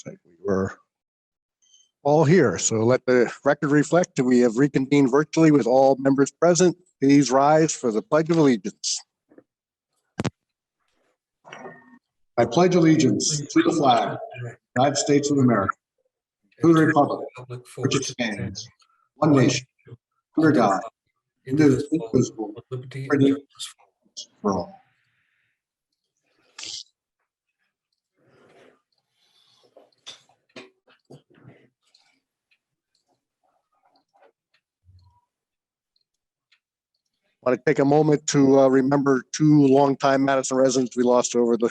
So we were all here. So let the record reflect that we have reconvened virtually with all members present. Please rise for the Pledge of Allegiance. I pledge allegiance to the flag of the United States of America, to the republic for which it stands, one nation, under God, indivisible, with liberty and justice for all. I want to take a moment to remember two longtime Madison residents we lost over the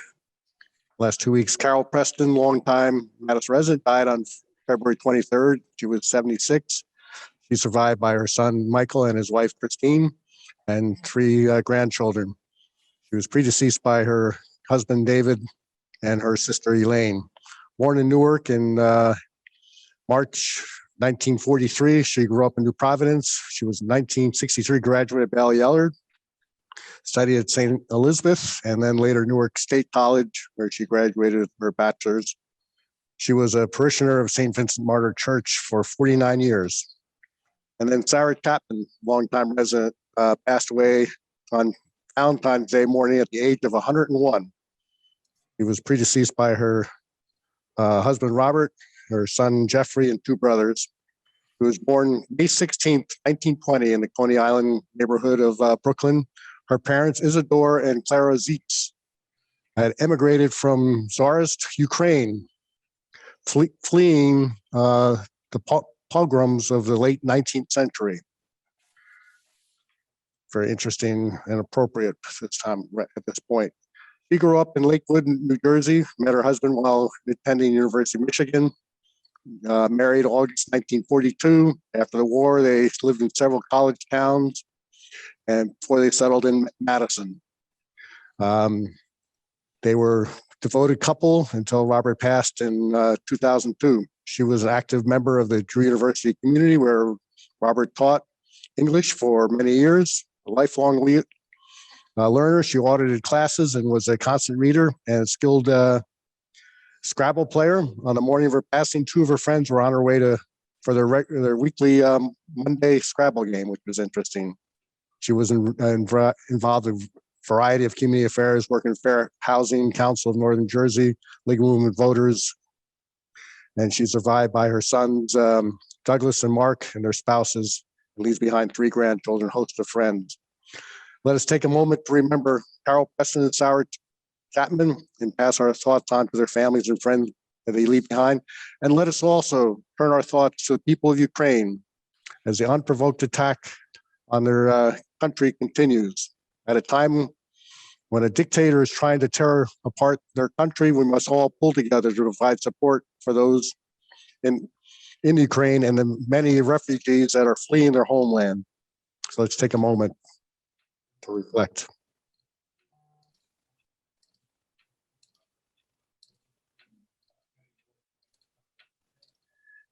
last 2 weeks. Carol Preston, longtime Madison resident, died on February 23rd. She was 76. She's survived by her son, Michael, and his wife, Christine, and three grandchildren. She was predeceased by her husband, David, and her sister, Elaine. Born in Newark in March 1943, she grew up in New Providence. She was a 1963 graduate at Balliol, studied at St. Elizabeth, and then later Newark State College, where she graduated with her bachelor's. She was a parishioner of St. Vincent Martyr Church for 49 years. And then Sarah Chapman, longtime resident, passed away on Valentine's Day morning at the age of 101. She was predeceased by her husband, Robert, her son, Jeffrey, and two brothers. She was born May 16th, 1920 in the Coney Island neighborhood of Brooklyn. Her parents, Isidore and Clara Zietz, had emigrated from Tsarist Ukraine, fleeing the pogroms of the late 19th century. Very interesting and appropriate at this point. She grew up in Lakewood, New Jersey, met her husband while attending University of Michigan, married August 1942. After the war, they lived in several college towns, and before they settled in Madison. They were a devoted couple until Robert passed in 2002. She was an active member of the Drew University community where Robert taught English for many years, a lifelong learner. She audited classes and was a constant reader and a skilled Scrabble player. On the morning of her passing, two of her friends were on her way for their weekly Monday Scrabble game, which was interesting. She was involved in a variety of community affairs, working Fair Housing Council of Northern Jersey, League of Women Voters, and she's survived by her sons, Douglas and Mark, and their spouses, and leaves behind three grandchildren, host of friends. Let us take a moment to remember Carol Preston and Sarah Chapman and pass our thoughts on to their families and friends that they leave behind. And let us also turn our thoughts to the people of Ukraine as the unprovoked attack on their country continues. At a time when a dictator is trying to tear apart their country, we must all pull together to provide support for those in Ukraine and the many refugees that are fleeing their homeland. So let's take a moment to reflect.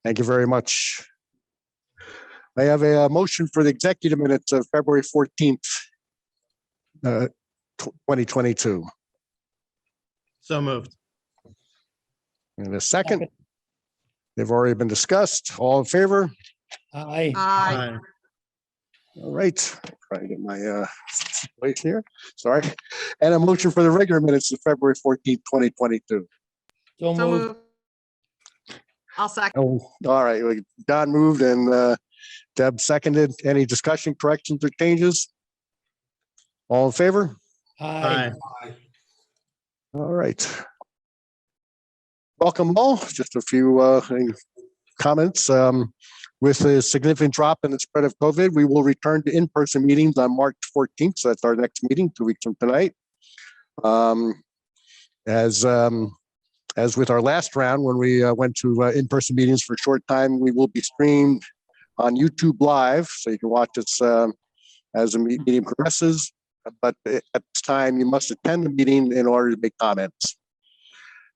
Thank you very much. I have a motion for the executive minutes of February 14th, 2022. So moved. And a second. They've already been discussed. All in favor? Aye. Aye. All right. Try to get my place here. Sorry. And a motion for the regular minutes of February 14th, 2022. So So moved. moved. I'll second. Oh, all right. Don moved and Deb seconded. Any discussion, corrections, or changes? All in favor? Aye. All right. Welcome all. Just a few comments. With a significant drop in the spread of COVID, we will return to in-person meetings on March 14th. So that's our next meeting, 2 weeks from tonight. As with our last round, when we went to in-person meetings for a short time, we will be streamed on YouTube Live, so you can watch us as the meeting progresses. But at this time, you must attend the meeting in order to make comments.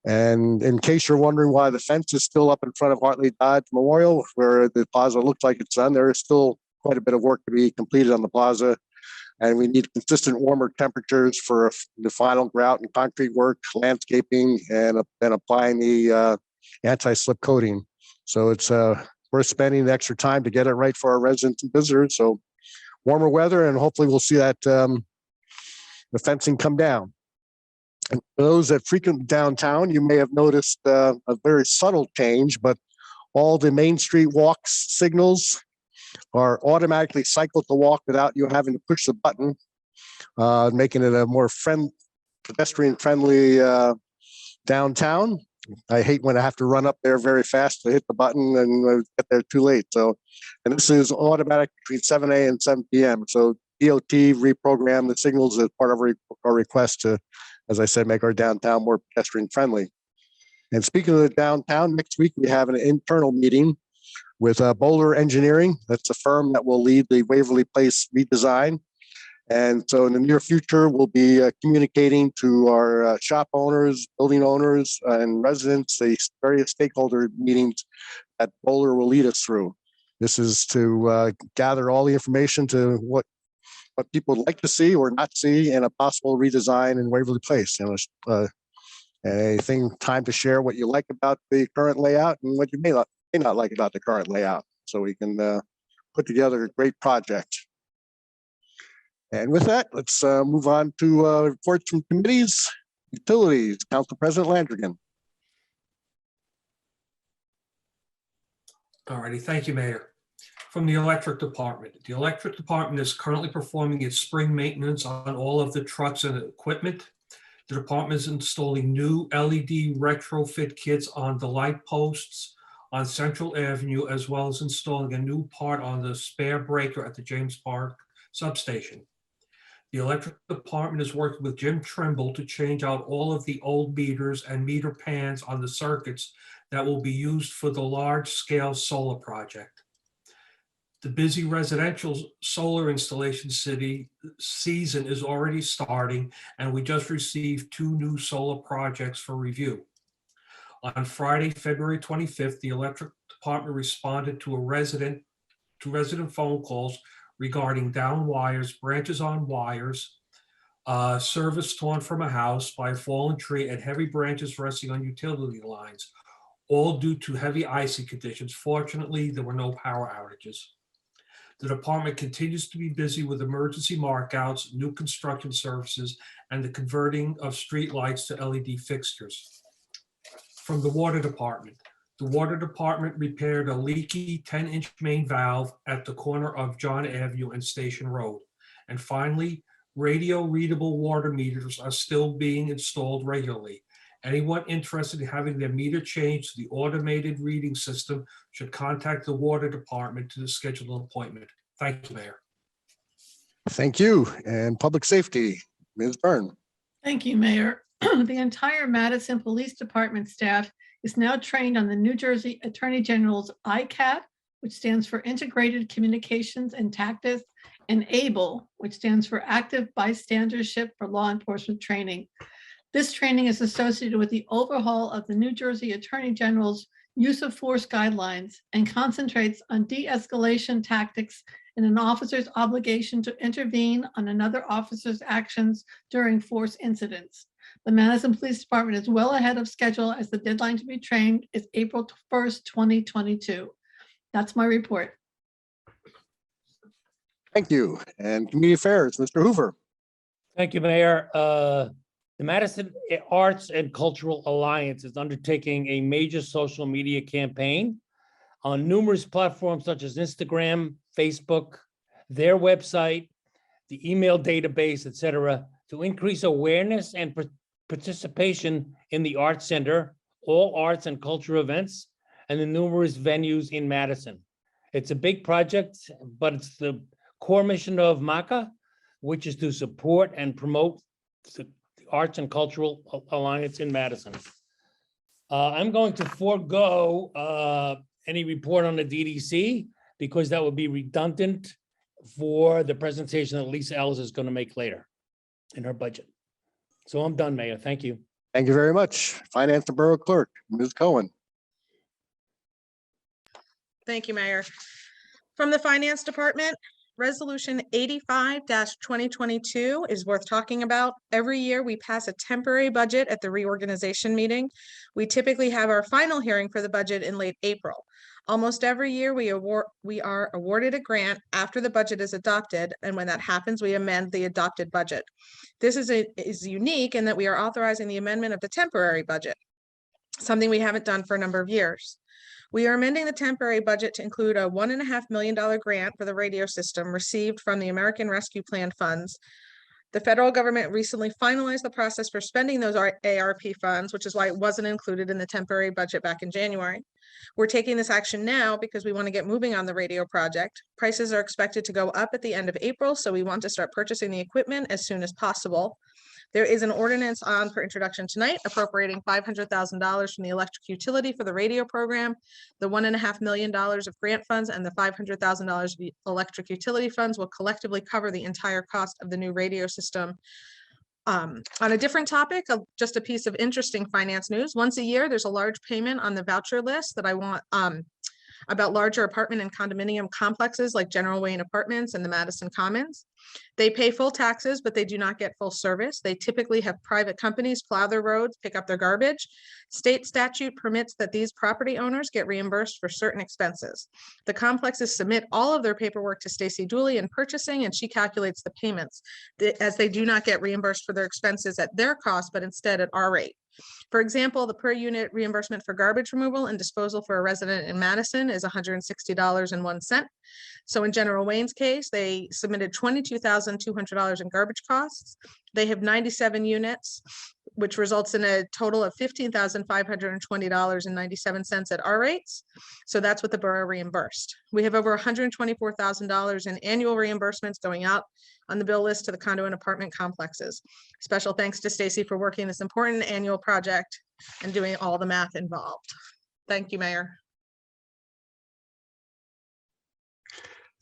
And in case you're wondering why the fence is still up in front of Hartley Dodge Memorial, where the plaza looks like it's done, there is still quite a bit of work to be completed on the plaza. And we need consistent warmer temperatures for the final grout and concrete work, landscaping, and applying the anti-slip coating. So it's worth spending the extra time to get it right for our residents and visitors. So warmer weather, and hopefully we'll see that the fencing come down. And for those that frequent downtown, you may have noticed a very subtle change, but all the Main Street walks signals are automatically cycled to walk without you having to push the button, making it a more pedestrian-friendly downtown. I hate when I have to run up there very fast to hit the button and get there too late. So, and this is automatic between 7 a.m. and 7 p.m. So DOT reprogrammed the signals as part of our request to, as I said, make our downtown more pedestrian-friendly. And speaking of the downtown, next week we have an internal meeting with Boulder Engineering. That's a firm that will lead the Waverly Place redesign. And so in the near future, we'll be communicating to our shop owners, building owners, and residents, the various stakeholder meetings that Boulder will lead us through. This is to gather all the information to what people would like to see or not see in a possible redesign in Waverly Place. You know, anything, time to share what you like about the current layout and what you may not like about the current layout, so we can put together a great project. And with that, let's move on to reports from committees. Utilities, Council President Landrigan. All righty, thank you, Mayor. From the electric department. The electric department is currently performing its spring maintenance on all of the trucks and equipment. The department is installing new LED retrofit kits on the light posts on Central Avenue, as well as installing a new part on the spare breaker at the James Park substation. The electric department is working with Jim Trimble to change out all of the old meters and meter pans on the circuits that will be used for the large-scale solar project. The busy residential solar installation season is already starting, and we just received 2 new solar projects for review. On Friday, February 25th, the electric department responded to resident phone calls regarding down wires, branches on wires, service torn from a house by a fallen tree, and heavy branches resting on utility lines, all due to heavy icy conditions. Fortunately, there were no power outages. The department continues to be busy with emergency markouts, new construction services, and the converting of street lights to LED fixtures. From the water department. The water department repaired a leaky 10-inch main valve at the corner of John Avenue and Station Road. And finally, radio readable water meters are still being installed regularly. Anyone interested in having their meter changed to the automated reading system should contact the water department to schedule an appointment. Thank you, Mayor. Thank you. And public safety, Ms. Byrne. Thank you, Mayor. The entire Madison Police Department staff is now trained on the New Jersey Attorney General's ICAT, which stands for Integrated Communications and Tactics, and ABLE, which stands for Active Bystandership for Law Enforcement Training. This training is associated with the overhaul of the New Jersey Attorney General's use of force guidelines and concentrates on de-escalation tactics and an officer's obligation to intervene on another officer's actions during force incidents. The Madison Police Department is well ahead of schedule, as the deadline to be trained is April 1st, 2022. That's my report. Thank you. And Community Affairs, Mr. Hoover. Thank you, Mayor. The Madison Arts and Cultural Alliance is undertaking a major social media campaign on numerous platforms such as Instagram, Facebook, their website, the email database, etc., to increase awareness and participation in the Arts Center, all arts and culture events, and the numerous venues in Madison. It's a big project, but it's the core mission of MACA, which is to support and promote the Arts and Cultural Alliance in Madison. I'm going to forego any report on the DDC because that would be redundant for the presentation that Lisa Ellis is going to make later in her budget. So I'm done, Mayor. Thank you. Thank you very much. Finance and Borough Clerk, Ms. Cohen. Thank you, Mayor. From the Finance Department, Resolution 85-2022 is worth talking about. Every year, we pass a temporary budget at the reorganization meeting. We typically have our final hearing for the budget in late April. Almost every year, we are awarded a grant after the budget is adopted, and when that happens, we amend the adopted budget. This is unique in that we are authorizing the amendment of the temporary budget, something we haven't done for a number of years. We are amending the temporary budget to include a $1.5 million grant for the radio system received from the American Rescue Plan funds. The federal government recently finalized the process for spending those ARP funds, which is why it wasn't included in the temporary budget back in January. We're taking this action now because we want to get moving on the radio project. Prices are expected to go up at the end of April, so we want to start purchasing the equipment as soon as possible. There is an ordinance on for introduction tonight appropriating $500,000 from the electric utility for the radio program, the $1.5 million of grant funds, and the $500,000 of electric utility funds will collectively cover the entire cost of the new radio system. On a different topic, just a piece of interesting finance news. Once a year, there's a large payment on the voucher list that I want about larger apartment and condominium complexes like General Wayne Apartments and the Madison Commons. They pay full taxes, but they do not get full service. They typically have private companies plow their roads, pick up their garbage. State statute permits that these property owners get reimbursed for certain expenses. The complexes submit all of their paperwork to Stacy Dooley in purchasing, and she calculates the payments as they do not get reimbursed for their expenses at their cost, but instead at our rate. For example, the per unit reimbursement for garbage removal and disposal for a resident in Madison is $160.01. So in General Wayne's case, they submitted $22,200 in garbage costs. They have 97 units, which results in a total of $15,520.97 at our rates. So that's what the borough reimbursed. We have over $124,000 in annual reimbursements going out on the bill list to the condo and apartment complexes. Special thanks to Stacy for working this important annual project and doing all the math involved. Thank you, Mayor.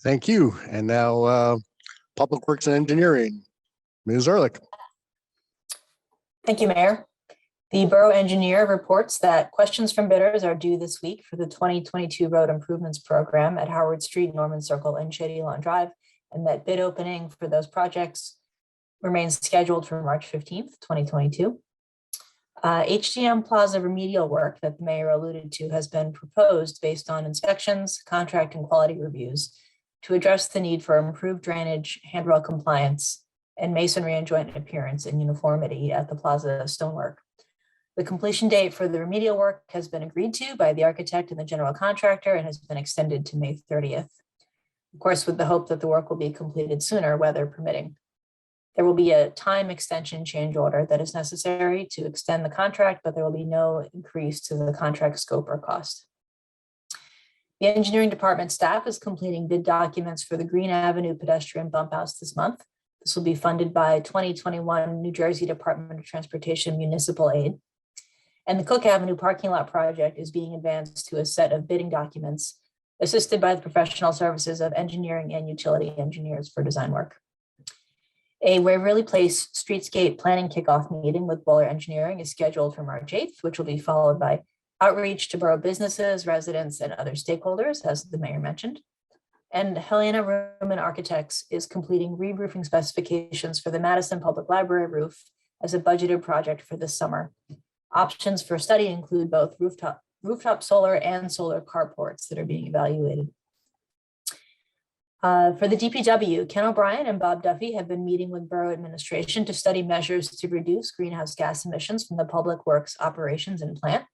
Thank you. And now Public Works and Engineering, Ms. Ehrlich. Thank you, Mayor. The Borough Engineer reports that questions from bidders are due this week for the 2022 Road Improvements Program at Howard Street, Norman Circle, and Shady Lawn Drive, and that bid opening for those projects remains scheduled for March 15th, 2022. HDM Plaza remedial work that the Mayor alluded to has been proposed based on inspections, contract, and quality reviews to address the need for improved drainage, handrail compliance, and masonry and joint appearance and uniformity at the plaza stonework. The completion date for the remedial work has been agreed to by the architect and the general contractor and has been extended to May 30th. Of course, with the hope that the work will be completed sooner, weather permitting. There will be a time extension change order that is necessary to extend the contract, but there will be no increase to the contract scope or cost. The engineering department staff is completing bid documents for the Green Avenue pedestrian bump outs this month. This will be funded by 2021 New Jersey Department of Transportation municipal aid. And the Cook Avenue parking lot project is being advanced to a set of bidding documents assisted by the professional services of engineering and utility engineers for design work. A Waverly Place Streetscape planning kickoff meeting with Boulder Engineering is scheduled for March 8th, which will be followed by outreach to borough businesses, residents, and other stakeholders, as the Mayor mentioned. And Helena Ruman Architects is completing re-roofing specifications for the Madison Public Library roof as a budgeted project for this summer. Options for study include both rooftop solar and solar carports that are being evaluated. For the DPW, Ken O'Brien and Bob Duffy have been meeting with borough administration to study measures to reduce greenhouse gas emissions from the public works operations and plant.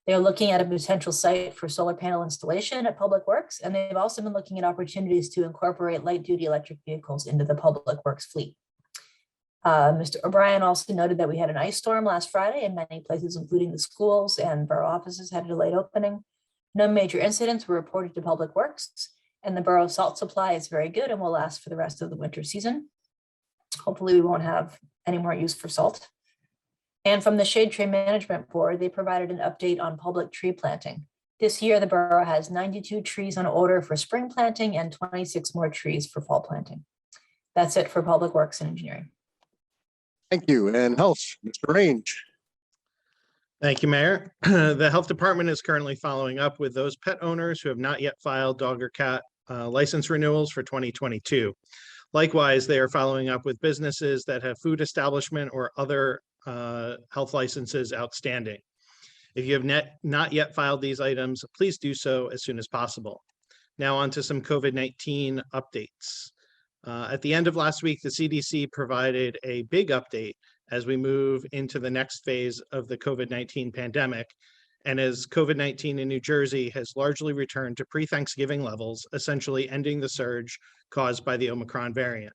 They're looking at a potential site for solar panel installation at Public Works, and they've also been looking at opportunities to incorporate light-duty electric vehicles into the Public Works fleet. Mr. O'Brien also noted that we had an ice storm last Friday in many places, including the schools, and borough offices had a delayed opening. No major incidents were reported to Public Works, and the borough salt supply is very good and will last for the rest of the winter season. Hopefully we won't have any more use for salt. And from the Shade Tree Management Board, they provided an update on public tree planting. This year, the borough has 92 trees on order for spring planting and 26 more trees for fall planting. That's it for Public Works and Engineering. Thank you. And Health, Mr. Range. Thank you, Mayor. The Health Department is currently following up with those pet owners who have not yet filed dog or cat license renewals for 2022. Likewise, they are following up with businesses that have food establishment or other health licenses outstanding. If you have not yet filed these items, please do so as soon as possible. Now on to some COVID-19 updates. At the end of last week, the CDC provided a big update as we move into the next phase of the COVID-19 pandemic. And as COVID-19 in New Jersey has largely returned to pre-Thanksgiving levels, essentially ending the surge caused by the Omicron variant.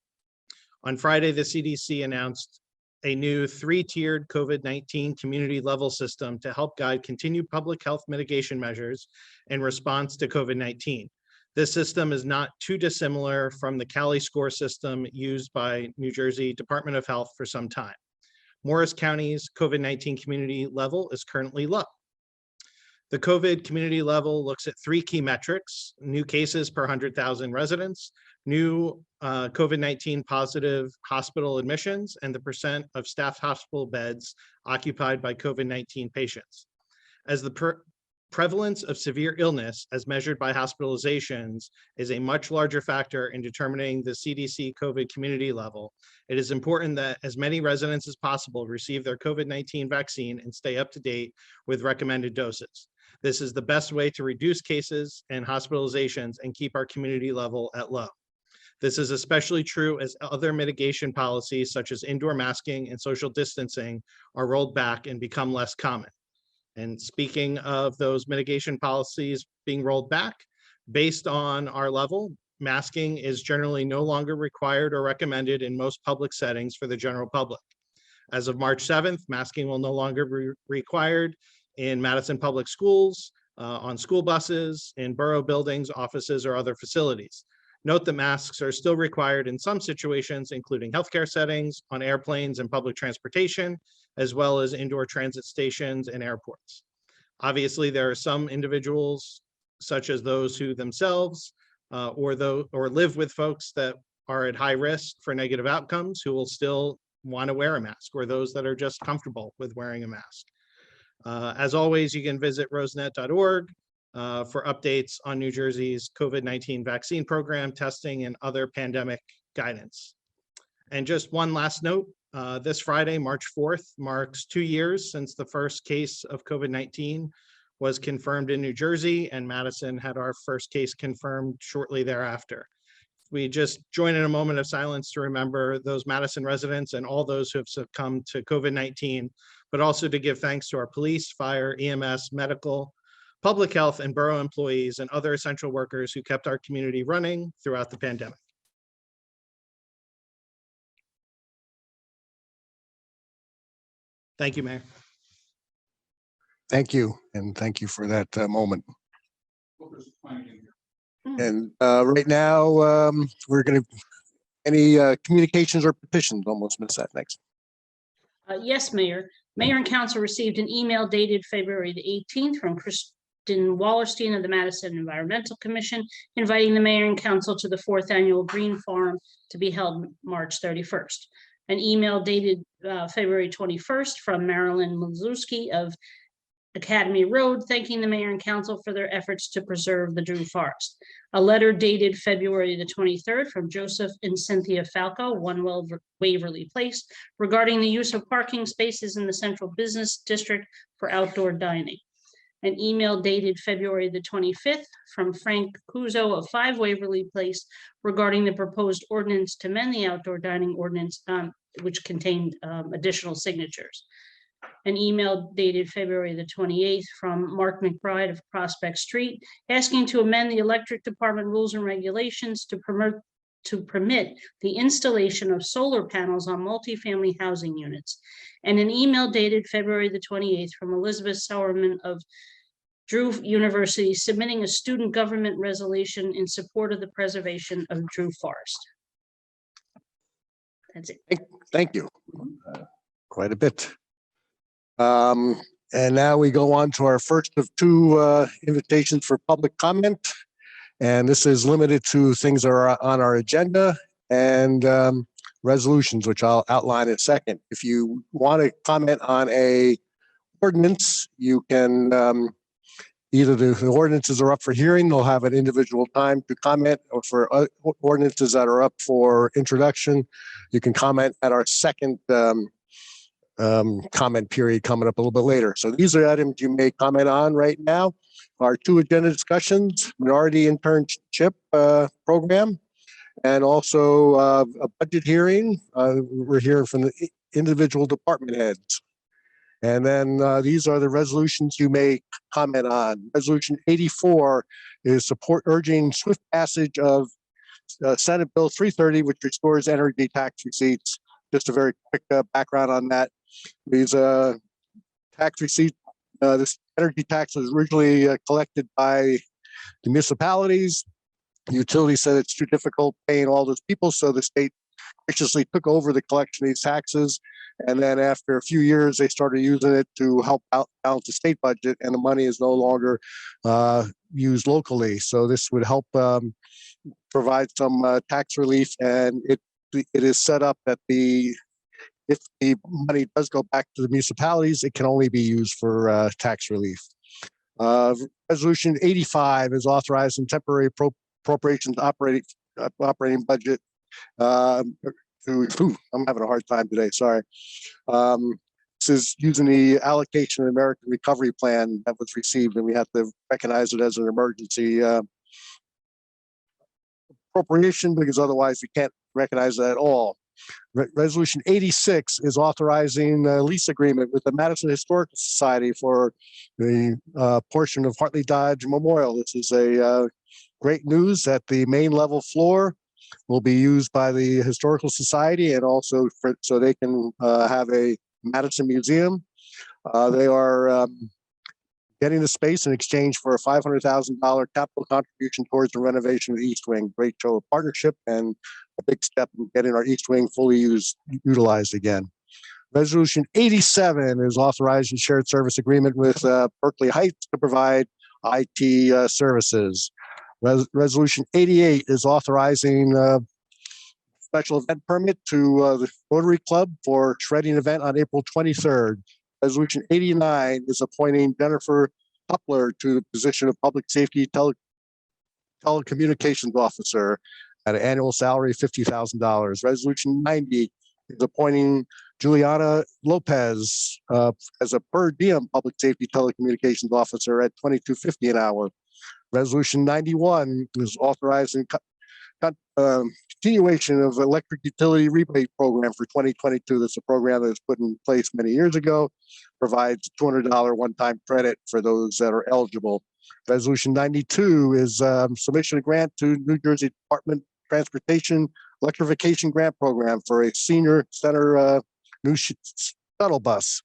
On Friday, the CDC announced a new 3-tiered COVID-19 community level system to help guide continued public health mitigation measures in response to COVID-19. This system is not too dissimilar from the Cali score system used by New Jersey Department of Health for some time. Morris County's COVID-19 community level is currently low. The COVID community level looks at 3 key metrics: new cases per 100,000 residents, new COVID-19 positive hospital admissions, and the percent of staffed hospital beds occupied by COVID-19 patients. As the prevalence of severe illness as measured by hospitalizations is a much larger factor in determining the CDC COVID community level, it is important that as many residents as possible receive their COVID-19 vaccine and stay up to date with recommended doses. This is the best way to reduce cases and hospitalizations and keep our community level at low. This is especially true as other mitigation policies such as indoor masking and social distancing are rolled back and become less common. And speaking of those mitigation policies being rolled back, based on our level, masking is generally no longer required or recommended in most public settings for the general public. As of March 7th, masking will no longer be required in Madison public schools, on school buses, in borough buildings, offices, or other facilities. Note that masks are still required in some situations, including healthcare settings, on airplanes and public transportation, as well as indoor transit stations and airports. Obviously, there are some individuals, such as those who themselves or live with folks that are at high risk for negative outcomes, who will still want to wear a mask, or those that are just comfortable with wearing a mask. As always, you can visit rosenet.org for updates on New Jersey's COVID-19 vaccine program, testing, and other pandemic guidance. And just one last note, this Friday, March 4th, marks 2 years since the first case of COVID-19 was confirmed in New Jersey, and Madison had our first case confirmed shortly thereafter. We just join in a moment of silence to remember those Madison residents and all those who have succumbed to COVID-19, but also to give thanks to our police, fire, EMS, medical, public health, and borough employees and other essential workers who kept our community running throughout the pandemic. Thank you, Mayor. Thank you, and thank you for that moment. And right now, we're going to, any communications or petitions? Almost missed that next. Yes, Mayor. Mayor and Council received an email dated February the 18th from Kristen Wallerstein of the Madison Environmental Commission, inviting the Mayor and Council to the 4th Annual Green Forum to be held March 31st. An email dated February 21st from Marilyn Mazurski of Academy Road, thanking the Mayor and Council for their efforts to preserve the Drew Forest. A letter dated February the 23rd from Joseph and Cynthia Falco, 1 Waverly Place, regarding the use of parking spaces in the Central Business District for outdoor dining. An email dated February the 25th from Frank Cuso of 5 Waverly Place regarding the proposed ordinance to amend the outdoor dining ordinance, which contained additional signatures. An email dated February the 28th from Mark McBride of Prospect Street, asking to amend the electric department rules and regulations to permit the installation of solar panels on multifamily housing units. And an email dated February the 28th from Elizabeth Sauerman of Drew University, submitting a student government resolution in support of the preservation of Drew Forest. That's it. Thank you. Quite a bit. And now we go on to our first of 2 invitations for public comment. And this is limited to things that are on our agenda and resolutions, which I'll outline in a second. If you want to comment on a ordinance, you can either the ordinances are up for hearing, they'll have an individual time to comment, or for ordinances that are up for introduction, you can comment at our second comment period coming up a little bit later. So these are items you may comment on right now. Our two agenda discussions, minority internship program, and also a budget hearing. We're hearing from the individual department heads. And then these are the resolutions you may comment on. Resolution 84 is support urging swift passage of Senate Bill 330, which restores energy tax receipts. Just a very quick background on that. These tax receipts, this energy tax was originally collected by the municipalities. The utility said it's too difficult paying all those people, so the state graciously took over the collection of these taxes. And then after a few years, they started using it to help out balance the state budget, and the money is no longer used locally. So this would help provide some tax relief, and it is set up that if the money does go back to the municipalities, it can only be used for tax relief. Resolution 85 is authorizing temporary appropriations operating budget. I'm having a hard time today, sorry. This is using the allocation of the American Recovery Plan that was received, and we have to recognize it as an emergency appropriation, because otherwise we can't recognize it at all. Resolution 86 is authorizing a lease agreement with the Madison Historical Society for the portion of Hartley Dodge Memorial. This is a great news that the main level floor will be used by the Historical Society, and also so they can have a Madison museum. They are getting the space in exchange for a $500,000 capital contribution towards the renovation of the East Wing. Great show of partnership and a big step in getting our East Wing fully utilized again. Resolution 87 is authorizing shared service agreement with Berkeley Heights to provide IT services. Resolution 88 is authorizing special event permit to the Rotary Club for shredding event on April 23rd. Resolution 89 is appointing Jennifer Hupler to the position of Public Safety Telecommunications Officer at an annual salary of $50,000. Resolution 90 is appointing Juliana Lopez as a per diem Public Safety Telecommunications Officer at $22.50 an hour. Resolution 91 is authorizing continuation of electric utility rebate program for 2022. That's a program that was put in place many years ago, provides $200 one-time credit for those that are eligible. Resolution 92 is submission of grant to New Jersey Department of Transportation electrification grant program for a senior center new shuttle bus.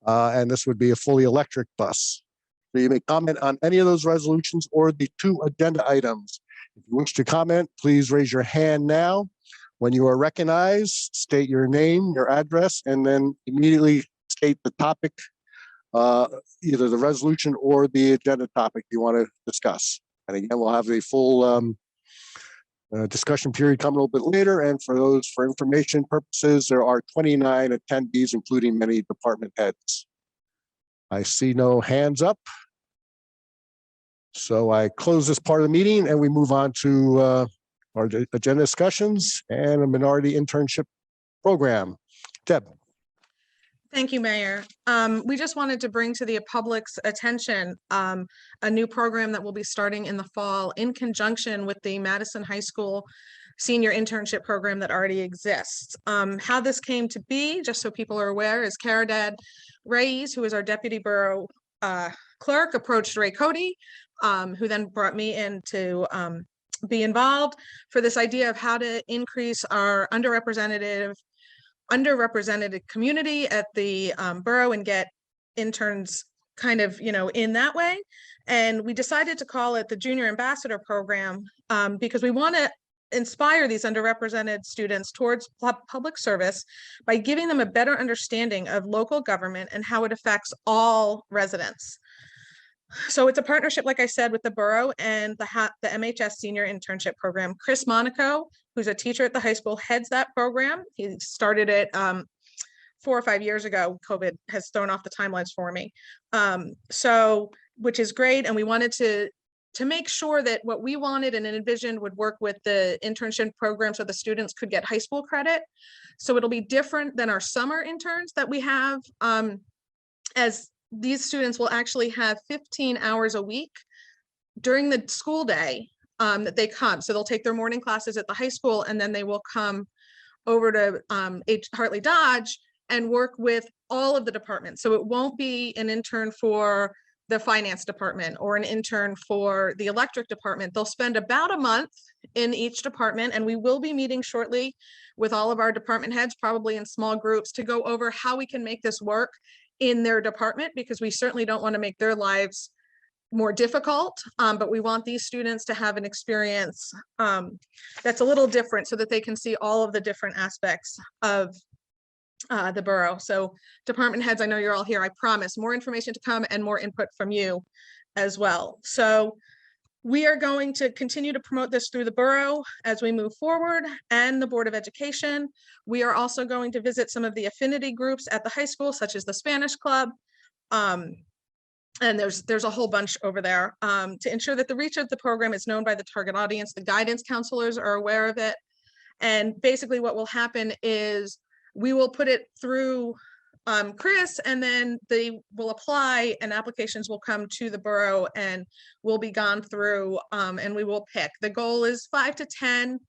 And this would be a fully electric bus. So you may comment on any of those resolutions or the two agenda items. If you wish to comment, please raise your hand now. When you are recognized, state your name, your address, and then immediately state the topic, either the resolution or the agenda topic you want to discuss. And again, we'll have the full discussion period coming a little bit later. And for information purposes, there are 29 attendees, including many department heads. I see no hands up. So I close this part of the meeting and we move on to our agenda discussions and a minority internship program. Deb. Thank you, Mayor. We just wanted to bring to the public's attention a new program that will be starting in the fall in conjunction with the Madison High School senior internship program that already exists. How this came to be, just so people are aware, is Caridad Reyes, who is our deputy borough clerk, approached Ray Cody, who then brought me in to be involved for this idea of how to increase our underrepresented community at the borough and get interns kind of, in that way. And we decided to call it the Junior Ambassador Program because we want to inspire these underrepresented students towards public service by giving them a better understanding of local government and how it affects all residents. So it's a partnership, like I said, with the borough and the MHS Senior Internship Program. Chris Monaco, who's a teacher at the high school, heads that program. He started it 4 or 5 years ago. COVID has thrown off the timelines for me. So which is great. And we wanted to make sure that what we wanted and envisioned would work with the internship program so the students could get high school credit. So it'll be different than our summer interns that we have, as these students will actually have 15 hours a week during the school day that they come. So they'll take their morning classes at the high school, and then they will come over to Hartley Dodge and work with all of the departments. So it won't be an intern for the finance department or an intern for the electric department. They'll spend about a month in each department, and we will be meeting shortly with all of our department heads, probably in small groups, to go over how we can make this work in their department, because we certainly don't want to make their lives more difficult, but we want these students to have an experience that's a little different so that they can see all of the different aspects of the borough. So department heads, I know you're all here. I promise more information to come and more input from you as well. So we are going to continue to promote this through the borough as we move forward, and the Board of Education. We are also going to visit some of the affinity groups at the high school, such as the Spanish Club. And there's a whole bunch over there to ensure that the reach of the program is known by the target audience. The guidance counselors are aware of it. And basically what will happen is we will put it through Chris, and then they will apply, and applications will come to the borough and will be gone through, and we will pick. The goal is 5 to 10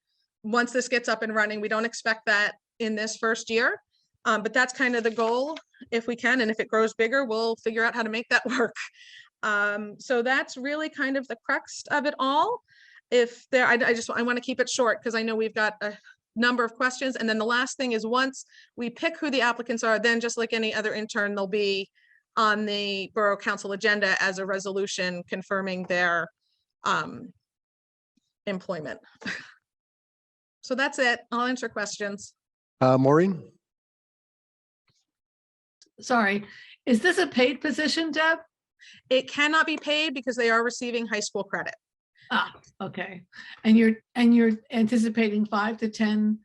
once this gets up and running. We don't expect that in this first year, but that's kind of the goal if we can. And if it grows bigger, we'll figure out how to make that work. So that's really kind of the crux of it all. If there, I want to keep it short because I know we've got a number of questions. And then the last thing is, once we pick who the applicants are, then just like any other intern, they'll be on the Borough Council agenda as a resolution confirming their employment. So that's it. I'll answer questions. Maureen? Sorry, is this a paid position, Deb? It cannot be paid because they are receiving high school credit. Ah, okay. And you're anticipating 5 to 10?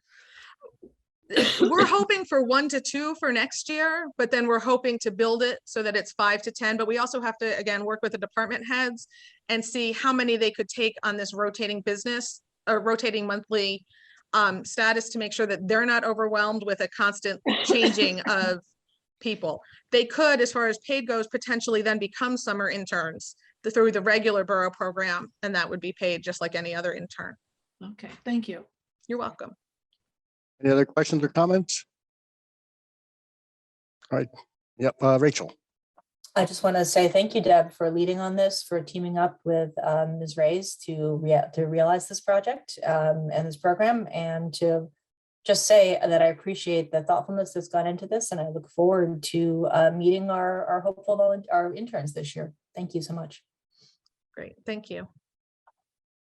We're hoping for 1 to 2 for next year, but then we're hoping to build it so that it's 5 to 10. But we also have to, again, work with the department heads and see how many they could take on this rotating business or rotating monthly status to make sure that they're not overwhelmed with a constant changing of people. They could, as far as paid goes, potentially then become summer interns through the regular borough program, and that would be paid just like any other intern. Okay, thank you. You're welcome. Any other questions or comments? All right. Yep. Rachel. I just want to say thank you, Deb, for leading on this, for teaming up with Ms. Reyes to realize this project and this program, and to just say that I appreciate the thoughtfulness that's gone into this, and I look forward to meeting our our interns this year. Thank you so much. Great, thank you.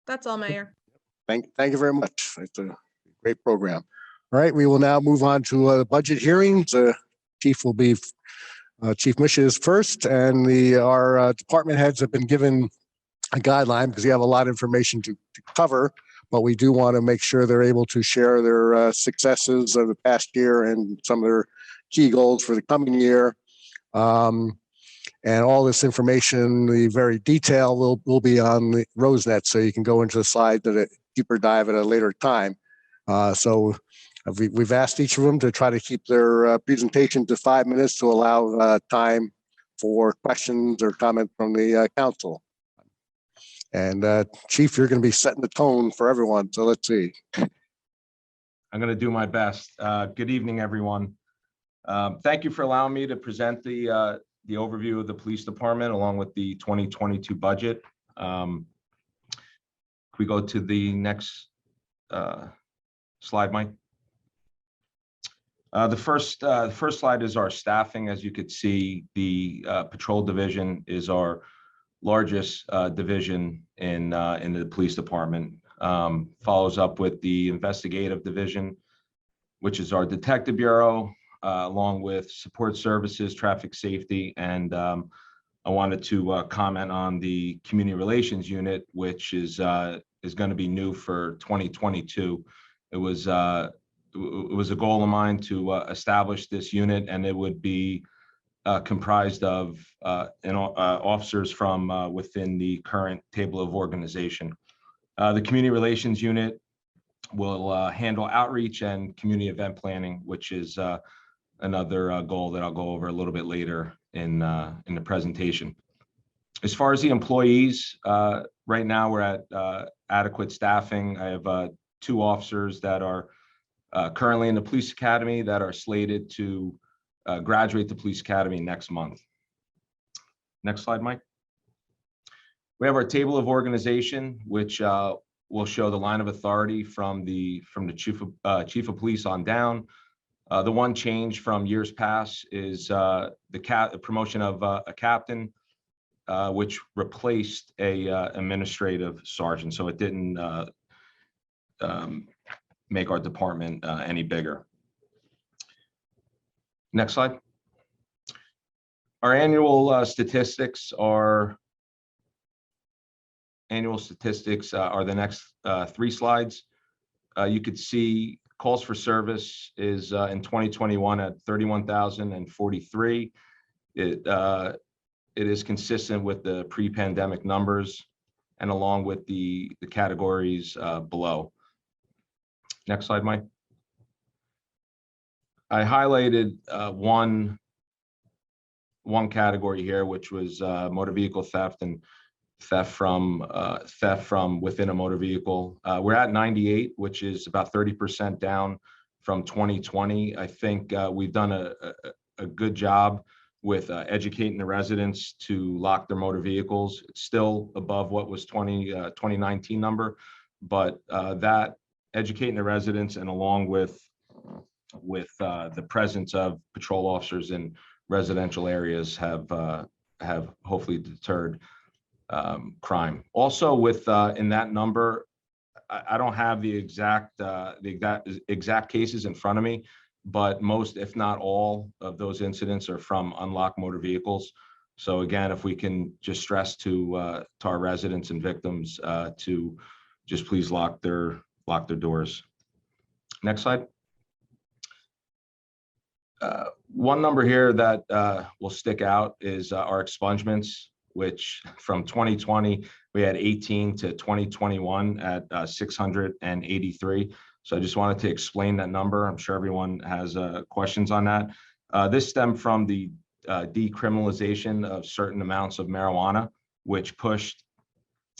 That's all, Mayor. Thank you very much. It's a great program. All right, we will now move on to budget hearings. Chief will be Chief Misha is first, and our department heads have been given a guideline because you have a lot of information to cover, but we do want to make sure they're able to share their successes of the past year and some of their key goals for the coming year. And all this information, the very detail, will be on the RoseNet, so you can go into the slide at a deeper dive at a later time. So we've asked each of them to try to keep their presentation to 5 minutes to allow time for questions or comment from the council. And Chief, you're going to be setting the tone for everyone. So let's see. I'm going to do my best. Good evening, everyone. Thank you for allowing me to present the overview of the police department along with the 2022 budget. We go to the next slide, Mike. The first slide is our staffing. As you could see, the patrol division is our largest division in the police department. Follows up with the investigative division, which is our detective bureau, along with support services, traffic safety, and I wanted to comment on the community relations unit, which is going to be new for 2022. It was a goal of mine to establish this unit, and it would be comprised of officers from within the current table of organization. The community relations unit will handle outreach and community event planning, which is another goal that I'll go over a little bit later in the presentation. As far as the employees, right now we're at adequate staffing. I have 2 officers that are currently in the police academy that are slated to graduate the police academy next month. Next slide, Mike. We have our table of organization, which will show the line of authority from the chief of police on down. The one change from years past is the promotion of a captain, which replaced a administrative sergeant. So it didn't make our department any bigger. Next slide. Our annual statistics are the next 3 slides. You could see calls for service is in 2021 at 31,043. It is consistent with the pre-pandemic numbers and along with the categories below. Next slide, Mike. I highlighted one category here, which was motor vehicle theft and theft from within a motor vehicle. We're at 98, which is about 30% down from 2020. I think we've done a good job with educating the residents to lock their motor vehicles. It's still above what was 2019 number, but that educating the residents and along with the presence of patrol officers in residential areas have hopefully deterred crime. Also, with in that number, I don't have the exact cases in front of me, but most, if not all, of those incidents are from unlocked motor vehicles. So again, if we can just stress to our residents and victims to just please lock their doors. Next slide. One number here that will stick out is our expungements, which from 2020, we had 18 to 2021 at 683. So I just wanted to explain that number. I'm sure everyone has questions on that. This stemmed from the decriminalization of certain amounts of marijuana, which pushed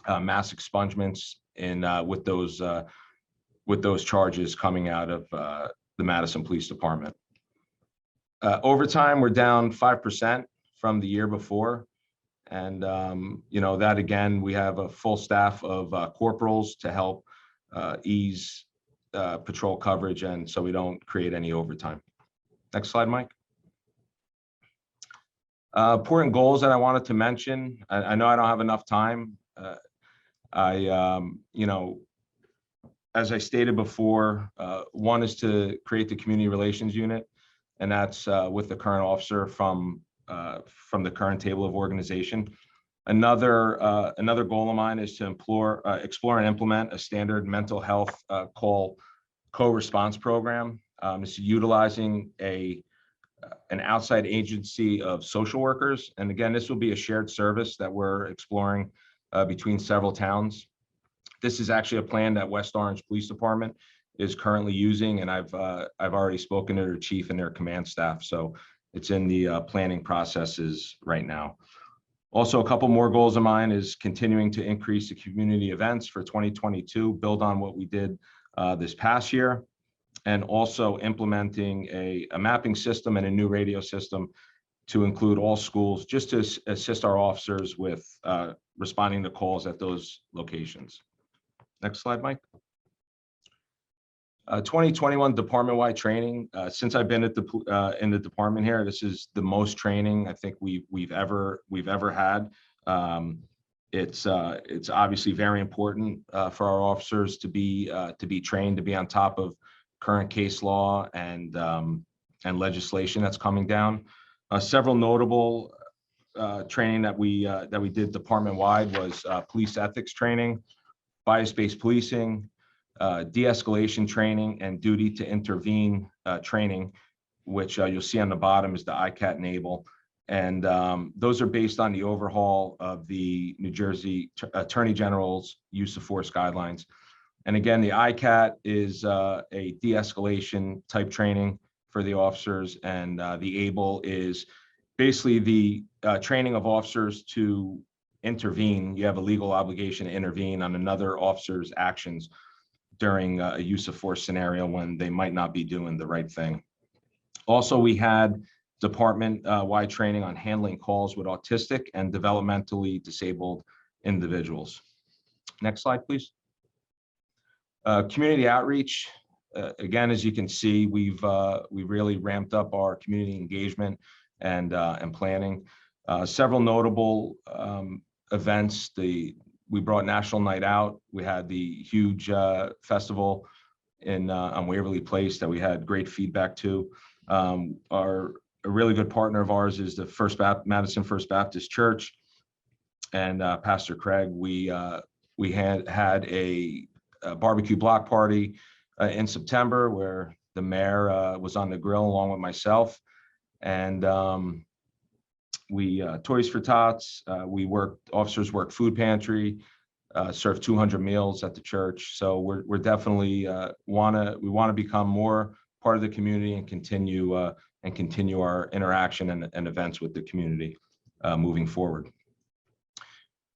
mass expungements in with those charges coming out of the Madison Police Department. Overtime, we're down 5% from the year before. And, that again, we have a full staff of corporals to help ease patrol coverage, and so we don't create any overtime. Next slide, Mike. Important goals that I wanted to mention. I know I don't have enough time. As I stated before, one is to create the community relations unit, and that's with the current officer from the current table of organization. Another goal of mine is to explore and implement a standard mental health call co-response program. It's utilizing an outside agency of social workers. And again, this will be a shared service that we're exploring between several towns. This is actually a plan that West Orange Police Department is currently using, and I've already spoken to their chief and their command staff. So it's in the planning processes right now. Also, a couple more goals of mine is continuing to increase the community events for 2022, build on what we did this past year, and also implementing a mapping system and a new radio system to include all schools, just to assist our officers with responding to calls at those locations. Next slide, Mike. 2021 department-wide training. Since I've been at in the department here, this is the most training I think we've ever had. It's obviously very important for our officers to be trained, to be on top of current case law and legislation that's coming down. Several notable training that we did department-wide was police ethics training, bias-based policing, de-escalation training, and duty to intervene training, which you'll see on the bottom is the ICAT enable. those are based on the overhaul of the New Jersey Attorney General's use of force guidelines. And again, the ICAT is a de-escalation type training for the officers, and the ABLE is basically the training of officers to intervene. You have a legal obligation to intervene on another officer's actions during a use of force scenario when they might not be doing the right thing. Also, we had department-wide training on handling calls with autistic and developmentally disabled individuals. Next slide, please. Community outreach. Again, as you can see, we've really ramped up our community engagement and planning. Several notable events. We brought National Night Out. We had the huge festival on Waverly Place that we had great feedback to. A really good partner of ours is the Madison First Baptist Church, and Pastor Craig. We had a barbecue block party in September where the mayor was on the grill along with myself, and Toys for Tots. Officers worked food pantry, served 200 meals at the church. So we're definitely want to become more part of the community and continue our interaction and events with the community moving forward.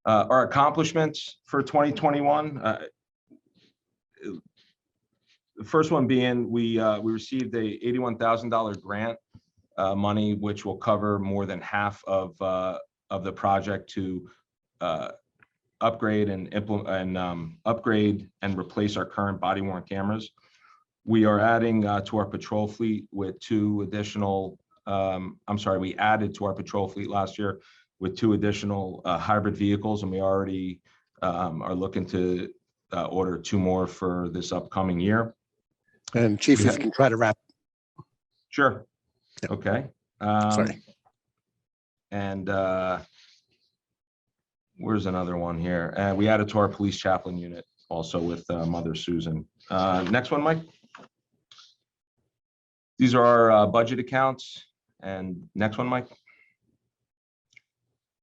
Our accomplishments for 2021. The first one being we received a $81,000 grant money, which will cover more than half of the project to upgrade and upgrade and replace our current body-worn cameras. We are adding to our patrol fleet with two additional. We added to our patrol fleet last year with two additional hybrid vehicles, and we already are looking to order two more for this upcoming year. And Chief, if you can try to wrap. Sure. Okay. Sorry. And where's another one here? And we added to our police chaplain unit also with Mother Susan. Next one, Mike. These are our budget accounts. And next one, Mike.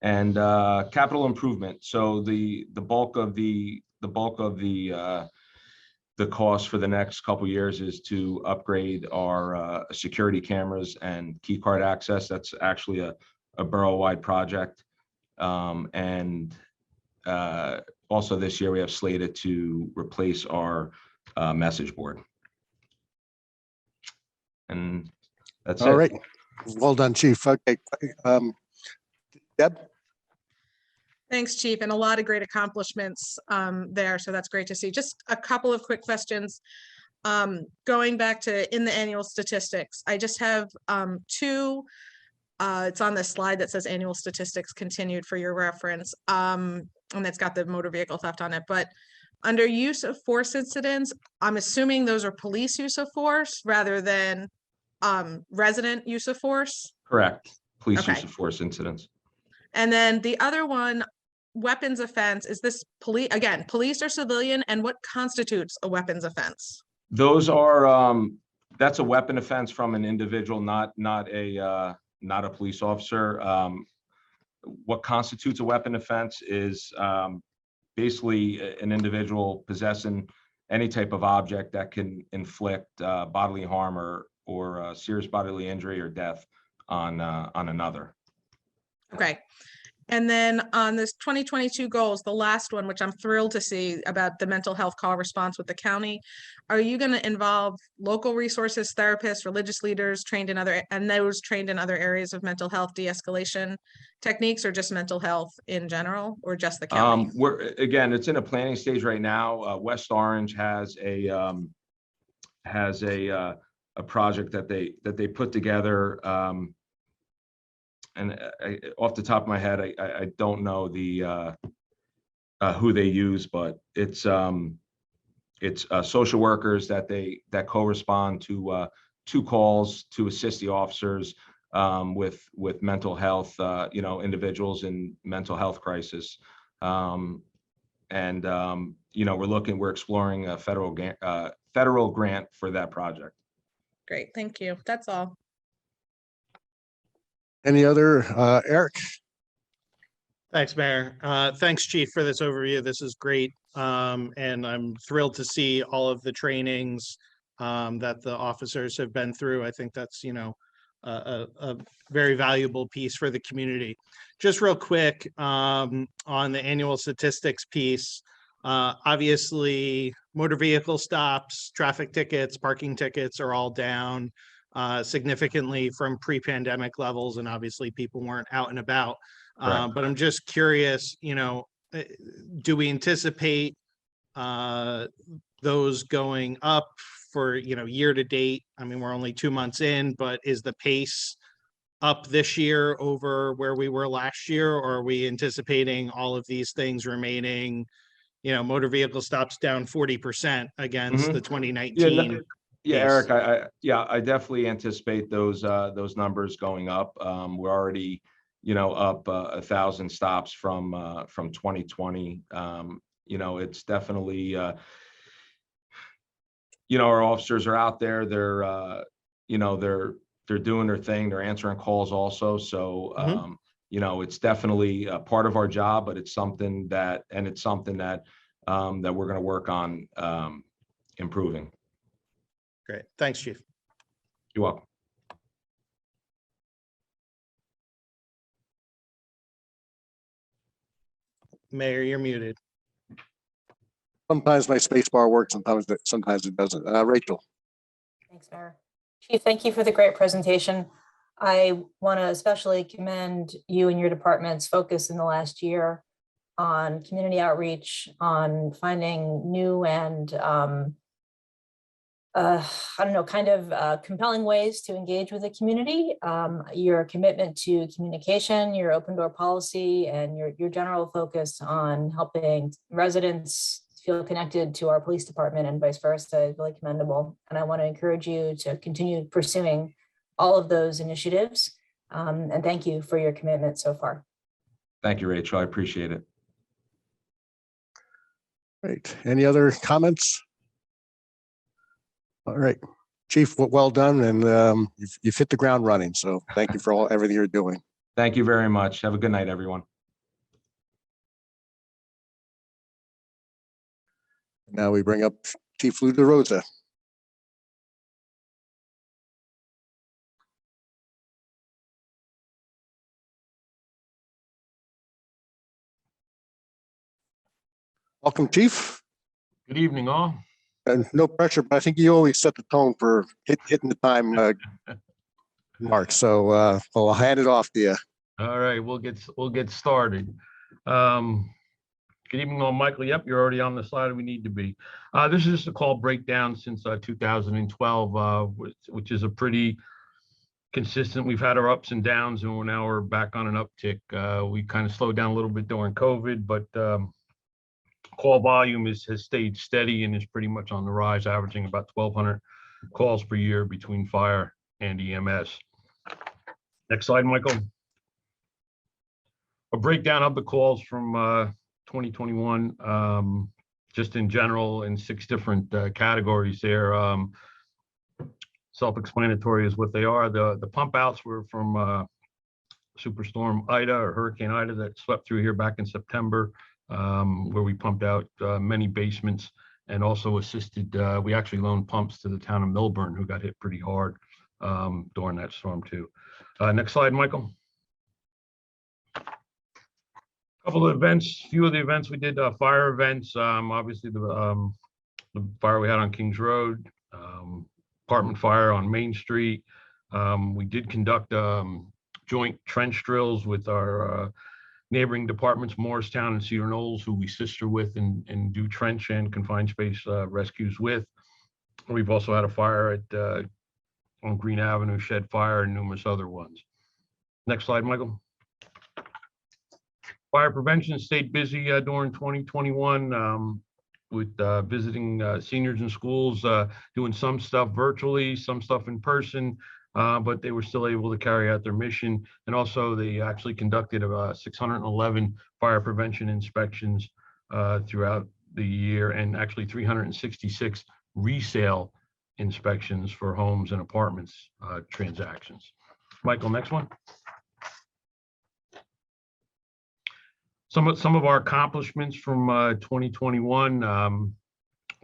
And capital improvement. So the bulk of the cost for the next couple of years is to upgrade our security cameras and key card access. That's actually a borough-wide project. And also this year we have slated to replace our message board. And that's All it. right. Well done, Chief. Okay. Deb? Thanks, Chief, and a lot of great accomplishments there. So that's great to see. Just a couple of quick questions. Going back to in the annual statistics, I just have two. It's on the slide that says annual statistics continued for your reference. And it's got the motor vehicle theft on it. But under use of force incidents, I'm assuming those are police use of force rather than resident use of force. Correct. Police Okay. use of force incidents. And then the other one, weapons offense, is this police, again, police or civilian, and what constitutes a weapons offense? Those are that's a weapon offense from an individual, not a police officer. What constitutes a weapon offense is basically an individual possessing any type of object that can inflict bodily harm or serious bodily injury or death on another. Okay. And then on this 2022 goals, the last one, which I'm thrilled to see about the mental health call response with the county, are you going to involve local resources, therapists, religious leaders trained in other areas of mental health de-escalation techniques, or just mental health in general, or just the county? It's in a planning stage right now. West Orange has a project that they put together. And off the top of my head, I don't know who they use, but it's social workers that co-respond to calls to assist the officers with mental health, individuals in mental health crisis. We're exploring a federal grant for that project. Great, thank you. That's all. Any other, Eric? Thanks, Mayor. Thanks, Chief, for this overview. This is great. And I'm thrilled to see all of the trainings that the officers have been through. I think that's, a very valuable piece for the community. Just real quick, on the annual statistics piece, obviously motor vehicle stops, traffic tickets, parking tickets are all down significantly from pre-pandemic levels, and obviously people weren't out and about. But I'm just curious, do we anticipate those going up for, year to date? I mean, we're only 2 months in, but is the pace up this year over where we were last year? Or are we anticipating all of these things remaining, motor vehicle stops down 40% against the 2019? Yeah, pace? Eric, I definitely anticipate those numbers going up. We're already, up 1,000 stops from 2020. It's definitely, our officers are out there. They're doing their thing. They're answering calls also. So, it's definitely a part of our job, but it's something that that we're going to work on improving. Great. Thanks, Chief. You're welcome. Mayor, you're muted. Sometimes my space bar works, sometimes it doesn't. Rachel. Thanks, Mayor. Chief, thank you for the great presentation. I want to especially commend you and your department's focus in the last year on community outreach, on finding new and compelling ways to engage with the community. Your commitment to communication, your open door policy, and your general focus on helping residents feel connected to our police department and vice versa is really commendable. And I want to encourage you to continue pursuing all of those initiatives. And thank you for your commitment so far. Thank you, Rachel. I appreciate it. Great. Any other comments? All right, Chief, well done, and you've hit the ground running. So thank you for everything you're doing. Thank you very much. Have a good night, everyone. Now we bring up Chief Lou DeRosa. Welcome, Chief. Good evening, all. And no pressure, but I think you always set the tone for hitting the time mark. So I'll hand it off to you. All right, we'll get started. Good evening, all. Michael. Yep, you're already on the slide we need to be. This is just a call breakdown since 2012, which is a pretty consistent. We've had our ups and downs, and we're back on an uptick. We kind of slowed down a little bit during COVID, but call volume has stayed steady and is pretty much on the rise, averaging about 1,200 calls per year between fire and EMS. Next slide, Michael. A breakdown of the calls from 2021, just in general, in 6 different categories there. Self-explanatory is what they are. The pump outs were from Superstorm Ida, or Hurricane Ida, that swept through here back in September. Where we pumped out many basements and also assisted. We actually loaned pumps to the town of Millburn, who got hit pretty hard during that storm too. Next slide, Michael. A couple of events, few of the events we did, fire events. Obviously the fire we had on Kings Road, apartment fire on Main Street. We did conduct joint trench drills with our neighboring departments, Morristown and Cedar Knolls, who we sister with and do trench and confined space rescues with. We've also had a fire at on Green Avenue, Shed Fire, and numerous other ones. Next slide, Michael. Fire prevention stayed busy during 2021 with visiting seniors in schools, doing some stuff virtually, some stuff in person. But they were still able to carry out their mission. And also they actually conducted 611 fire prevention inspections throughout the year, and actually 366 resale inspections for homes and apartments transactions. Michael, next one. Some of our accomplishments from 2021,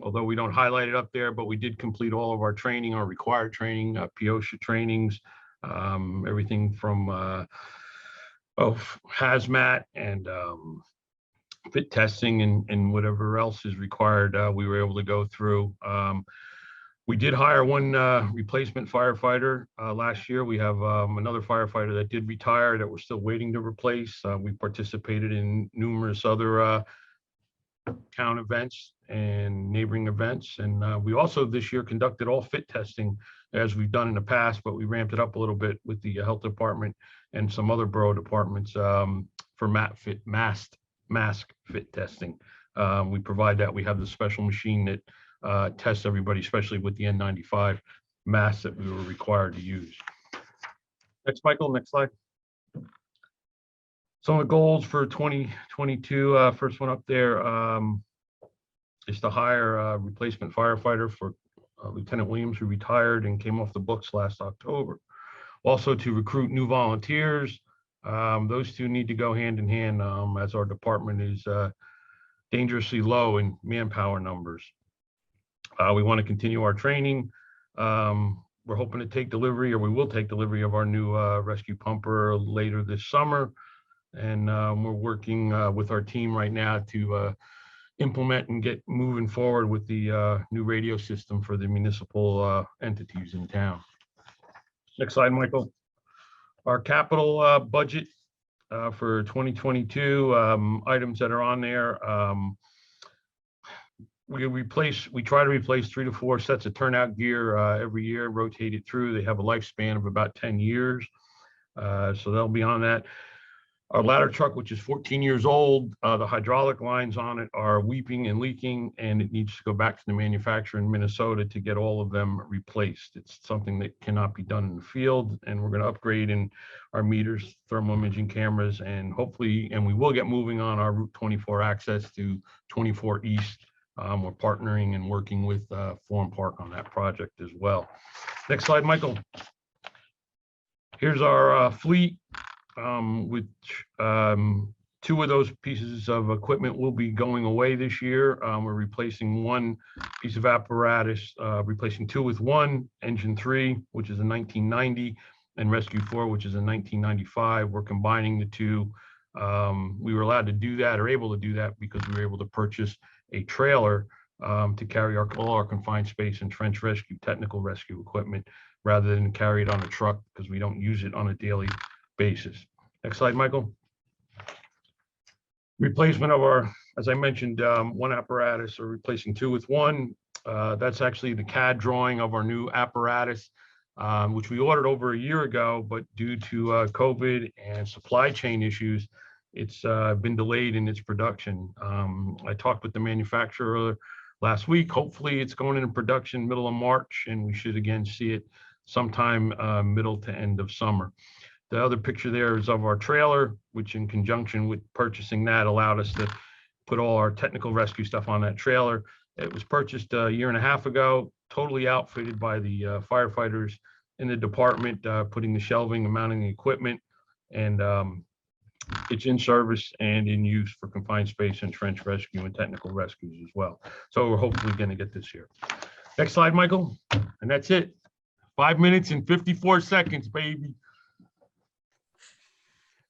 although we don't highlight it up there, but we did complete all of our training, our required training, POSHA trainings, everything from hazmat and fit testing and whatever else is required, we were able to go through. We did hire one replacement firefighter last year. We have another firefighter that did retire that we're still waiting to replace. We participated in numerous other town events and neighboring events. And we also this year conducted all fit testing as we've done in the past, but we ramped it up a little bit with the health department and some other borough departments for mask fit testing. We provide that. We have the special machine that tests everybody, especially with the N95 masks that we were required to use. Next, Michael, next slide. Some of the goals for 2022, first one up there is to hire a replacement firefighter for Lieutenant Williams, who retired and came off the books last October. Also to recruit new volunteers. Those two need to go hand in hand as our department is dangerously low in manpower numbers. We want to continue our training. We're hoping to take delivery, or we will take delivery of our new rescue pumper later this summer. And we're working with our team right now to implement and get moving forward with the new radio system for the municipal entities in town. Next slide, Michael. Our capital budget for 2022, items that are on there. We try to replace 3 to 4 sets of turnout gear every year, rotate it through. They have a lifespan of about 10 years. So they'll be on that. Our ladder truck, which is 14 years old, the hydraulic lines on it are weeping and leaking, and it needs to go back to the manufacturer in Minnesota to get all of them replaced. It's something that cannot be done in the field, and we're going to upgrade in our meters, thermal imaging cameras, and hopefully, and we will get moving on our Route 24 access to 24 East. We're partnering and working with Forum Park on that project as well. Next slide, Michael. Here's our fleet. Which 2 of those pieces of equipment will be going away this year. We're replacing 1 piece of apparatus, replacing 2 with 1, Engine 3, which is a 1990, and Rescue 4, which is a 1995. We're combining the 2. We were allowed to do that, or able to do that, because we were able to purchase a trailer to carry all our confined space and trench rescue, technical rescue equipment, rather than carry it on a truck, because we don't use it on a daily basis. Next slide, Michael. Replacement of our, as I mentioned, 1 apparatus, or replacing 2 with 1. That's actually the CAD drawing of our new apparatus, which we ordered over a year ago, but due to COVID and supply chain issues, it's been delayed in its production. I talked with the manufacturer last week. Hopefully it's going into production middle of March, and we should again see it sometime middle to end of summer. The other picture there is of our trailer, which in conjunction with purchasing that allowed us to put all our technical rescue stuff on that trailer. It was purchased a year and a half ago, totally outfitted by the firefighters in the department, putting the shelving and mounting the equipment. And it's in service and in use for confined space and trench rescue and technical rescues as well. So we're hopefully going to get this year. Next slide, Michael. And that's it. 5 minutes and 54 seconds, baby.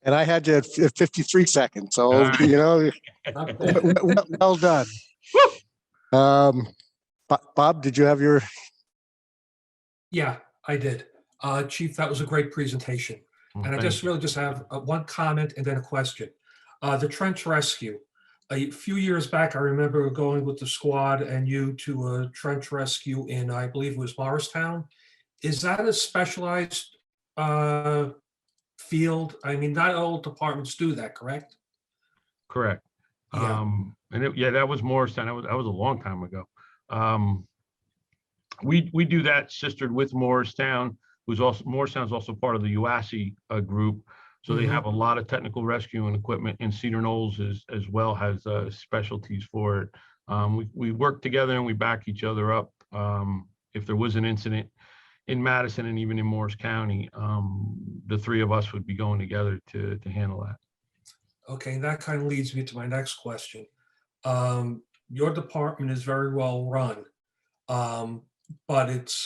And I had you at 53 seconds. So, you know, well done. Bob, did you have your? Yeah, I did. Chief, that was a great presentation. And I just have one comment and then a question. The trench rescue. A few years back, I remember going with the squad and you to a trench rescue in, I believe it was Morristown. Is that a specialized field? I mean, not all departments do that, correct? Correct. Yeah. That was Morristown. That was a long time ago. We do that sistered with Morristown, Morristown is also part of the UASI group. So they have a lot of technical rescue and equipment, and Cedar Knolls as well has specialties for it. We work together and we back each other up. If there was an incident in Madison and even in Morris County, the 3 of us would be going together to handle that. Okay, that kind of leads me to my next question. Your department is very well run, but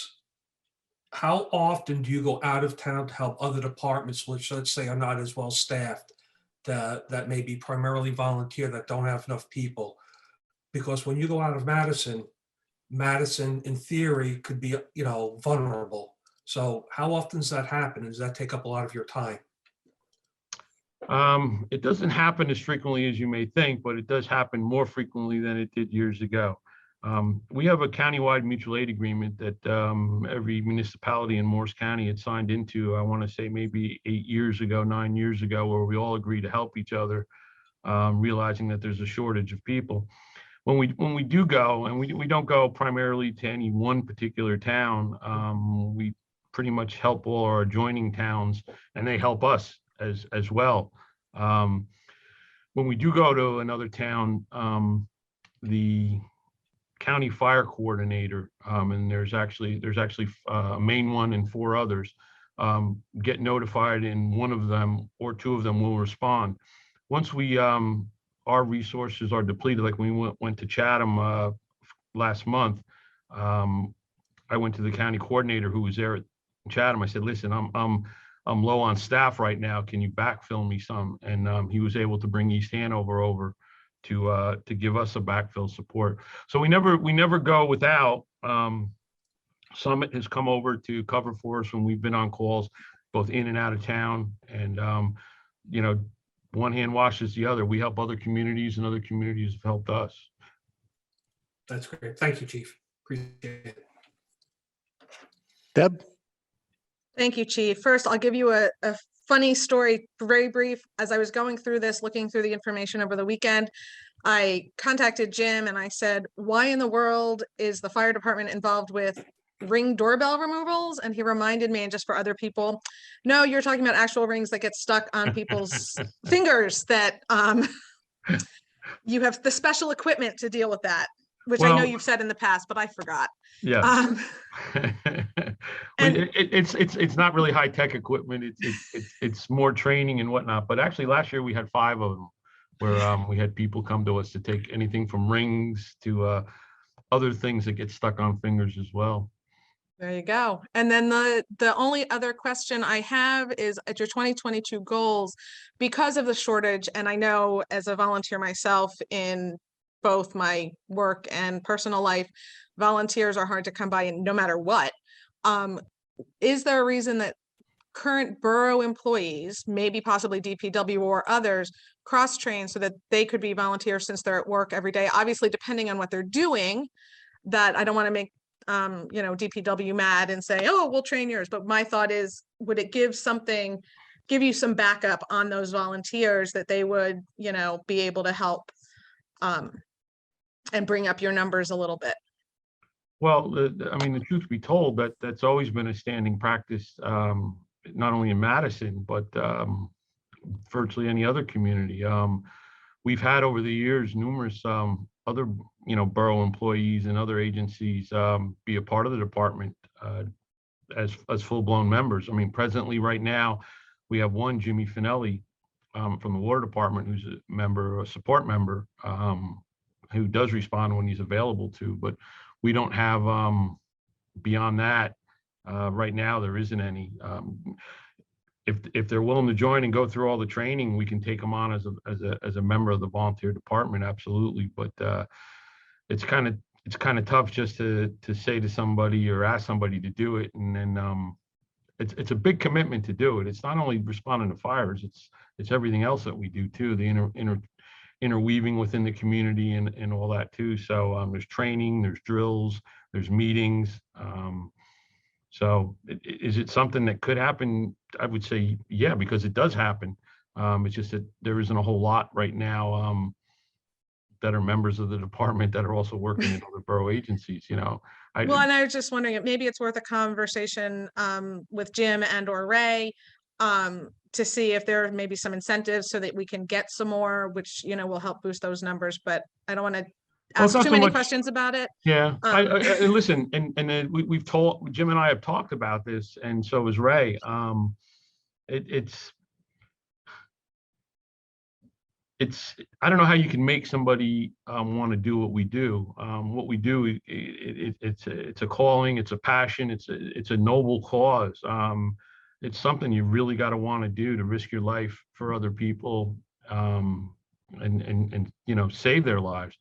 how often do you go out of town to help other departments, which let's say are not as well staffed, that may be primarily volunteer, that don't have enough people? Because when you go out of Madison in theory could be, vulnerable. So how often does that happen? Does that take up a lot of your time? It doesn't happen as frequently as you may think, but it does happen more frequently than it did years ago. We have a countywide mutual aid agreement that every municipality in Morris County had signed into, I want to say maybe 8 years ago, 9 years ago, where we all agree to help each other, realizing that there's a shortage of people. When we do go, and we don't go primarily to any one particular town, we pretty much help all our adjoining towns, and they help us as well. When we do go to another town, the county fire coordinator, and there's actually a main one and 4 others, get notified, and one of them or 2 of them will respond. Once our resources are depleted, like we went to Chatham last month, I went to the county coordinator who was there at Chatham. I said, listen, I'm low on staff right now. Can you backfill me some? And he was able to bring East Hanover over to give us a backfill support. So we never go without. Summit has come over to cover for us when we've been on calls, both in and out of town. And one hand washes the other. We help other communities, and other communities have helped us. That's great. Thank you, Chief. Appreciate it. Deb? Thank you, Chief. First, I'll give you a funny story, very brief. As I was going through this, looking through the information over the weekend, I contacted Jim and I said, why in the world is the fire department involved with Ring doorbell removals? And he reminded me, and just for other people, no, you're talking about actual rings that get stuck on people's fingers, that you have the special equipment to deal with that, which I know you've said in the past, but I forgot. Yeah. It's not really high tech equipment. It's more training and whatnot. But actually, last year we had 5 of them, where we had people come to us to take anything from rings to other things that get stuck on fingers as well. There you go. And then the only other question I have is, at your 2022 goals, because of the shortage, and I know as a volunteer myself in both my work and personal life, volunteers are hard to come by, no matter what. Is there a reason that current borough employees, maybe possibly DPW or others, cross-train so that they could be volunteers since they're at work every day? Obviously, depending on what they're doing, that I don't want to make DPW mad and say, oh, we'll train yours. But my thought is, would it give you some backup on those volunteers that they would, be able to help and bring up your numbers a little bit? Well, the truth be told, that's always been a standing practice, not only in Madison, but virtually any other community. We've had over the years numerous other borough employees and other agencies be a part of the department as full-blown members. I mean, presently right now we have one, Jimmy Finelli, from the water department, who's a support member, who does respond when he's available to, but we don't have beyond that right now. There isn't any. If they're willing to join and go through all the training, we can take them on as a member of the volunteer department, absolutely. But it's kind of tough just to say to somebody or ask somebody to do it, and then it's a big commitment to do it. It's not only responding to fires; it's everything else that we do too. The interweaving within the community and all that too. So there's training, there's drills, there's meetings. So is it something that could happen? I would say, yeah, because it does happen. It's just that there isn't a whole lot right now that are members of the department that are also working in other borough agencies, Well, and I was just wondering, maybe it's worth a conversation with Jim and or Ray to see if there are maybe some incentives so that we can get some more, which, will help boost those numbers. But I don't want to ask too many questions about it. Yeah, and listen, and we've told, Jim and I have talked about this, and so has Ray. I don't know how you can make somebody want to do what we do. What we do, it's a calling, it's a passion, it's a noble cause. It's something you really got to want to do, to risk your life for other people, and you know, save their lives.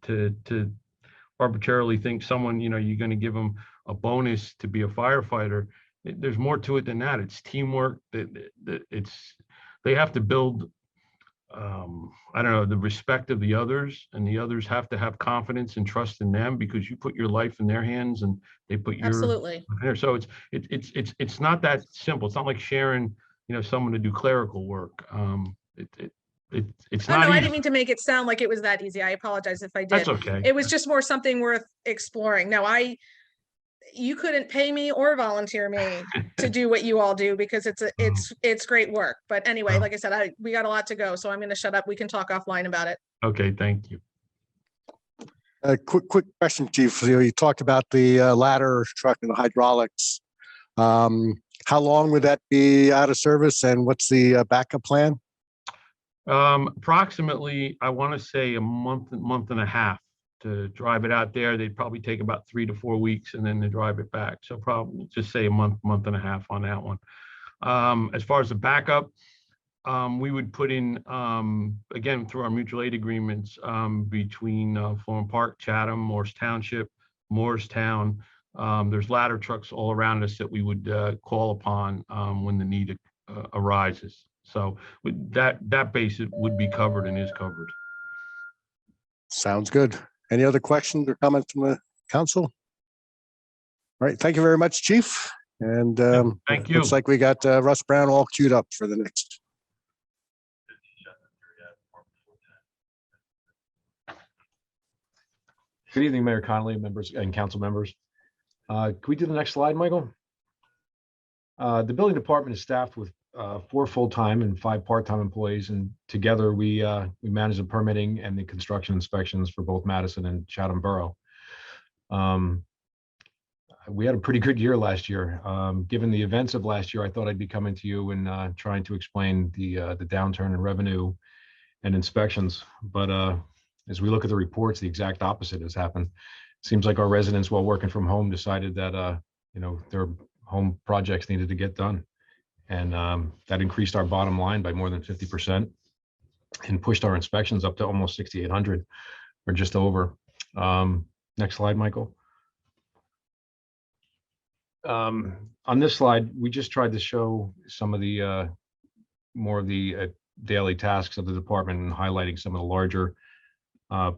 To arbitrarily think someone, you know, you're going to give them a bonus to be a firefighter. There's more to it than that. It's teamwork. They have to build, I don't know, the respect of the others, and the others have to have confidence and trust in them, because you put your life in their hands and they put your Absolutely. there. So it's not that simple. It's not like sharing, you know, someone to do clerical work. It's Oh, not no, I easy. didn't mean to make it sound like it was that easy. I apologize if I did. That's okay. It was just more something worth exploring. Now, you couldn't pay me or volunteer me to do what you all do, because it's great work. But anyway, like I said, we got a lot to go, so I'm going to shut up. We can talk offline about it. Okay, thank you. Quick question, Chief. You talked about the ladder truck and the hydraulics. How long would that be out of service, and what's the backup plan? Approximately, I want to say a month and a half to drive it out there. They'd probably take about 3 to 4 weeks, and then to drive it back. So probably just say a month and a half on that one. As far as the backup, we would put in, again, through our mutual aid agreements, between Florham Park, Chatham, Morris Township, Morristown. There's ladder trucks all around us that we would call upon when the need arises. So that base would be covered and is covered. Sounds good. Any other questions or comments from the council? All right, thank you very much, Chief. And Thank you. looks like we got Russ Brown all queued up for the next. Good evening, Mayor Connolly, members and council members. Can we do the next slide, Michael? The building department is staffed with 4 full-time and 5 part-time employees, and together we manage the permitting and the construction inspections for both Madison and Chatham Borough. We had a pretty good year last year. Given the events of last year, I thought I'd be coming to you and trying to explain the downturn in revenue and inspections. But as we look at the reports, the exact opposite has happened. Seems like our residents, while working from home, decided that you know, their home projects needed to get done, and that increased our bottom line by more than 50% and pushed our inspections up to almost 6,800 or just over. Next slide, Michael. On this slide, we just tried to show some of the more of the daily tasks of the department and highlighting some of the larger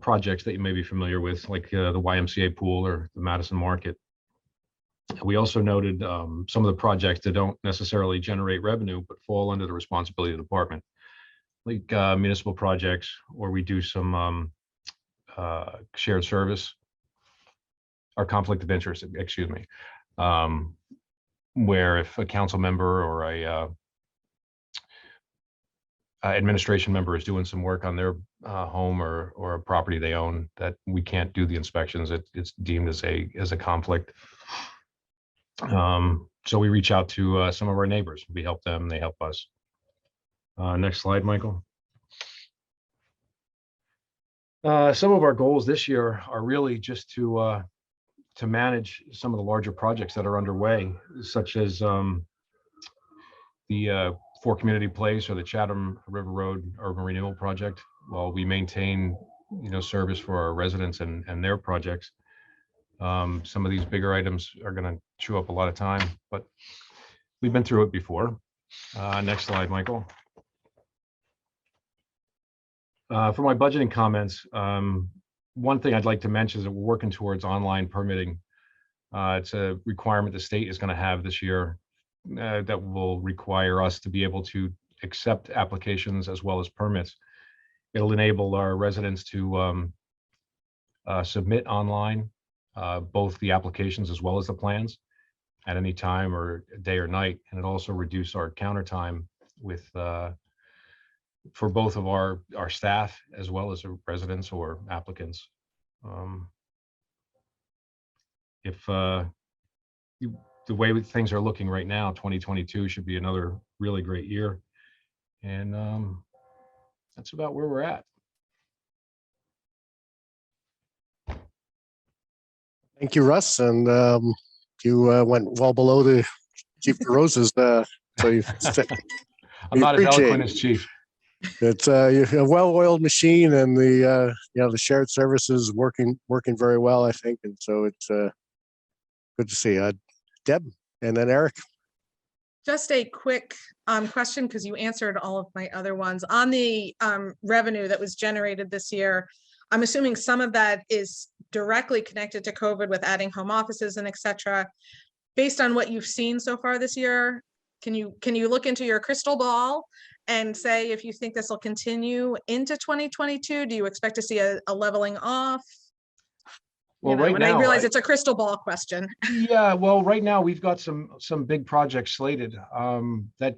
projects that you may be familiar with, like the YMCA pool or the Madison Market. We also noted some of the projects that don't necessarily generate revenue, but fall under the responsibility of the department, like municipal projects, or we do some shared service or conflict of interest, excuse me, where if a council member or a administration member is doing some work on their home or a property they own, that we can't do the inspections, it's deemed as a conflict. So we reach out to some of our neighbors. We help them, they help us. Next slide, Michael. Some of our goals this year are really just to manage some of the larger projects that are underway, such as the 4 Community Place or the Chatham River Road Urban Renewal Project, while we maintain, you know, service for our residents and their projects. Some of these bigger items are going to chew up a lot of time, but we've been through it before. Next slide, Michael. For my budgeting comments, one thing I'd like to mention is that we're working towards online permitting. It's a requirement the state is going to have this year that will require us to be able to accept applications as well as permits. It'll enable our residents to submit online both the applications as well as the plans at any time or day or night, and it also reduce our counter time with for both of our staff as well as residents or applicants. If the way things are looking right now, 2022 should be another really great year. And that's about where we're at. Thank you, Russ. And you went well below the Chief DeRosa's. So you I'm not as appreciate eloquent as Chief. it's a well-oiled machine, and the the shared services working very well, I think. And so it's good to see. Deb, and then Eric. Just a quick question, because you answered all of my other ones. On the revenue that was generated this year, I'm assuming some of that is directly connected to COVID with adding home offices and et cetera. Based on what you've seen so far this year, can you look into your crystal ball and say if you think this will continue into 2022? Do you expect to see a leveling off? Well, right and now, I realize it's a crystal ball question. yeah, well, right now we've got some big projects slated. That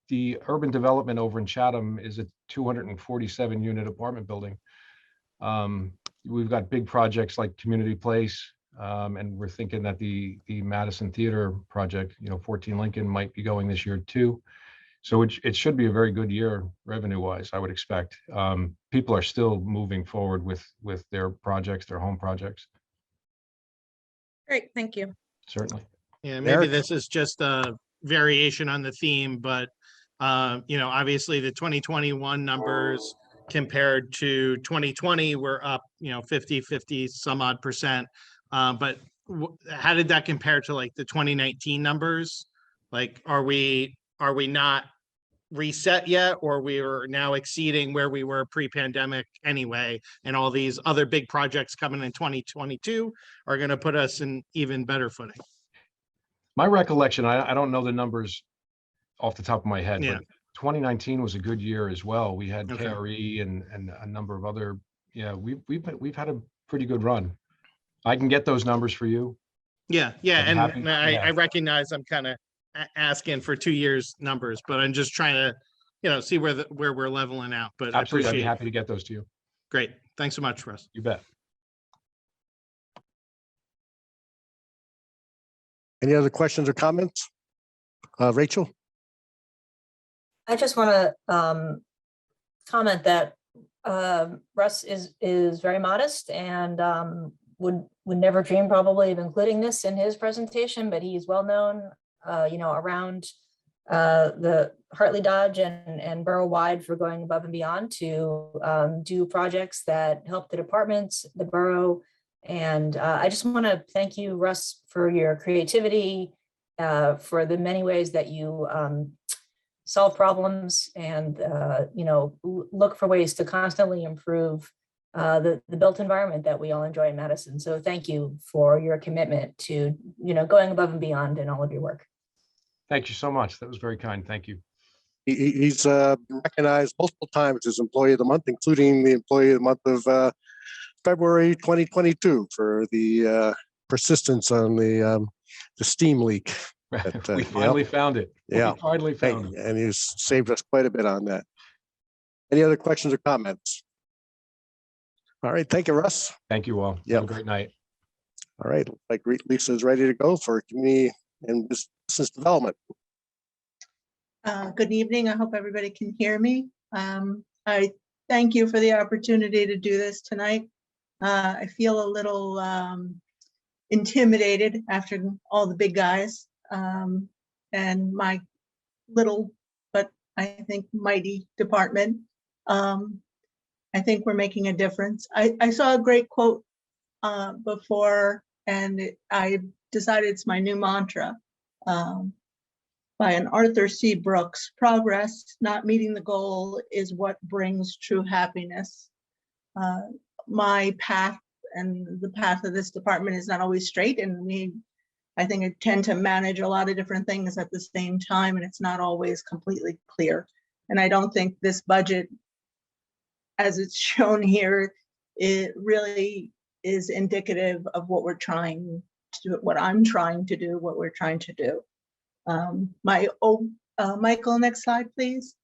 the urban development over in Chatham is a 247 unit apartment building. We've got big projects like Community Place, and we're thinking that the Madison Theater project, 14 Lincoln, might be going this year too. So it should be a very good year revenue wise, I would expect. People are still moving forward with their projects, their home projects. Great, thank you. Certainly. Yeah, maybe this is just a variation on the theme, but obviously the 2021 numbers compared to 2020 were up, 50 some odd percent. But how did that compare to like the 2019 numbers? Like, are we not reset yet, or we are now exceeding where we were pre-pandemic anyway, and all these other big projects coming in 2022 are going to put us in even better footing? My recollection, I don't know the numbers off the top of my head, Yeah. but 2019 was a good year as well. We had Okay. KRE and a number of other, we've had a pretty good run. I can get those numbers for you. Yeah, I'm happy. and I recognize I'm kind of asking for 2 years numbers, but I'm just trying to, see where we're leveling out. But Absolutely, I I'd be appreciate happy to get those to you. Great, thanks so much, Russ. You bet. Any other questions or comments? Rachel? I just want to comment that Russ is very modest and would never dream probably of including this in his presentation, but he's well known, around the Hartley Dodge and borough wide for going above and beyond to do projects that help the departments, the borough. And I just want to thank you, Russ, for your creativity, for the many ways that you solve problems and, look for ways to constantly improve the built environment that we all enjoy in Madison. So thank you for your commitment to, going above and beyond in all of your work. Thank you so much. That was very kind. Thank you. He's been recognized multiple times as Employee of the Month, including the Employee of the Month of February 2022 for the persistence on the steam leak. We finally found it. Yeah. We finally found it. And he's saved us quite a bit on that. Any other questions or comments? All right, thank you, Russ. Thank you all. Yeah. Have a great night. All right, like Lisa's ready to go for community and business development. Good evening. I hope everybody can hear me. I thank you for the opportunity to do this tonight. I feel a little intimidated after all the big guys and my little, but I think mighty department. I think we're making a difference. I saw a great quote before, and I decided it's my new mantra by an Arthur C. Brooks: progress, not meeting the goal, is what brings true happiness. My path and the path of this department is not always straight, and I think I tend to manage a lot of different things at the same time, and it's not always completely clear. And I don't think this budget, as it's shown here, it really is indicative of what we're trying to do, what I'm trying to do, what we're trying to do. Michael, next slide, please.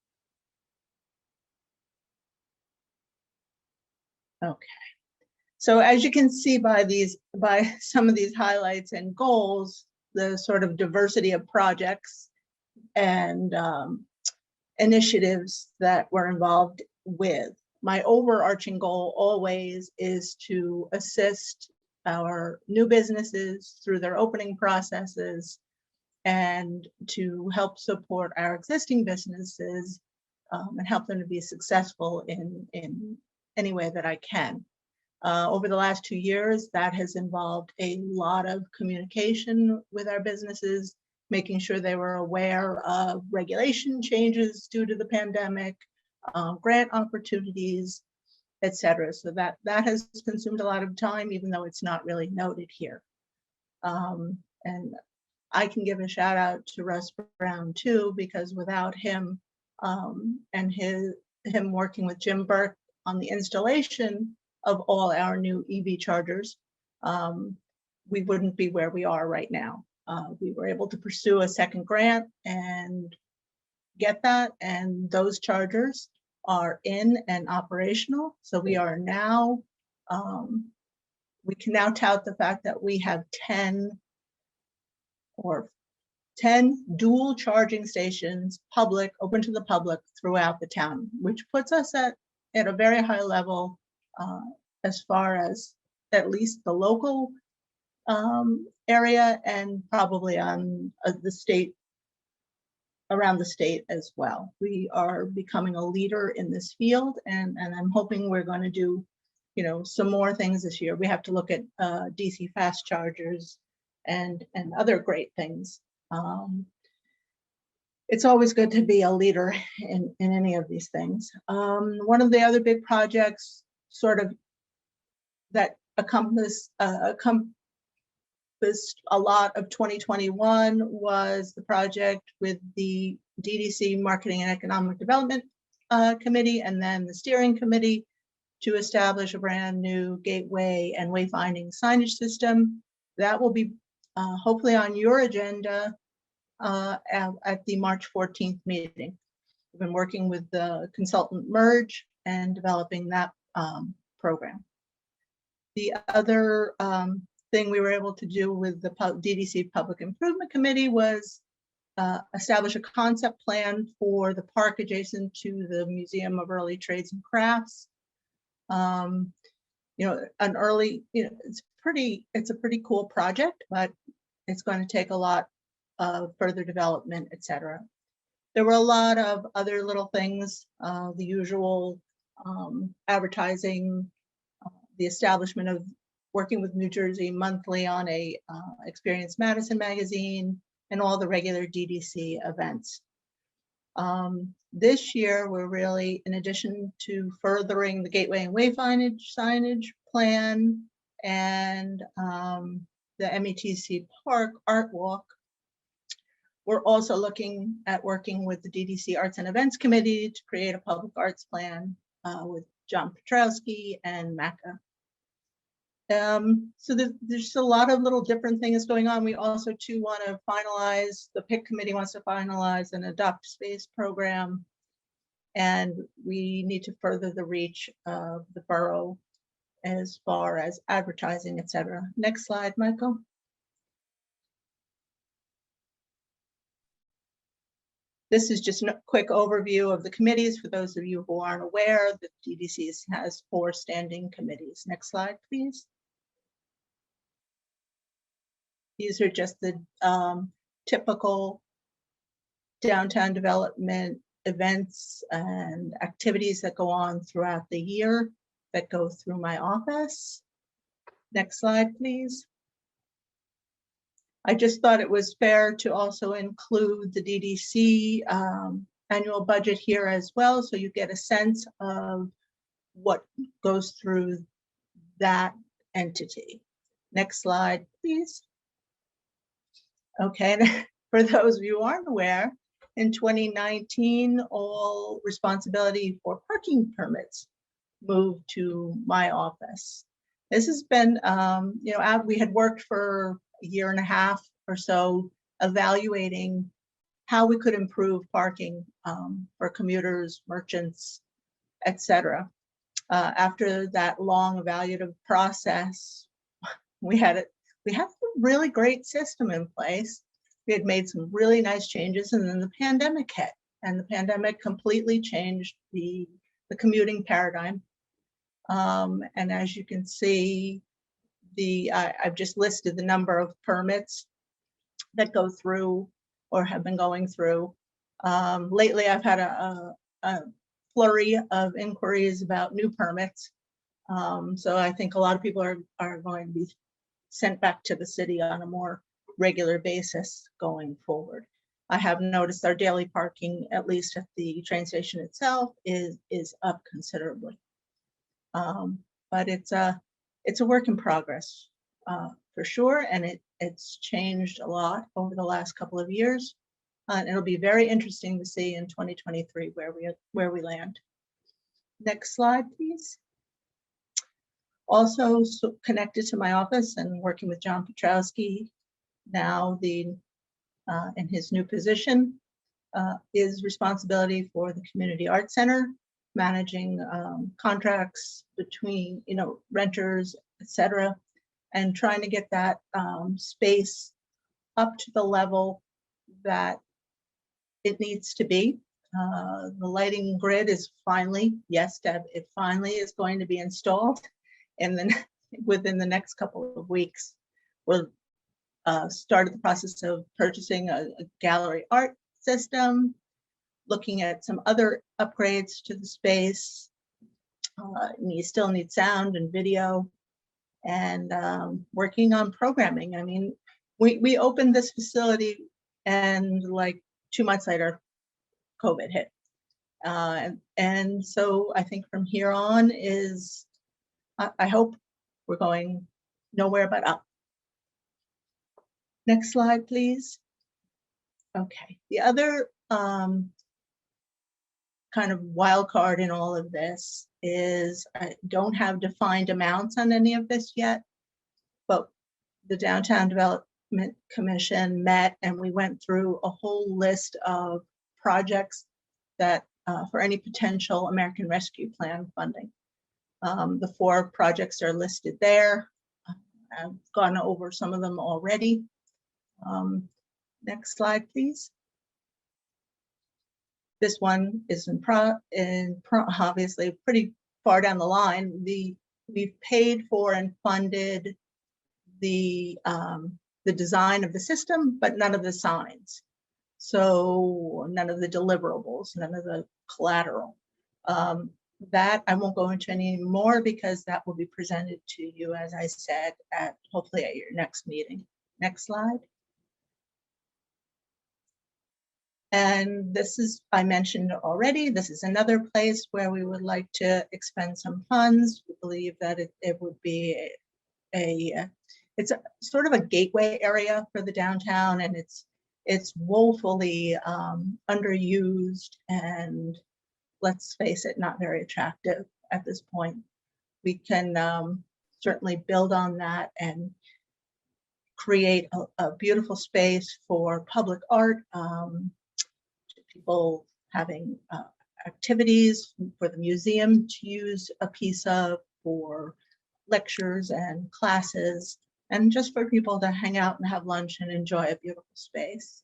Okay. So as you can see by some of these highlights and goals, the sort of diversity of projects and initiatives that were involved with. My overarching goal always is to assist our new businesses through their opening processes and to help support our existing businesses and help them to be successful in any way that I can. Over the last 2 years, that has involved a lot of communication with our businesses, making sure they were aware of regulation changes due to the pandemic, grant opportunities, et cetera. So that has consumed a lot of time, even though it's not really noted here. And I can give a shout out to Russ Brown too, because without him and him working with Jim Burke on the installation of all our new EV chargers, we wouldn't be where we are right now. We were able to pursue a second grant and get that, and those chargers are in and operational. So we are now, we can now tout the fact that we have 10 dual charging stations, open to the public throughout the town, which puts us at a very high level as far as at least the local area and probably on the state, around the state as well. We are becoming a leader in this field, and I'm hoping we're going to do, some more things this year. We have to look at DC fast chargers and other great things. It's always good to be a leader in any of these things. One of the other big projects sort of that encompassed a lot of 2021 was the project with the DDC Marketing and Economic Development Committee, and then the steering committee to establish a brand new gateway and wayfinding signage system. That will be hopefully on your agenda at the March 14th meeting. We've been working with the consultant Merge and developing that program. The other thing we were able to do with the DDC Public Improvement Committee was establish a concept plan for the park adjacent to the Museum of Early Trades and Crafts. It's a pretty cool project, but it's going to take a lot of further development, et cetera. There were a lot of other little things, the usual advertising, the establishment of working with New Jersey Monthly on a Experience Madison magazine, and all the regular DDC events. This year, we're really, in addition to furthering the gateway and wayfinding signage plan and the METC Park Art Walk, we're also looking at working with the DDC Arts and Events Committee to create a public arts plan with John Petrowski and Maca. So there's a lot of little different things going on. We also too want to finalize, the PIC committee wants to finalize an Adopt Space program, and we need to further the reach of the borough as far as advertising, et cetera. Next slide, Michael. This is just a quick overview of the committees. For those of you who aren't aware, the DDC has 4 standing committees. Next slide, please. These are just the typical downtown development events and activities that go on throughout the year that go through my office. Next slide, please. I just thought it was fair to also include the DDC annual budget here as well, so you get a sense of what goes through that entity. Next slide, please. Okay, for those of you who aren't aware, in 2019, all responsibility for parking permits moved to my office. This has been, we had worked for a year and a half or so evaluating how we could improve parking for commuters, merchants, et cetera. After that long evaluative process, we had a really great system in place. We had made some really nice changes, and then the pandemic hit, and the pandemic completely changed the the commuting paradigm. And as you can see, I've just listed the number of permits that go through or have been going through. Lately, I've had a flurry of inquiries about new permits. So I think a lot of people are going to be sent back to the city on a more regular basis going forward. I have noticed our daily parking, at least at the train station itself, is up considerably. But it's a work in progress for sure, and it's changed a lot over the last couple of years. And it'll be very interesting to see in 2023 where we land. Next slide, please. Also connected to my office and working with John Petrowski, now in his new position, is responsibility for the Community Arts Center, managing contracts between renters, etc., and trying to get that space up to the level that it needs to be. The lighting grid is finally, yes, Deb, it finally is going to be installed, and then within the next couple of weeks, we'll start the process of purchasing a gallery art system, looking at some other upgrades to the space. You still need sound and video, and working on programming. I mean, we opened this facility, and like 2 months later, COVID hit. And so I think from here on is, I hope we're going nowhere but up. Next slide, please. Okay, the other kind of wild card in all of this is I don't have defined amounts on any of this yet, but the Downtown Development Commission met and we went through a whole list of projects that for any potential American Rescue Plan funding. The 4 projects are listed there. I've gone over some of them already. Next slide, please. This one is obviously pretty far down the line. We've paid for and funded the design of the system, but none of the signs. So none of the deliverables, none of the collateral. That I won't go into any more because that will be presented to you, as I said, hopefully at your next meeting. Next slide. And this is, I mentioned already, this is another place where we would like to expend some funds. We believe that it would be it's a sort of a gateway area for the downtown, and it's woefully underused and, let's face it, not very attractive at this point. We can certainly build on that and create a beautiful space for public art, people having activities for the museum to use a piece of, for lectures and classes, and just for people to hang out and have lunch and enjoy a beautiful space.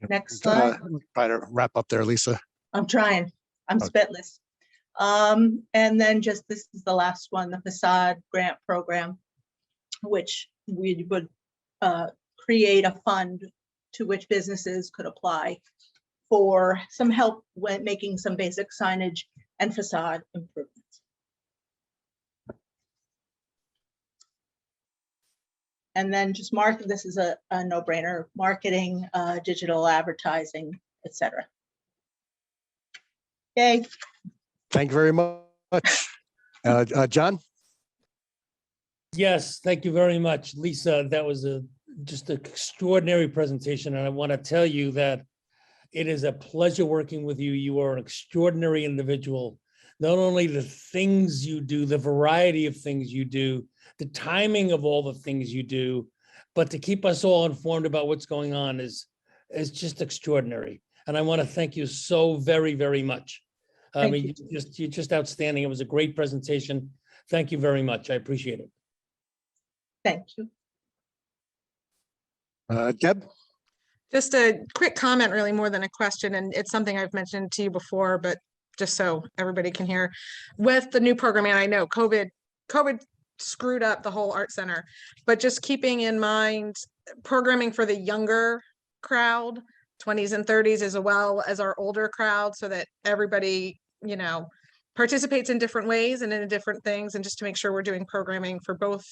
Next slide. Try to wrap up there, Lisa. I'm trying. I'm spitless. And then just this is the last one, the Facade grant program, which we would create a fund to which businesses could apply for some help when making some basic signage and facade improvements. And then just this is a no-brainer: marketing, digital advertising, etc. Okay. Thank you very much. John? Yes, thank you very much, Lisa. That was just an extraordinary presentation. And I want to tell you that it is a pleasure working with you. You are an extraordinary individual. Not only the things you do, the variety of things you do, the timing of all the things you do, but to keep us all informed about what's going on is just extraordinary. And I want to thank you so very, very much. I mean, you're just outstanding. It was a great presentation. Thank you very much. I appreciate it. Thank you. Deb? Just a quick comment, really more than a question, and it's something I've mentioned to you before, but just so everybody can hear, with the new programming. I know COVID screwed up the whole art center, but just keeping in mind programming for the younger crowd, 20s and 30s, as well as our older crowd, so that everybody, you know, participates in different ways and in different things, and just to make sure we're doing programming for both,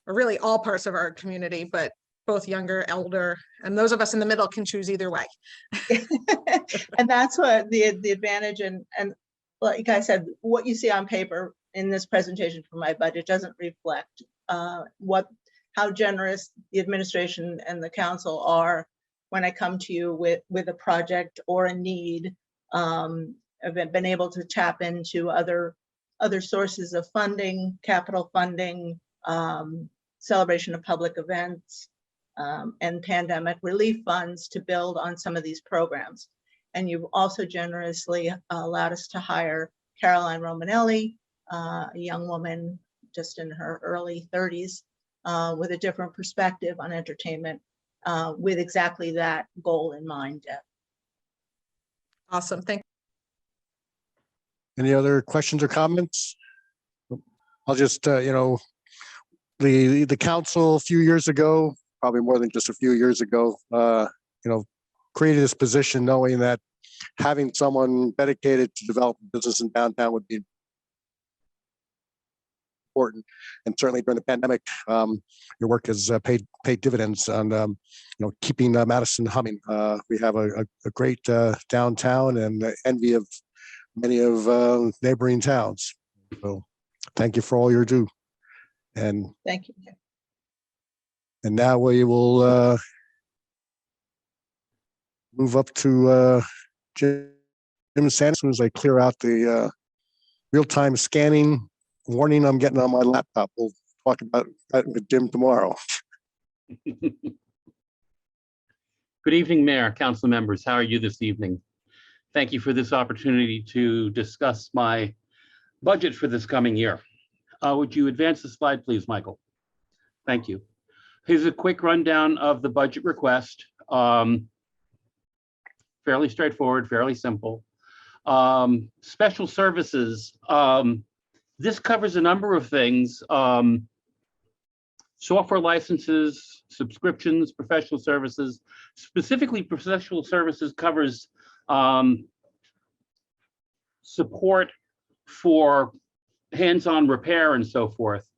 or really all parts of our community, but both younger, elder, and those of us in the middle can choose either way. And that's what the advantage, and like I said, what you see on paper in this presentation for my budget doesn't reflect how generous the administration and the council are when I come to you with a project or a need. I've been able to tap into other sources of funding, capital funding, celebration of public events, and pandemic relief funds to build on some of these programs. And you've also generously allowed us to hire Caroline Romanelli, a young woman just in her early 30s, with a different perspective on entertainment, with exactly that goal in mind, Deb. Awesome, thank you. Any other questions or comments? I'll just, you know, the council a few years ago, probably more than just a few years ago, you know, created this position knowing that having someone dedicated to develop business in downtown would be important. And certainly during the pandemic, your work has paid dividends on, you know, keeping Madison humming. We have a great downtown and envy of many of neighboring towns. So thank you for all your do. And Thank you. And now we will move up to Jim Sanders as soon as I clear out the real-time scanning warning I'm getting on my laptop. We'll talk about that with Jim tomorrow. Good evening, Mayor, council members. How are you this evening? Thank you for this opportunity to discuss my budget for this coming year. Would you advance the slide, please, Michael? Thank you. Here's a quick rundown of the budget request. Fairly straightforward, fairly simple. Special services. This covers a number of things. Software licenses, subscriptions, professional services. Specifically, professional services covers support for hands-on repair and so forth,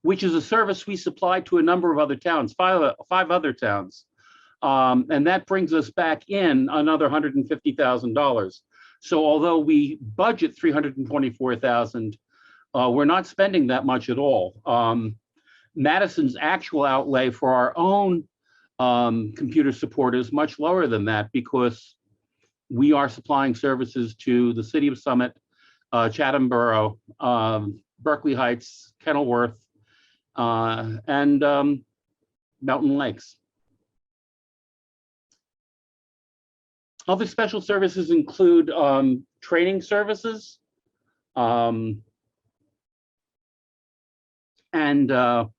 which is a service we supply to a number of other towns, five other towns. And that brings us back in another $150,000. So although we budget $324,000, we're not spending that much at all. Madison's actual outlay for our own computer support is much lower than that, because we are supplying services to the City of Summit, Chatham Borough, Berkeley Heights, Kenilworth, and Mountain Lakes. Other special services include training services, and I'm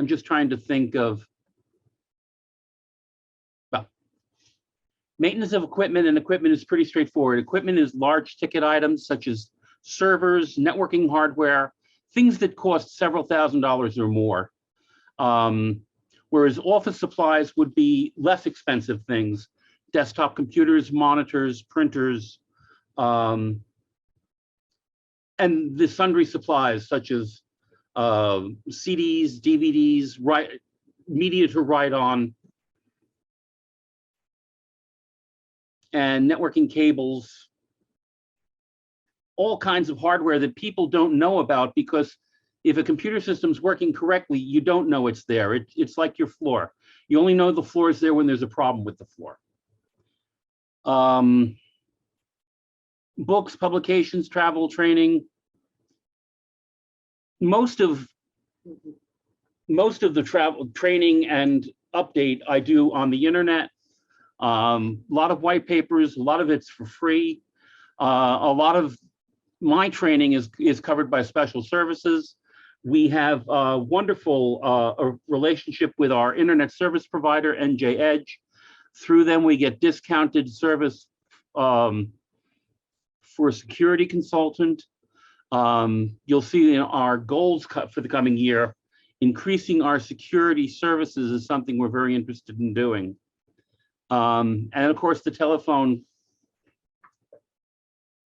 just trying to think of, well, maintenance of equipment, and equipment is pretty straightforward. Equipment is large ticket items such as servers, networking hardware, things that cost several $1,000s or more. Whereas office supplies would be less expensive things: desktop computers, monitors, printers, and the sundry supplies such as CDs, DVDs, media to write on, and networking cables, all kinds of hardware that people don't know about, because if a computer system's working correctly, you don't know it's there. It's like your floor. You only know the floor is there when there's a problem with the floor. Books, publications, travel, training. Most of the travel, training, and update I do on the internet. A lot of white papers, a lot of it's for free. A lot of my training is covered by special services. We have a wonderful relationship with our internet service provider, NJ Edge. Through them, we get discounted service for a security consultant. You'll see in our goals cut for the coming year, increasing our security services is something we're very interested in doing. And of course, the telephone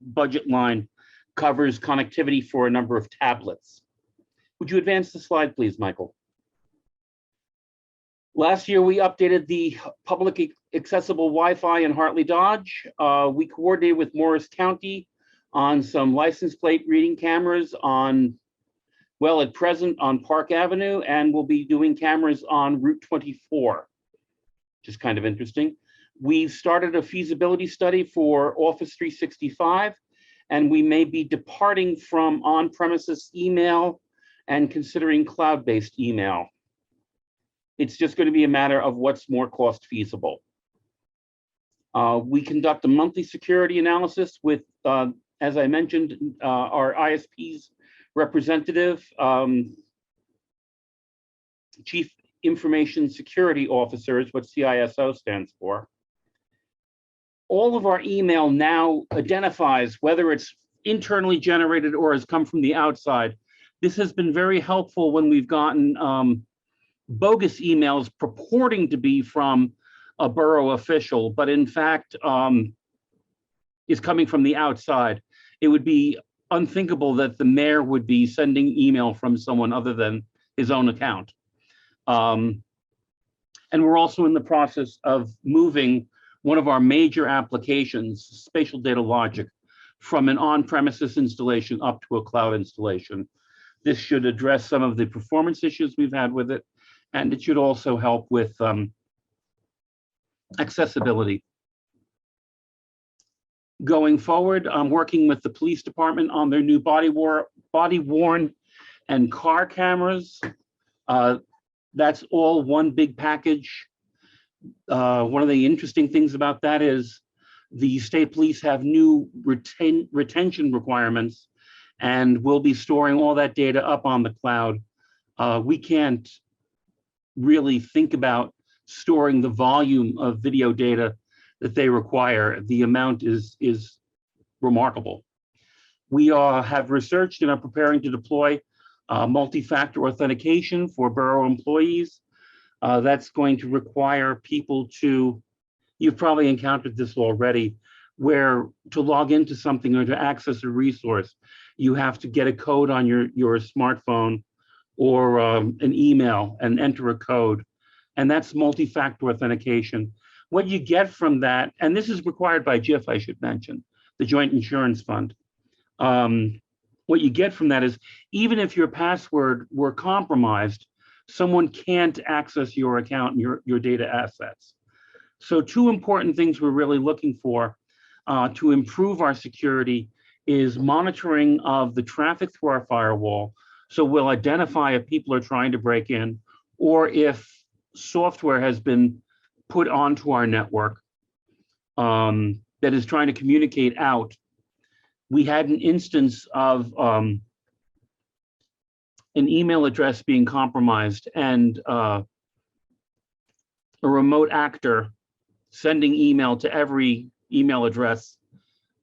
budget line covers connectivity for a number of tablets. Would you advance the slide, please, Michael? Last year, we updated the public accessible Wi-Fi in Hartley Dodge. We coordinated with Morris County on some license plate reading cameras on, well, at present on Park Avenue, and we'll be doing cameras on Route 24, which is kind of interesting. We've started a feasibility study for Office 365, and we may be departing from on-premises email and considering cloud-based email. It's just going to be a matter of what's more cost feasible. We conduct a monthly security analysis with, as I mentioned, our ISP's representative, Chief Information Security Officer is what CISO stands for. All of our email now identifies whether it's internally generated or has come from the outside. This has been very helpful when we've gotten bogus emails purporting to be from a borough official, but in fact is coming from the outside. It would be unthinkable that the mayor would be sending email from someone other than his own account. And we're also in the process of moving one of our major applications, Spatial Data Logic, from an on-premises installation up to a cloud installation. This should address some of the performance issues we've had with it, and it should also help with accessibility. Going forward, I'm working with the police department on their new body-worn and car cameras. That's all one big package. One of the interesting things about that is the state police have new retention requirements, and we'll be storing all that data up on the cloud. We can't really think about storing the volume of video data that they require. The amount is remarkable. We have researched and are preparing to deploy multi-factor authentication for borough employees. That's going to require people to, you've probably encountered this already, where to log into something or to access a resource, you have to get a code on your smartphone or an email and enter a code. And that's multi-factor authentication. What you get from that, and this is required by JIF, I should mention, the Joint Insurance Fund. What you get from that is, even if your password were compromised, someone can't access your account and your data assets. So two important things we're really looking for to improve our security is monitoring of the traffic through our firewall. So we'll identify if people are trying to break in or if software has been put onto our network that is trying to communicate out. We had an instance of an email address being compromised and a remote actor sending email to every email address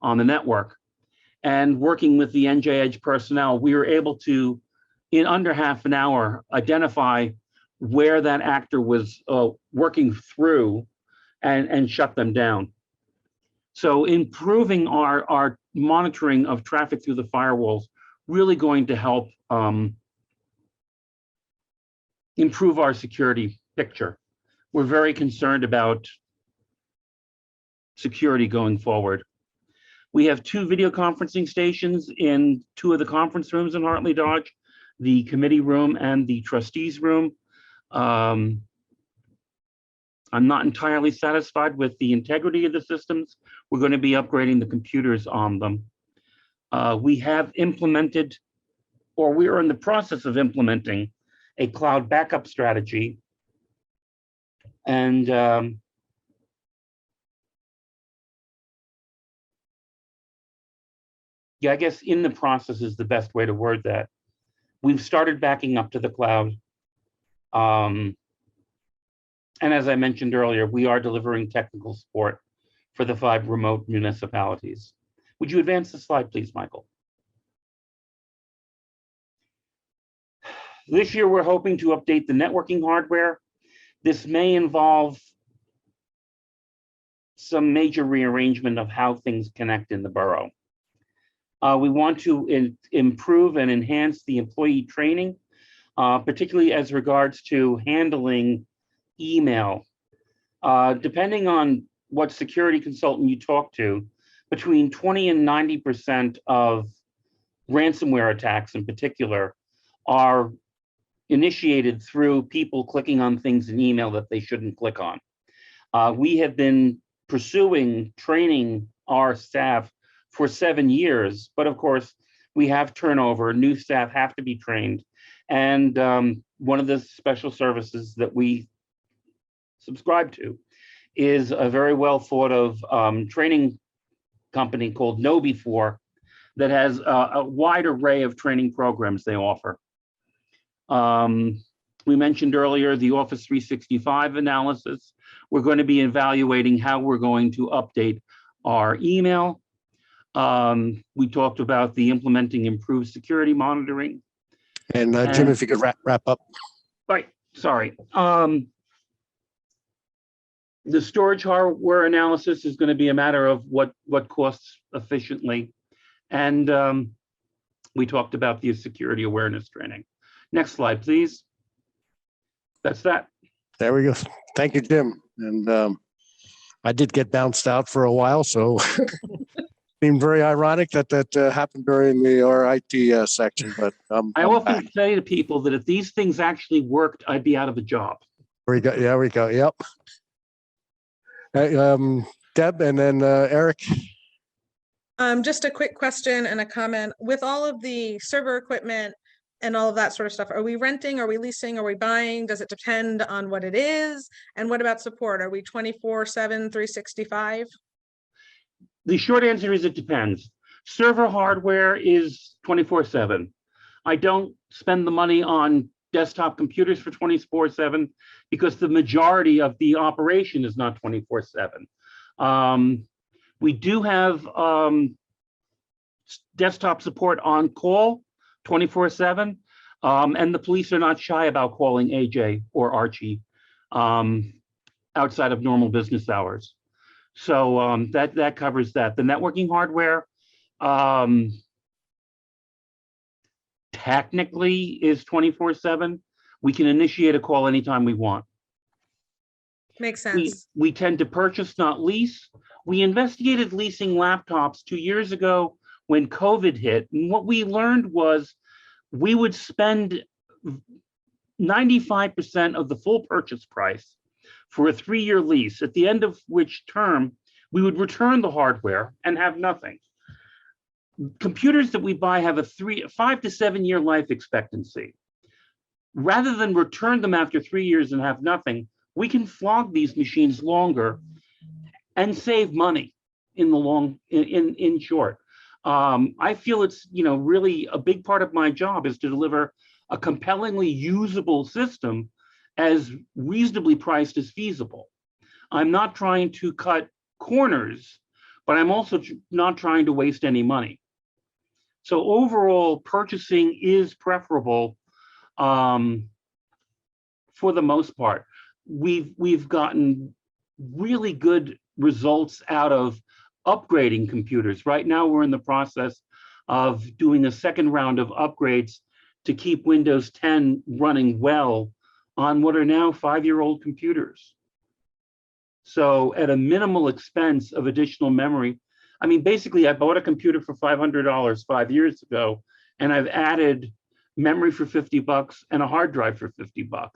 on the network. And working with the NJ Edge personnel, we were able to, in under half an hour, identify where that actor was working through and shut them down. So improving our monitoring of traffic through the firewalls really going to help improve our security picture. We're very concerned about security going forward. We have 2 video conferencing stations in 2 of the conference rooms in Hartley Dodge, the committee room and the trustees room. I'm not entirely satisfied with the integrity of the systems. We're going to be upgrading the computers on them. We have implemented, or we are in the process of implementing, a cloud backup strategy. And yeah, I guess in the process is the best way to word that. We've started backing up to the cloud. And as I mentioned earlier, we are delivering technical support for the 5 remote municipalities. Would you advance the slide, please, Michael? This year, we're hoping to update the networking hardware. This may involve some major rearrangement of how things connect in the borough. We want to improve and enhance the employee training, particularly as regards to handling email. Depending on what security consultant you talk to, between 20 and 90% of ransomware attacks in particular are initiated through people clicking on things in email that they shouldn't click on. We have been pursuing training our staff for 7 years, but of course we have turnover, new staff have to be trained. And one of the special services that we subscribe to is a very well thought of training company called KnowBe4 that has a wide array of training programs they offer. We mentioned earlier the Office 365 analysis. We're going to be evaluating how we're going to update our email. We talked about the implementing improved security monitoring. And Jim, if you could wrap up. Right, sorry. The storage hardware analysis is going to be a matter of what costs efficiently. And we talked about the security awareness training. Next slide, please. That's that. There we go. Thank you, Jim. And I did get bounced out for a while, so seemed very ironic that happened during the RIT section. But I often say to people that if these things actually worked, I'd be out of a job. There we go. Yeah, we go. Yep. Deb, and then Eric. Just a quick question and a comment. With all of the server equipment and all of that sort of stuff, are we renting, are we leasing, are we buying? Does it depend on what it is? And what about support? Are we 24/7, 365? The short answer is it depends. Server hardware is 24/7. I don't spend the money on desktop computers for 24/7 because the majority of the operation is not 24/7. We do have desktop support on call 24/7, and the police are not shy about calling AJ or Archie outside of normal business hours. So that covers that. The networking hardware technically is 24/7. We can initiate a call anytime we want. Makes sense. We tend to purchase, not lease. We investigated leasing laptops 2 years ago when COVID hit. And what we learned was we would spend 95% of the full purchase price for a 3-year lease, at the end of which term we would return the hardware and have nothing. Computers that we buy have a 5 to 7 year life expectancy. Rather than return them after 3 years and have nothing, we can flog these machines longer and save money in the long, in short. I feel it's, really a big part of my job is to deliver a compellingly usable system as reasonably priced as feasible. I'm not trying to cut corners, but I'm also not trying to waste any money. So overall, purchasing is preferable for the most part. We've gotten really good results out of upgrading computers. Right now, we're in the process of doing a second round of upgrades to keep Windows 10 running well on what are now 5-year-old computers. So at a minimal expense of additional memory, I mean, basically, I bought a computer for $500 5 years ago, and I've added memory for $50 and a hard drive for $50.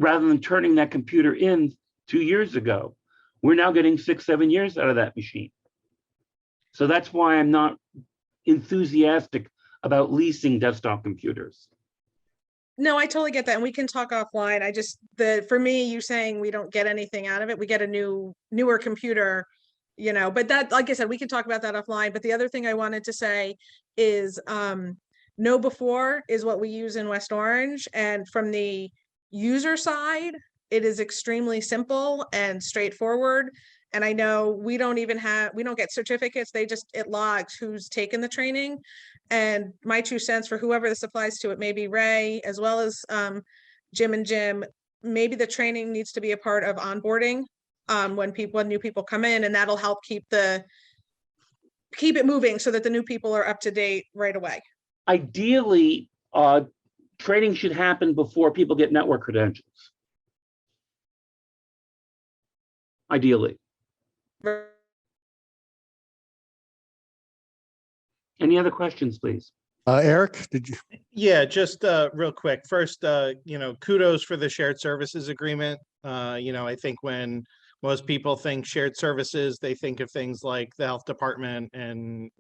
Rather than turning that computer in 2 years ago, we're now getting 6-7 years out of that machine. So that's why I'm not enthusiastic about leasing desktop computers. No, I totally get that. And we can talk offline. For me, you saying we don't get anything out of it. We get a newer computer, but that, like I said, we can talk about that offline. But the other thing I wanted to say is KnowBe4 is what we use in West Orange. And from the user side, it is extremely simple and straightforward. And I know we don't get certificates. It logs who's taken the training. And my 2 cents for whoever this applies to, it may be Ray as well as Jim and Jim, maybe the training needs to be a part of onboarding when new people come in, and that'll help keep it moving so that the new people are up to date right away. Ideally, training should happen before people get network credentials. Ideally. Any other questions, please? Eric, did you? Yeah, just real quick. First, kudos for the shared services agreement. I think when most people think shared services, they think of things like the health department and,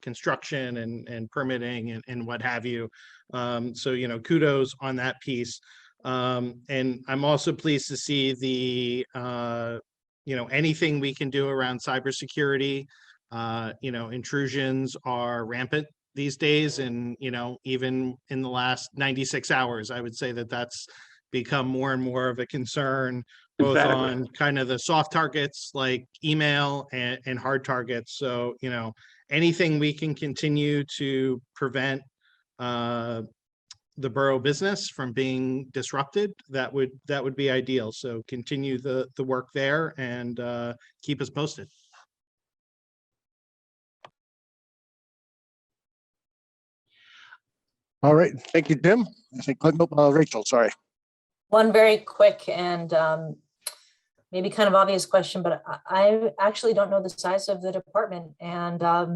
construction and permitting and what have you. So, kudos on that piece. And I'm also pleased to see the, anything we can do around cybersecurity. Intrusions are rampant these days, and even in the last 96 hours, I would say that that's become more and more of a concern, both on kind of the soft targets like email and hard targets. So anything we can continue to prevent the borough business from being disrupted, that would be ideal. So continue the work there and keep us posted. All right, thank you, Jim. I think Rachel, sorry. One very quick and maybe kind of obvious question, but I actually don't know the size of the department and, how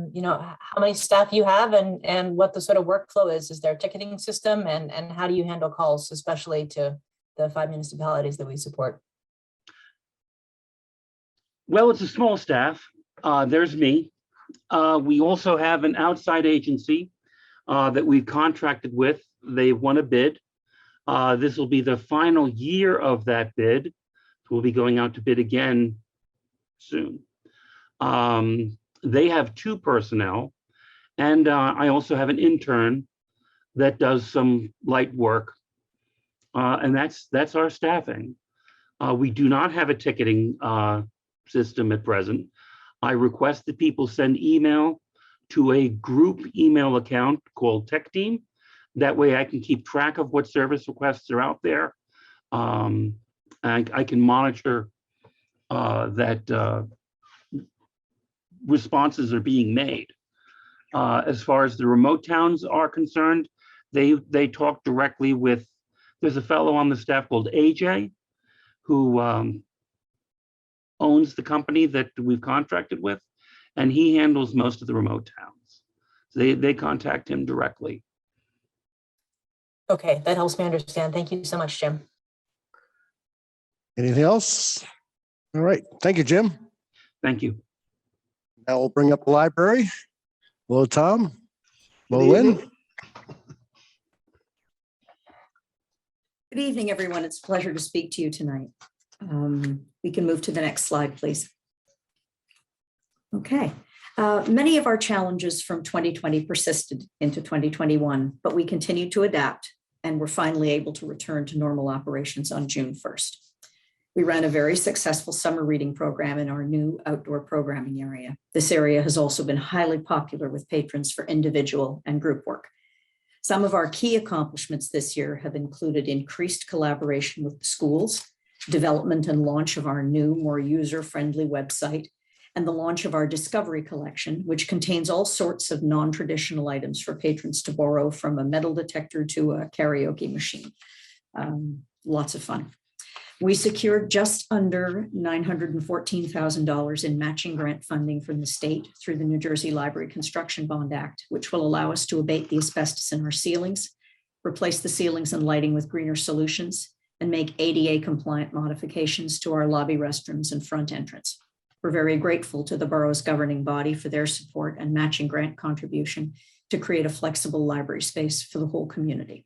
many staff you have and what the sort of workflow is. Is there a ticketing system and how do you handle calls, especially to the 5 municipalities that we support? Well, it's a small staff. There's me. We also have an outside agency that we've contracted with. They've won a bid. This will be the final year of that bid. We'll be going out to bid again soon. They have 2 personnel, and I also have an intern that does some light work, and that's our staffing. We do not have a ticketing system at present. I request that people send email to a group email account called Tech Team. That way I can keep track of what service requests are out there. And I can monitor that responses are being made. As far as the remote towns are concerned, they talk directly with, there's a fellow on the staff called AJ who owns the company that we've contracted with, and he handles most of the remote towns. So they contact him directly. Okay, that helps me understand. Thank you so much, Jim. Anything else? All right, thank you, Jim. Thank you. Now we'll bring up the library. Hello, Tom. Hello, Lynn. Good evening, everyone. It's a pleasure to speak to you tonight. We can move to the next slide, please. Okay. Many of our challenges from 2020 persisted into 2021, but we continued to adapt and were finally able to return to normal operations on June 1st. We ran a very successful summer reading program in our new outdoor programming area. This area has also been highly popular with patrons for individual and group work. Some of our key accomplishments this year have included increased collaboration with the schools, development and launch of our new, more user-friendly website, and the launch of our Discovery Collection, which contains all sorts of non-traditional items for patrons to borrow, from a metal detector to a karaoke machine. Lots of fun. We secured just under $914,000 in matching grant funding from the state through the New Jersey Library Construction Bond Act, which will allow us to abate the asbestos in our ceilings, replace the ceilings and lighting with greener solutions, and make ADA compliant modifications to our lobby restrooms and front entrance. We're very grateful to the borough's governing body for their support and matching grant contribution to create a flexible library space for the whole community.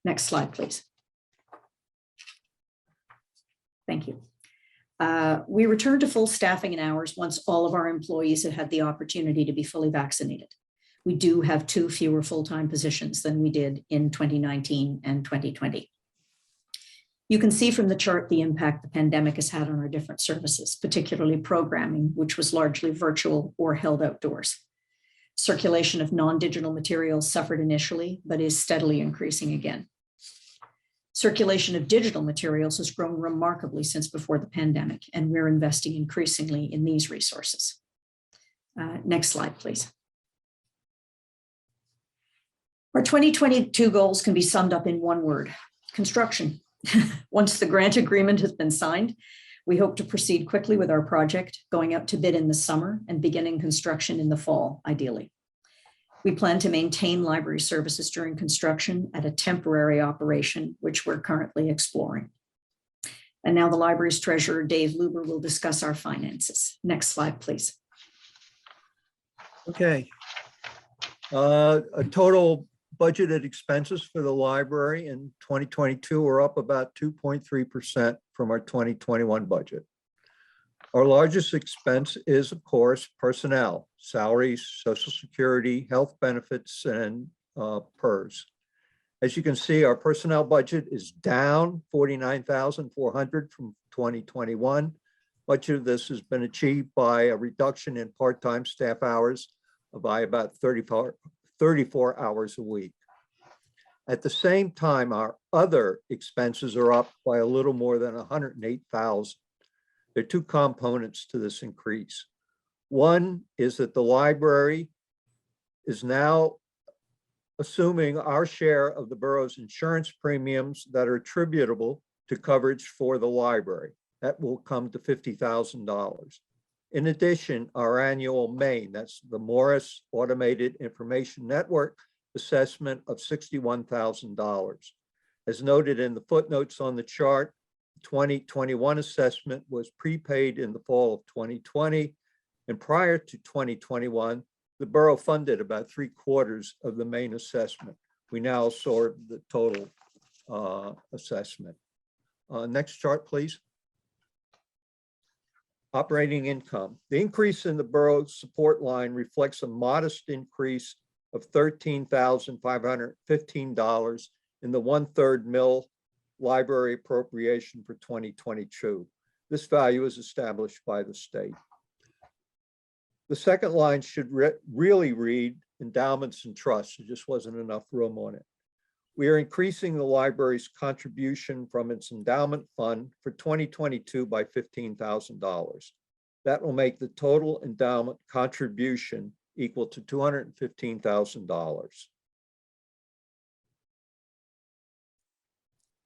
Next slide, please. Thank you. We returned to full staffing and hours once all of our employees had had the opportunity to be fully vaccinated. We do have 2 fewer full-time positions than we did in 2019 and 2020. You can see from the chart the impact the pandemic has had on our different services, particularly programming, which was largely virtual or held outdoors. Circulation of non-digital materials suffered initially, but is steadily increasing again. Circulation of digital materials has grown remarkably since before the pandemic, and we're investing increasingly in these resources. Next slide, please. Our 2022 goals can be summed up in one word: construction. Once the grant agreement has been signed, we hope to proceed quickly with our project, going out to bid in the summer and beginning construction in the fall, ideally. We plan to maintain library services during construction at a temporary operation, which we're currently exploring. And now the library's treasurer, Dave Luber, will discuss our finances. Next slide, please. Okay. A total budgeted expenses for the library in 2022 are up about 2.3% from our 2021 budget. Our largest expense is, of course, personnel, salaries, Social Security, health benefits, and PERS. As you can see, our personnel budget is down $49,400 from 2021. Much of this has been achieved by a reduction in part-time staff hours by about 34 hours a week. At the same time, our other expenses are up by a little more than $108,000. There are two components to this increase. One is that the library is now assuming our share of the borough's insurance premiums that are attributable to coverage for the library. That will come to $50,000. In addition, our annual MAIN, that's the Morris Automated Information Network, assessment of $61,000. As noted in the footnotes on the chart, 2021 assessment was prepaid in the fall of 2020, and prior to 2021, the borough funded about 3/4 of the MAIN assessment. We now absorb the total assessment. Next chart, please. Operating income. The increase in the borough support line reflects a modest increase of $13,515 in the 1/3 mill library appropriation for 2022. This value is established by the state. The second line should really read endowments and trusts. There just wasn't enough room on it. We are increasing the library's contribution from its endowment fund for 2022 by $15,000. That will make the total endowment contribution equal to $215,000.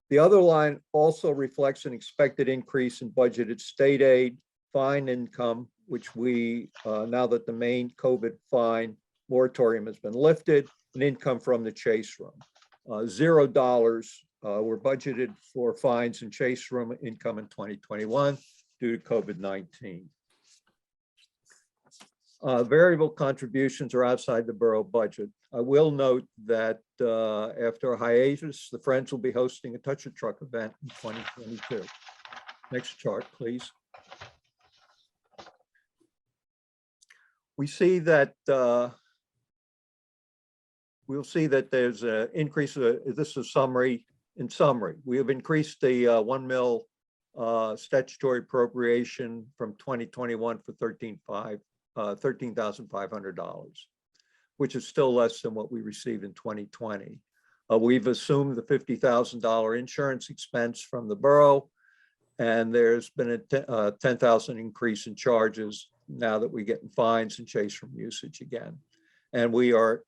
The other line also reflects an expected increase in budgeted state aid, fine income, which we, now that the main COVID fine moratorium has been lifted, and income from the chase room. $0 were budgeted for fines and chase room income in 2021 due to COVID-19. Variable contributions are outside the borough budget. I will note that after a hiatus, the Friends will be hosting a Touch a Truck event in 2022. Next chart, please. We see that we'll see that there's an increase. This is a summary. In summary, we have increased the 1 mil statutory appropriation from 2021 for $13,500, which is still less than what we received in 2020. We've assumed the $50,000 insurance expense from the borough, and there's been a $10,000 increase in charges now that we're getting fines and chase room usage again. And we are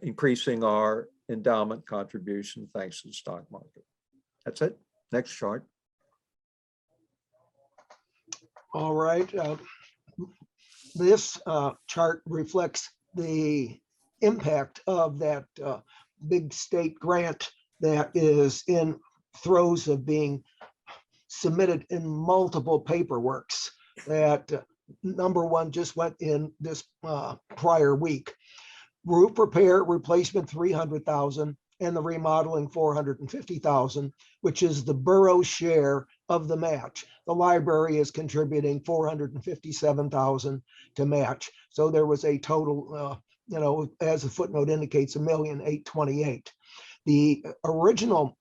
increasing our endowment contribution thanks to the stock market. That's it. Next chart. All right. This chart reflects the impact of that big state grant that is in throes of being submitted in multiple paperworks. That number one just went in this prior week. Roof repair replacement $300,000 and the remodeling $450,000, which is the borough share of the match. The library is contributing $457,000 to match. So there was a total, as the footnote indicates, $1,828,000. The original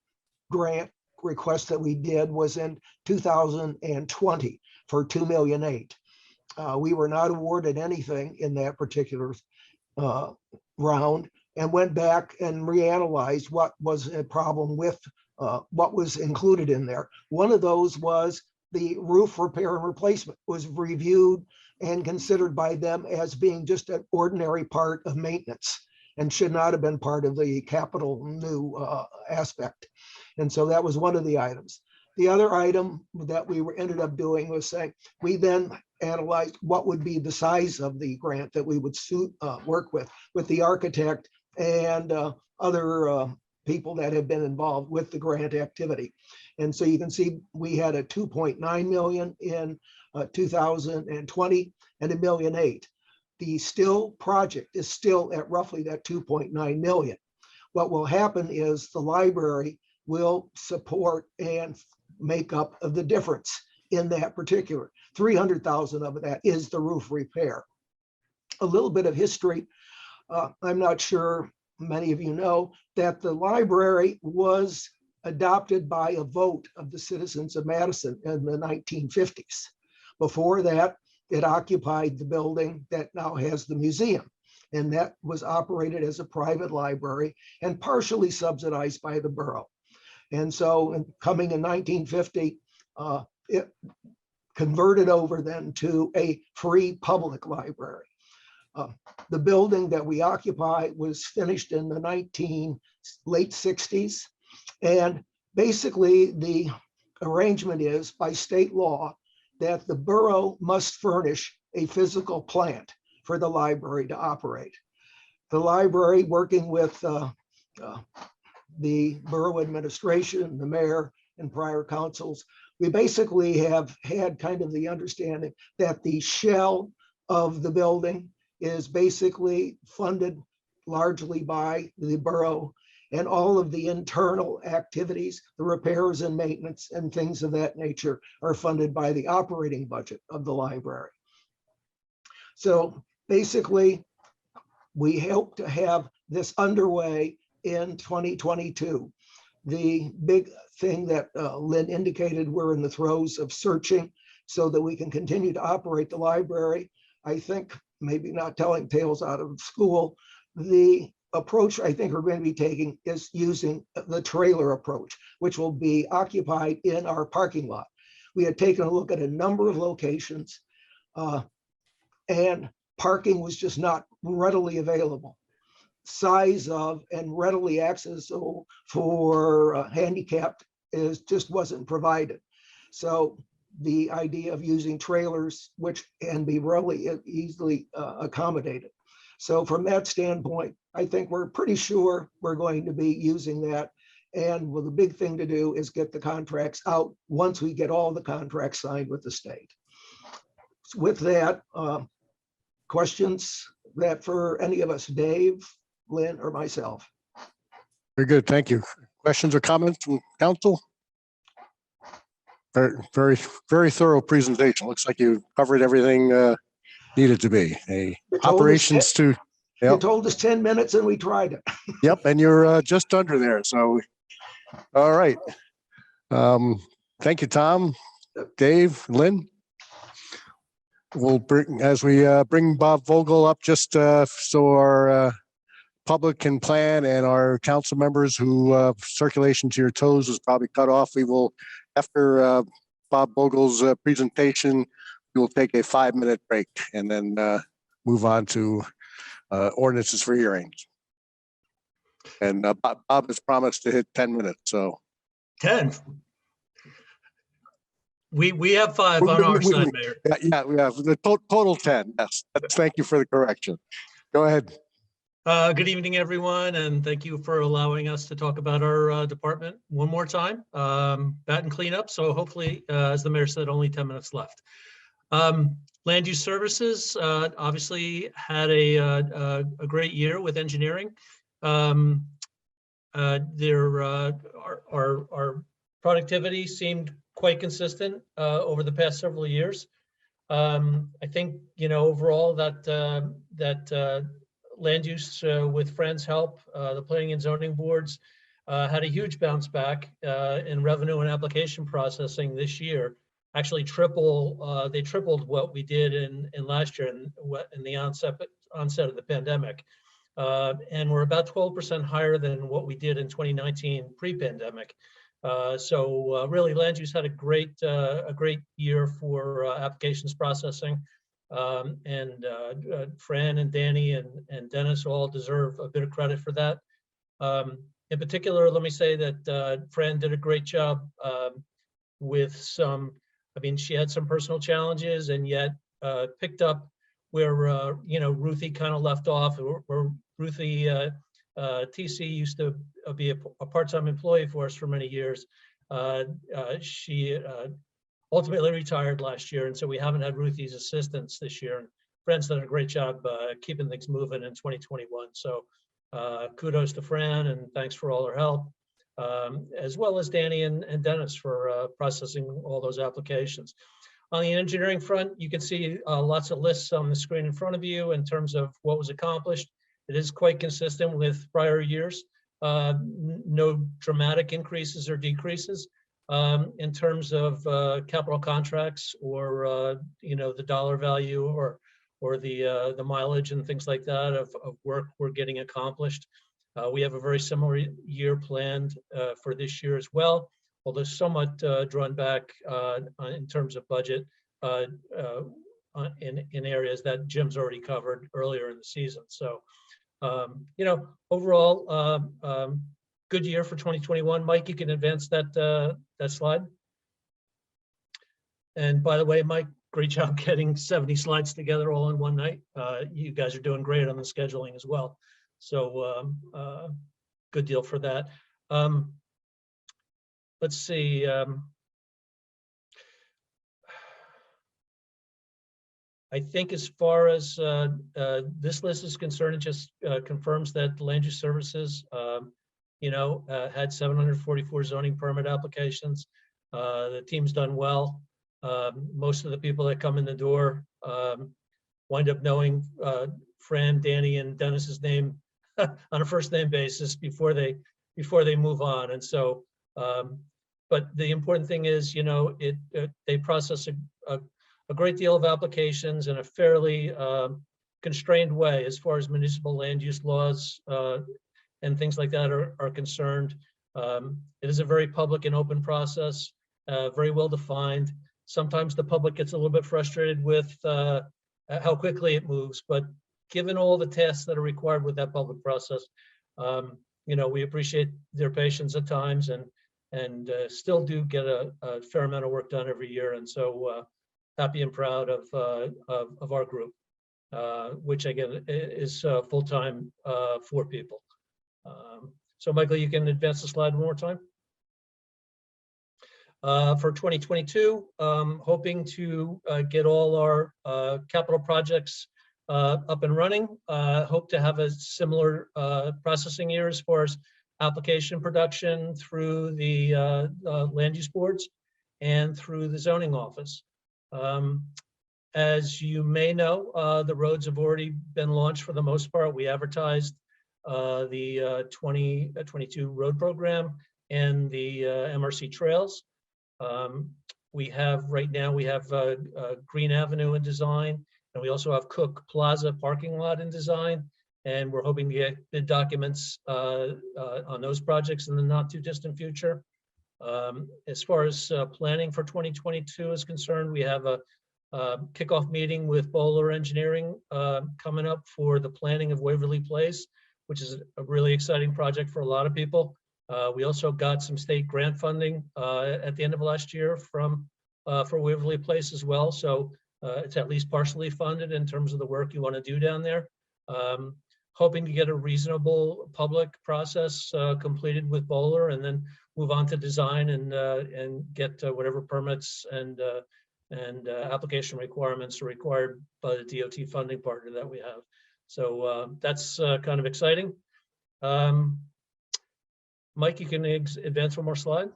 grant request that we did was in 2020 for $2.8 million. We were not awarded anything in that particular round, and went back and reanalyzed what was a problem with what was included in there. One of those was the roof repair and replacement was reviewed and considered by them as being just an ordinary part of maintenance and should not have been part of the capital new aspect. And so that was one of the items. The other item that we ended up doing was saying, we then analyzed what would be the size of the grant that we would work with the architect and other people that have been involved with the grant activity. And so you can see we had a 2.9 million in 2020 and $1.8 million. The still project is still at roughly that 2.9 million. What will happen is the library will support and make up of the difference in that particular. 300,000 of that is the roof repair. A little bit of history. I'm not sure many of you know that the library was adopted by a vote of the citizens of Madison in the 1950s. Before that, it occupied the building that now has the museum, and that was operated as a private library and partially subsidized by the borough. And so coming in 1950, it converted over then to a free public library. The building that we occupy was finished in the late 60s. And basically the arrangement is by state law that the borough must furnish a physical plant for the library to operate. The library, working with the borough administration, the mayor, and prior councils, we basically have had kind of the understanding that the shell of the building is basically funded largely by the borough, and all of the internal activities, the repairs and maintenance and things of that nature are funded by the operating budget of the library. So basically, we hope to have this underway in 2022. The big thing that Lynn indicated, we're in the throes of searching so that we can continue to operate the library. I think maybe not telling tales out of school, the approach I think we're going to be taking is using the trailer approach, which will be occupied in our parking lot. We had taken a look at a number of locations and parking was just not readily available. Size of and readily accessible for handicapped just wasn't provided. So the idea of using trailers, which can be really easily accommodated. So from that standpoint, I think we're pretty sure we're going to be using that. And well, the big thing to do is get the contracts out once we get all the contracts signed with the state. With that, questions that for any of us, Dave, Lynn, or myself? Very good, thank you. Questions or comments from council? Very thorough presentation. Looks like you covered everything needed to be. Operations to. You Yep. told us 10 minutes and we tried it. Yep, and you're just under there. So, all right. Thank you, Tom, Dave, Lynn. We'll bring, as we bring Bob Vogel up, just so our public can plan and our council members who circulation to your toes is probably cut off. We will, after Bob Vogel's presentation, we will take a 5-minute break and then move on to ordinances for hearings. And Bob has promised to hit 10 minutes, so. 10. We have 5 on our side, Mayor. Yeah, we have the total 10. Yes, thank you for the correction. Go ahead. Good evening, everyone, and thank you for allowing us to talk about our department one more time. Bat and cleanup. So hopefully, as the mayor said, only 10 minutes left. Land use services obviously had a great year with engineering. Our productivity seemed quite consistent over the past several years. I think, you know, overall that land use with Friends help, the planning and zoning boards had a huge bounce back in revenue and application processing this year. Actually, they tripled what we did in last year in the onset of the pandemic. And we're about 12% higher than what we did in 2019 pre-pandemic. So really, land use had a great year for applications processing. And Fran and Danny and Dennis all deserve a bit of credit for that. In particular, let me say that Fran did a great job with some, I mean, she had some personal challenges and yet picked up where, you know, Ruthie kind of left off, where Ruthie TC used to be a part-time employee for us for many years. She ultimately retired last year, and so we haven't had Ruthie's assistance this year. And Fran's done a great job keeping things moving in 2021. So kudos to Fran, and thanks for all her help, as well as Danny and Dennis for processing all those applications. On the engineering front, you can see lots of lists on the screen in front of you in terms of what was accomplished. It is quite consistent with prior years. No dramatic increases or decreases in terms of capital contracts or you know, the dollar value or the mileage and things like that of work we're getting accomplished. We have a very similar year planned for this year as well, although somewhat drawn back in terms of budget in areas that Jim's already covered earlier in the season. So, you know, overall, good year for 2021. Mike, you can advance that slide. And by the way, Mike, great job getting 70 slides together all in one night. You guys are doing great on the scheduling as well. So good deal for that. Let's see. I think as far as this list is concerned, it just confirms that the land use services, you know, had 744 zoning permit applications. The team's done well. Most of the people that come in the door wind up knowing Fran, Danny, and Dennis's name on a first name basis before they move on. And so, but the important thing is, you know, they process a great deal of applications in a fairly constrained way as far as municipal land use laws and things like that are concerned. It is a very public and open process, very well defined. Sometimes the public gets a little bit frustrated with how quickly it moves, but given all the tasks that are required with that public process, you know, we appreciate their patience at times and still do get a fair amount of work done every year. And so happy and proud of our group, which again is full-time 4 people. So Michael, you can advance the slide one more time. For 2022, hoping to get all our capital projects up and running. Hope to have a similar processing year as far as application production through the land use boards and through the zoning office. As you may know, the roads have already been launched for the most part. We advertised the 2022 road program and the MRC trails. We have right now, we have Green Avenue in design, and we also have Cook Plaza parking lot in design. And we're hoping to get bid documents on those projects in the not too distant future. As far as planning for 2022 is concerned, we have a kickoff meeting with Boulder Engineering coming up for the planning of Waverly Place, which is a really exciting project for a lot of people. We also got some state grant funding at the end of last year for Waverly Place as well. So it's at least partially funded in terms of the work you want to do down there. Hoping to get a reasonable public process completed with Boulder and then move on to design and get whatever permits and application requirements are required by the DOT funding partner that we have. So that's kind of exciting. Mike, you can advance one more slide.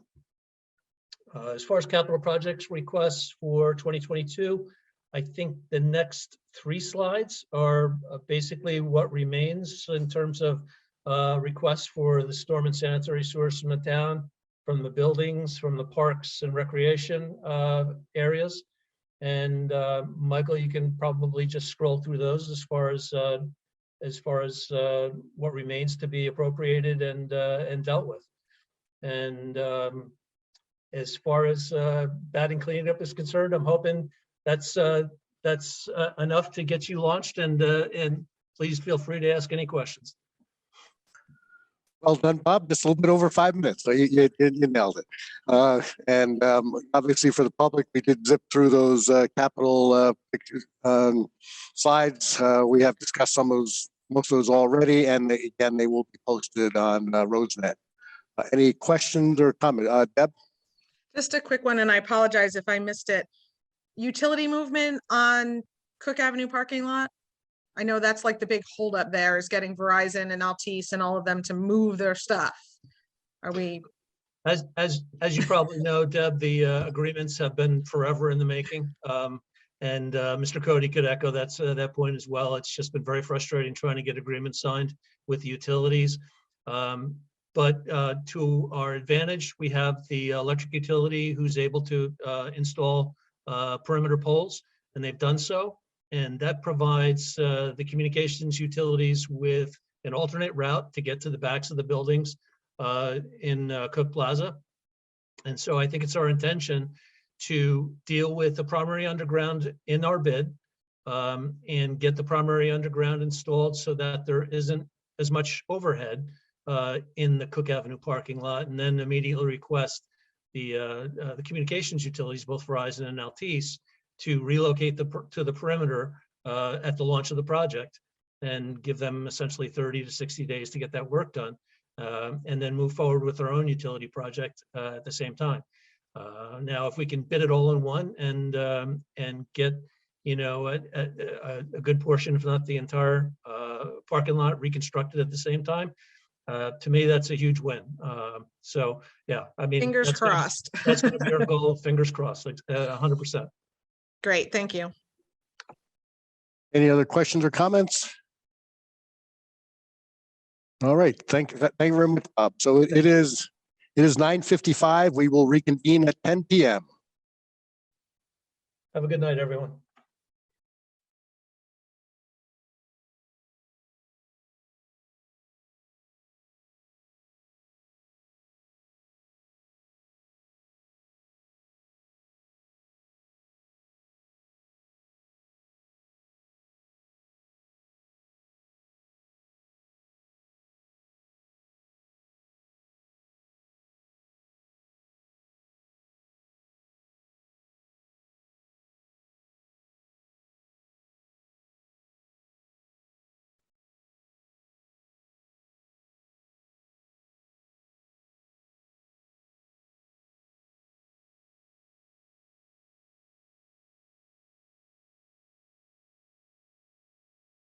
As far as capital projects requests for 2022, I think the next 3 slides are basically what remains in terms of requests for the storm and sanitary sewers from the town, from the buildings, from the parks and recreation areas. And Michael, you can probably just scroll through those as far as what remains to be appropriated and dealt with. And as far as batting cleanup is concerned, I'm hoping that's enough to get you launched. And please feel free to ask any questions. Well done, Bob. Just a little bit over 5 minutes. So you nailed it. And obviously for the public, we did zip through those capital pictures, slides. We have discussed most of those already, and again, they will be posted on RoadsNet. Any questions or comments? Deb? Just a quick one, and I apologize if I missed it. Utility movement on Cook Avenue parking lot? I know that's like the big holdup there is getting Verizon and Altice and all of them to move their stuff. Are we? As you probably know, Deb, the agreements have been forever in the making. And Mr. Cody could echo that point as well. It's just been very frustrating trying to get agreements signed with utilities. But to our advantage, we have the electric utility who's able to install perimeter poles, and they've done so. And that provides the communications utilities with an alternate route to get to the backs of the buildings in Cook Plaza. And so I think it's our intention to deal with the primary underground in our bid and get the primary underground installed so that there isn't as much overhead in the Cook Avenue parking lot, and then immediately request the communications utilities, both Verizon and Altice, to relocate to the perimeter at the launch of the project and give them essentially 30 to 60 days to get that work done, and then move forward with our own utility project at the same time. Now, if we can bid it all in one and get, you know, a good portion, if not the entire parking lot reconstructed at the same time, to me, that's a huge win. So yeah, I mean, Fingers crossed. That's going to be our goal. Fingers crossed, like 100%. Great, thank you. Any other questions or comments? All right, thank you very much, Bob. So it is 9:55. We will reconvene at 10 p.m. Have a good night, everyone.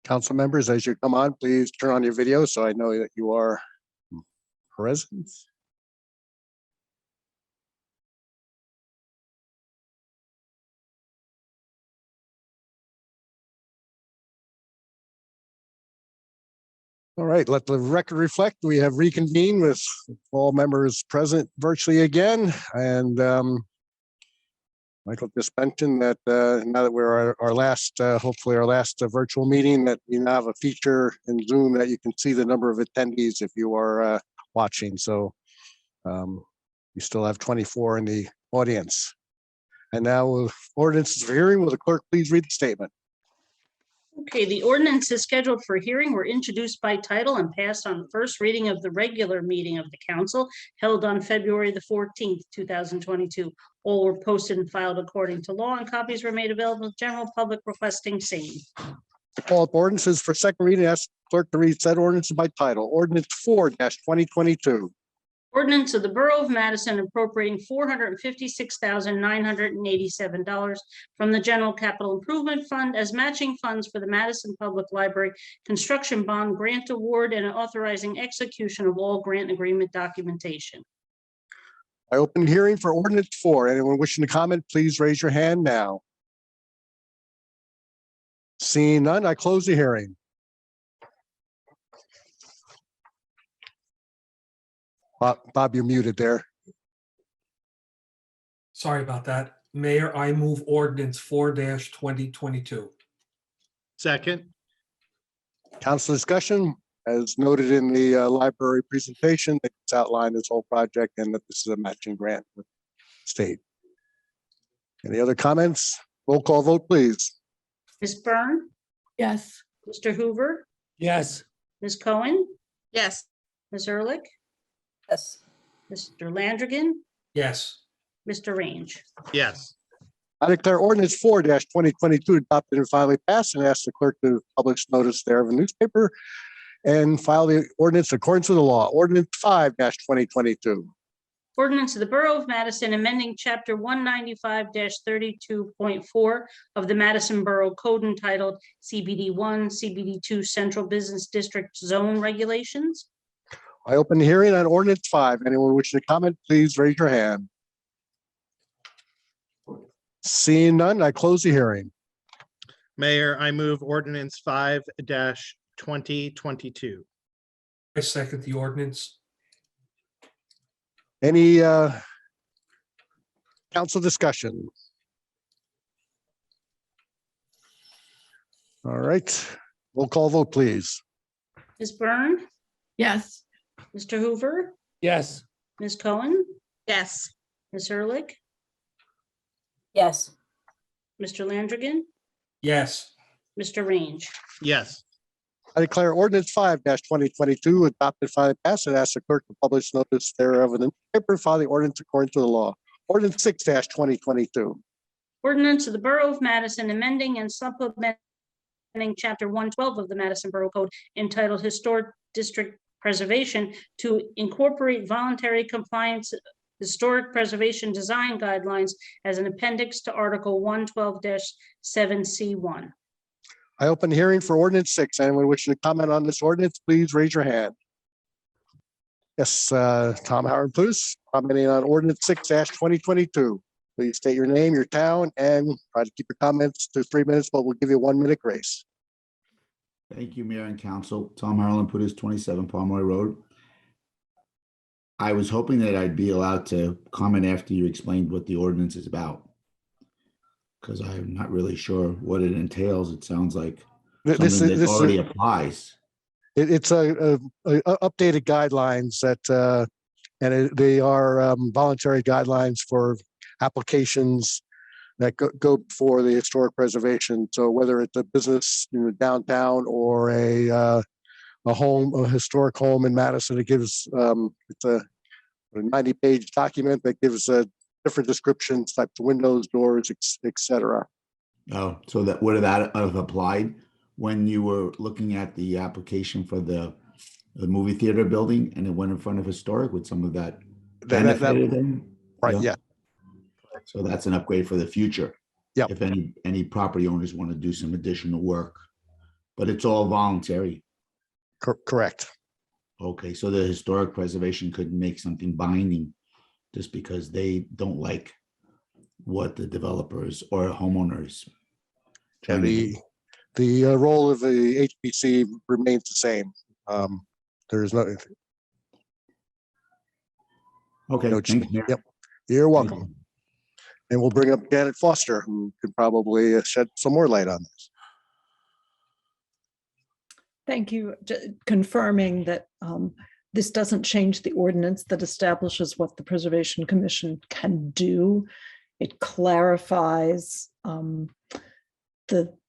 Council members, as you come on, please turn on your video so I know that you are present. All right, let the record reflect. We have reconvened with all members present virtually again. And Michael just mentioned that now that we're our last, hopefully our last virtual meeting, that we now have a feature in Zoom that you can see the number of attendees if you are watching. So we still have 24 in the audience. And now ordinances for hearing. Will the clerk please read the statement? Okay, the ordinances scheduled for hearing were introduced by title and passed on the first reading of the regular meeting of the council held on February the 14th, 2022. All were posted and filed according to law, and copies were made available to general public requesting same. Call up ordinances for second reading. Ask clerk to read said ordinance by title. Ordinance 4-2022. Ordinance of the Borough of Madison appropriating $456,987 from the General Capital Improvement Fund as matching funds for the Madison Public Library Construction Bond Grant Award and authorizing execution of all grant agreement documentation. I open hearing for ordinance 4. Anyone wishing to comment, please raise your hand now. Seeing none, I close the hearing. Bob, you're muted there. Sorry about that. Mayor, I move ordinance 4-2022. Second, Council discussion, as noted in the library presentation, it's outlined this whole project and that this is a matching grant with state. Any other comments? Roll call vote, please. Ms. Byrne, Yes. Mr. Hoover, Yes. Ms. Cohen, Yes. Ms. Ehrlich, Yes. Mr. Landrigan, Yes. Mr. Range. yes. I declare ordinance 4-2022 adopted and finally passed and ask the clerk to publish notice there of a newspaper and file the ordinance in accordance with the law. Ordinance 5-2022. Ordinance of the Borough of Madison amending Chapter 195-32.4 of the Madison Borough Code entitled CBD1, CBD2 Central Business District Zone Regulations. I open the hearing on ordinance 5. Anyone wishing to comment, please raise your hand. Seeing none, I close the hearing. Mayor, I move ordinance 5-2022. I second the ordinance. Any council discussion? All right, roll call vote, please. Ms. Byrne, Yes. Mr. Hoover, Yes. Ms. Cohen, Yes. Ms. Ehrlich, Yes. Mr. Landrigan, Yes. Mr. Range. Yes. I declare ordinance 5-2022 adopted, finally passed, and ask the clerk to publish notice thereof in the newspaper, file the ordinance according to the law. Ordinance 6-2022. Ordinance of the Borough of Madison amending and supplementing Chapter 112 of the Madison Borough Code entitled Historic District Preservation to incorporate voluntary compliance historic preservation design guidelines as an appendix to Article 112-7C1. I open the hearing for ordinance 6. Anyone wishing to comment on this ordinance, please raise your hand. Yes, Tom Howard, please, commenting on ordinance 6-2022. Please state your name, your town, and try to keep your comments to 3 minutes, but we'll give you a 1-minute grace. Thank you, Mayor and Council. Tom Harlan, put his 27 Pomeroy Road. I was hoping that I'd be allowed to comment after you explained what the ordinance is about, because I'm not really sure what it entails. It sounds like something that already applies. It's a updated guidelines that, and they are voluntary guidelines for applications that go for the historic preservation. So whether it's a business downtown or a home, a historic home in Madison, it gives it's a 90-page document that gives different descriptions, types of windows, doors, etc. Oh, so that would that have applied when you were looking at the application for the movie theater building and it went in front of historic with some of that benefited them? Right, yeah. So that's an upgrade for the future. Yeah. If any property owners want to do some additional work, but it's all voluntary. Correct. Okay, so the historic preservation couldn't make something binding just because they don't like what the developers or homeowners. And the role of the HPC remains the same. There's no. Okay. No change. Yep. You're welcome. And we'll bring up Janet Foster, who could probably shed some more light on this. Thank you. Confirming that this doesn't change the ordinance that establishes what the Preservation Commission can do. It clarifies the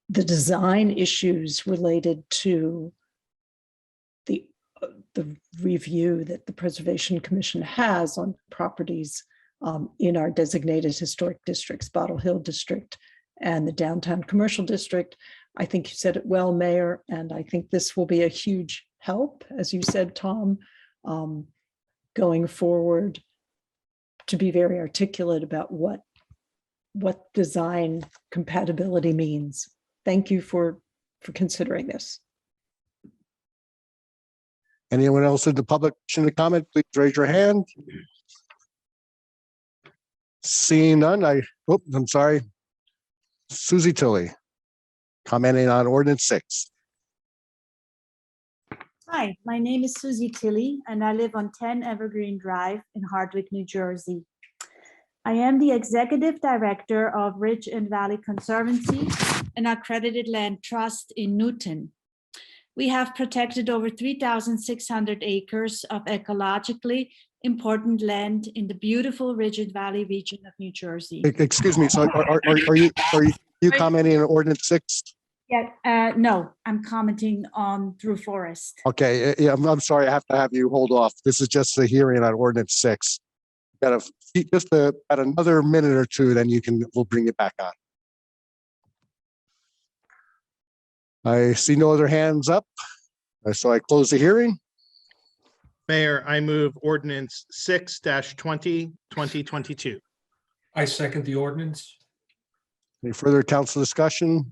design issues related to the review that the Preservation Commission has on properties in our designated historic districts, Bottle Hill District and the Downtown Commercial District. I think you said it well, Mayor, and I think this will be a huge help, as you said, Tom, going forward, to be very articulate about what design compatibility means. Thank you for considering this. Anyone else in the public wishing to comment, please raise your hand. Seeing none, I'm sorry. Susie Tilley, commenting on ordinance 6. Hi, my name is Susie Tilley, and I live on 10 Evergreen Drive in Hardwick, New Jersey. I am the Executive Director of Ridge and Valley Conservancy, an accredited land trust in Newton. We have protected over 3,600 acres of ecologically important land in the beautiful Ridge and Valley region of New Jersey. Excuse me, so are you commenting on ordinance 6? Yeah, no, I'm commenting on through forest. Okay, yeah, I'm sorry, I have to have you hold off. This is just a hearing on ordinance 6. Got at another minute or two, then we'll bring it back on. I see no other hands up, so I close the hearing. Mayor, I move ordinance 6-20, 2022. I second the ordinance. Any further council discussion?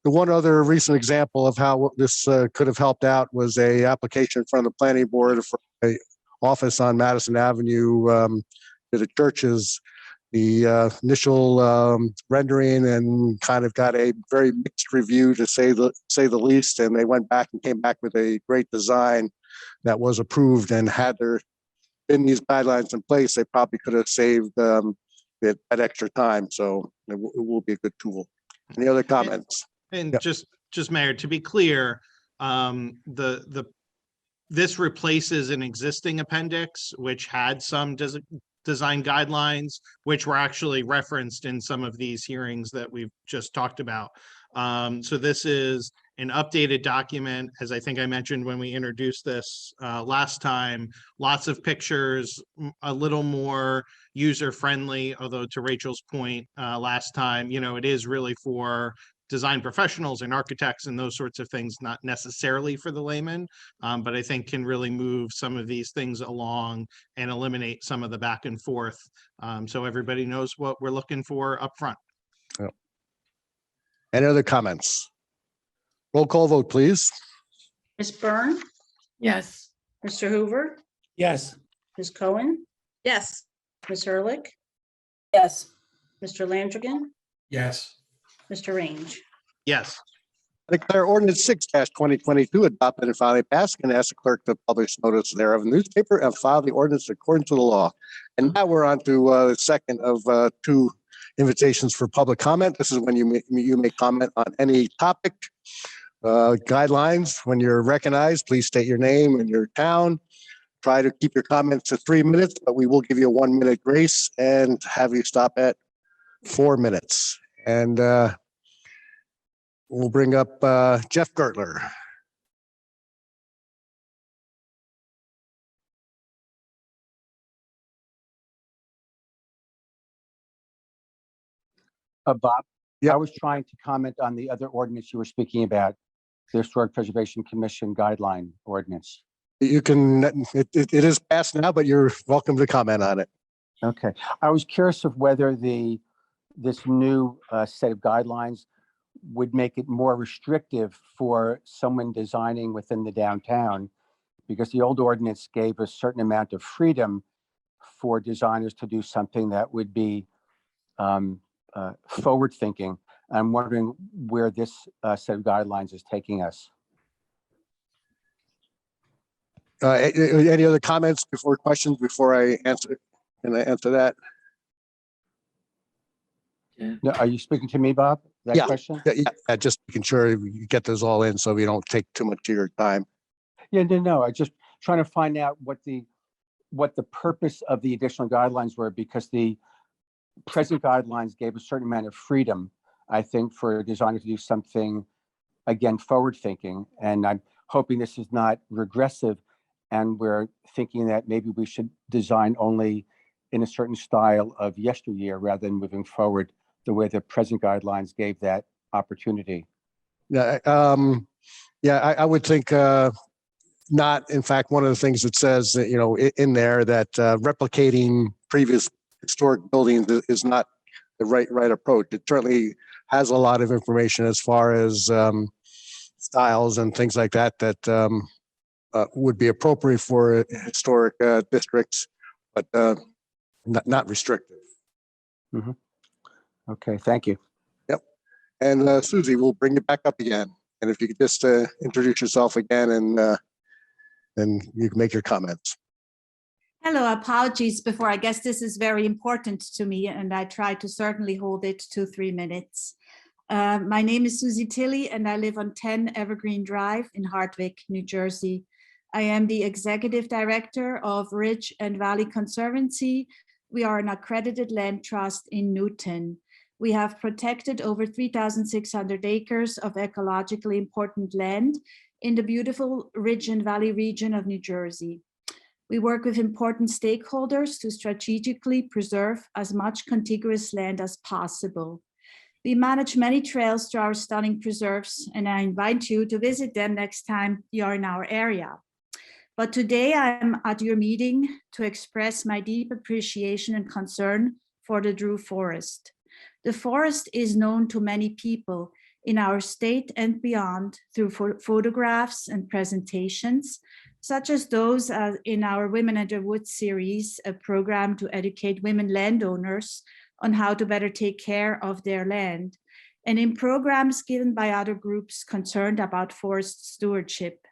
The one other recent example of how this could have helped out was a application from the planning board for a office on Madison Avenue to the churches. The initial rendering and kind of got a very mixed review, to say the least, and they went back and came back with a great design that was approved. And had there been these guidelines in place, they probably could have saved that extra time. So it will be a good tool. Any other comments? And Yep. just Mayor, to be clear, this replaces an existing appendix which had some design guidelines, which were actually referenced in some of these hearings that we've just talked about. So this is an updated document, as I think I mentioned when we introduced this last time. Lots of pictures, a little more user-friendly, although to Rachel's point last time, it is really for design professionals and architects and those sorts of things, not necessarily for the layman, but I think can really move some of these things along and eliminate some of the back and forth. So everybody knows what we're looking for up front. Yep. Any other comments? Roll call vote, please. Ms. Byrne, Yes. Mr. Hoover, Yes. Ms. Cohen, Yes. Ms. Ehrlich, Yes. Mr. Landrigan, Yes. Mr. Range. Yes. I declare ordinance 6-2022 adopted and finally passed, and ask the clerk to publish notice thereof in the newspaper and file the ordinance according to the law. And now we're on to the second of two invitations for public comment. This is when you may comment on any topic. Guidelines: when you're recognized, please state your name and your town. Try to keep your comments to 3 minutes, but we will give you a 1 minute grace and have you stop at 4 minutes. And we'll bring up Jeff Gertler. Bob, Yeah. I was trying to comment on the other ordinance you were speaking about, the Historic Preservation Commission guideline ordinance. You can, it is passed now, but you're welcome to comment on it. Okay, I was curious of whether this new set of guidelines would make it more restrictive for someone designing within the downtown, because the old ordinance gave a certain amount of freedom for designers to do something that would be forward thinking. I'm wondering where this set of guidelines is taking us. Any other comments before questions before I answer? Can I answer that? No, are you speaking to me, Bob? That Yeah. question? Yeah, just making sure you get those all in so we don't take too much of your time. Yeah, no, I just trying to find out what the purpose of the additional guidelines were, because the present guidelines gave a certain amount of freedom, I think, for a designer to do something, again, forward thinking. And I'm hoping this is not regressive, and we're thinking that maybe we should design only in a certain style of yesteryear rather than moving forward the way the present guidelines gave that opportunity. Yeah, I would think not. In fact, one of the things it says that, in there, that replicating previous historic buildings is not the right approach. It certainly has a lot of information as far as styles and things like that would be appropriate for historic districts, but not restrictive. Mm-hmm. Okay, thank you. Yep. And Susie, we'll bring you back up again. And if you could just introduce yourself again and and you can make your comments. Hello, apologies before. I guess this is very important to me, and I try to certainly hold it to 3 minutes. My name is Susie Tilley, and I live on 10 Evergreen Drive in Hardwick, New Jersey. I am the Executive Director of Ridge and Valley Conservancy. We are an accredited land trust in Newton. We have protected over 3,600 acres of ecologically important land in the beautiful Ridge and Valley region of New Jersey. We work with important stakeholders to strategically preserve as much contiguous land as possible. We manage many trails to our stunning preserves, and I invite you to visit them next time you are in our area. But today I'm at your meeting to express my deep appreciation and concern for the Drew Forest. The forest is known to many people in our state and beyond through photographs and presentations, such as those in our Women in the Woods series, a program to educate women landowners on how to better take care of their land, and in programs given by other groups concerned about forest stewardship.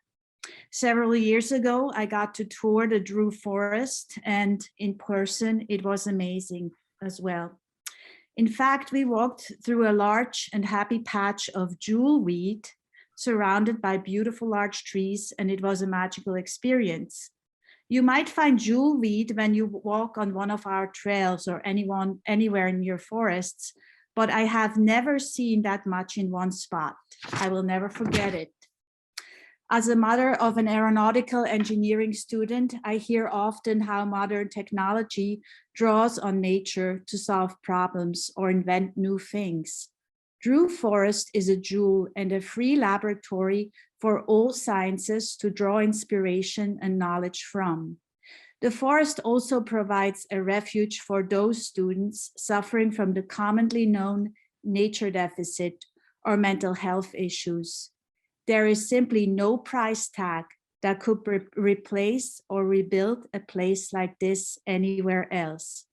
Several years ago, I got to tour the Drew Forest, and in person, it was amazing as well. In fact, we walked through a large and happy patch of jewelweed surrounded by beautiful large trees, and it was a magical experience. You might find jewelweed when you walk on one of our trails or anywhere in your forests, but I have never seen that much in one spot. I will never forget it. As a mother of an aeronautical engineering student, I hear often how modern technology draws on nature to solve problems or invent new things. Drew Forest is a jewel and a free laboratory for all sciences to draw inspiration and knowledge from. The forest also provides a refuge for those students suffering from the commonly known nature deficit or mental health issues. There is simply no price tag that could replace or rebuild a place like this anywhere else.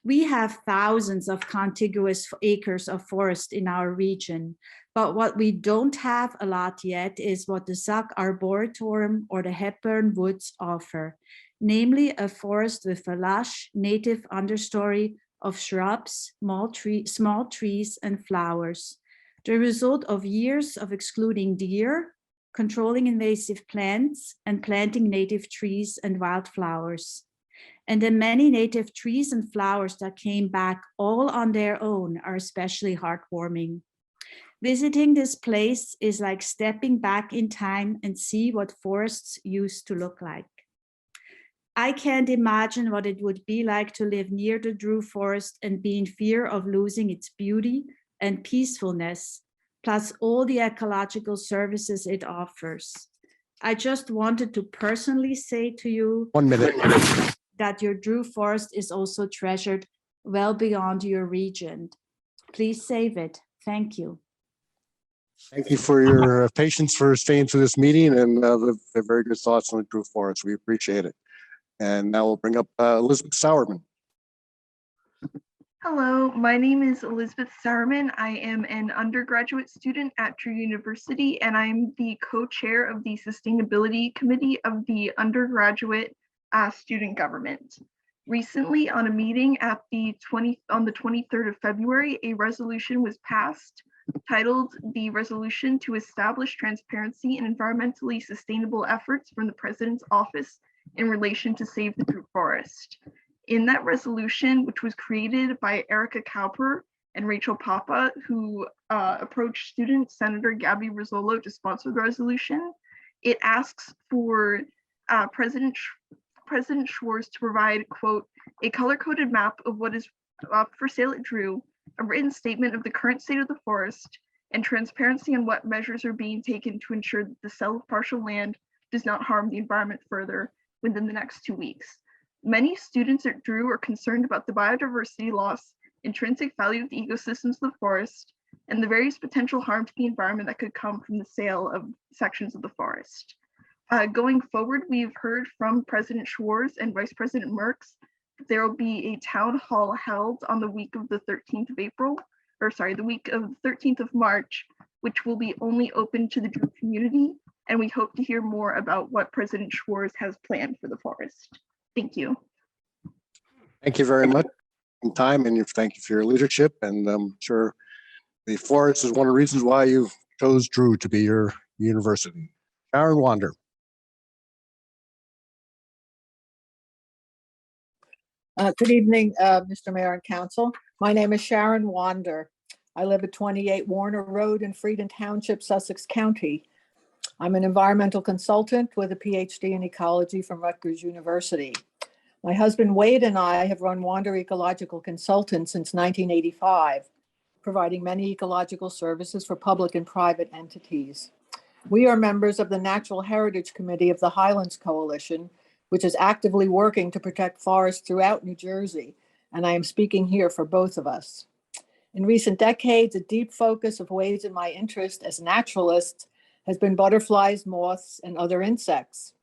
We have thousands of contiguous acres of forest in our region, but what we don't have a lot yet is what the Sauk Arboretum or the Hepburn Woods offer, namely a forest with a lush native understory of shrubs, small trees, and flowers, the result of years of excluding deer, controlling invasive plants, and planting native trees and wildflowers. And the many native trees and flowers that came back all on their own are especially heartwarming. Visiting this place is like stepping back in time and see what forests used to look like. I can't imagine what it would be like to live near the Drew Forest and be in fear of losing its beauty and peacefulness, plus all the ecological services it offers. I just wanted to personally say to you, 1 minute. that your Drew Forest is also treasured well beyond your region. Please save it. Thank you. Thank you for your patience for staying through this meeting and the very good thoughts on the Drew Forest. We appreciate it. And now we'll bring up Elizabeth Sauerman. Hello, my name is Elizabeth Sauerman. I am an undergraduate student at Drew University, and I'm the co-chair of the Sustainability Committee of the Undergraduate Student Government. Recently, on a meeting at on the 23rd of February, a resolution was passed titled the Resolution to Establish Transparency and Environmentally Sustainable Efforts from the President's Office in relation to Save the Drew Forest. In that resolution, which was created by Erica Cowper and Rachel Papa, who approached student Senator Gabby Rizzolo to sponsor the resolution, it asks for President Schwartz to provide, quote, a color-coded map of what is up for sale at Drew, a written statement of the current state of the forest, and transparency on what measures are being taken to ensure that the sale of partial land does not harm the environment further within the next 2 weeks. Many students at Drew are concerned about the biodiversity loss, intrinsic value of the ecosystems of the forest, and the various potential harm to the environment that could come from the sale of sections of the forest. Going forward, we've heard from President Schwartz and Vice President Merckx that there will be a town hall held on the week of the 13th of April, or sorry, the week of the 13th of March, which will be only open to the Drew community and we hope to hear more about what President Schwartz has planned for the forest. Thank you. Thank you very much for your time, and thank you for your leadership. And I'm sure the forest is one of the reasons why you chose Drew to be your university. Sharon Wander. Good evening, Mr. Mayor and Council. My name is Sharon Wander. I live at 28 Warner Road in Freedom Township, Sussex County. I'm an environmental consultant with a PhD in ecology from Rutgers University. My husband Wade and I have run Wander Ecological Consultants since 1985, providing many ecological services for public and private entities. We are members of the Natural Heritage Committee of the Highlands Coalition, which is actively working to protect forests throughout New Jersey, and I am speaking here for both of us. In recent decades, a deep focus of Wade's and my interest as naturalists has been butterflies, moths, and other insects.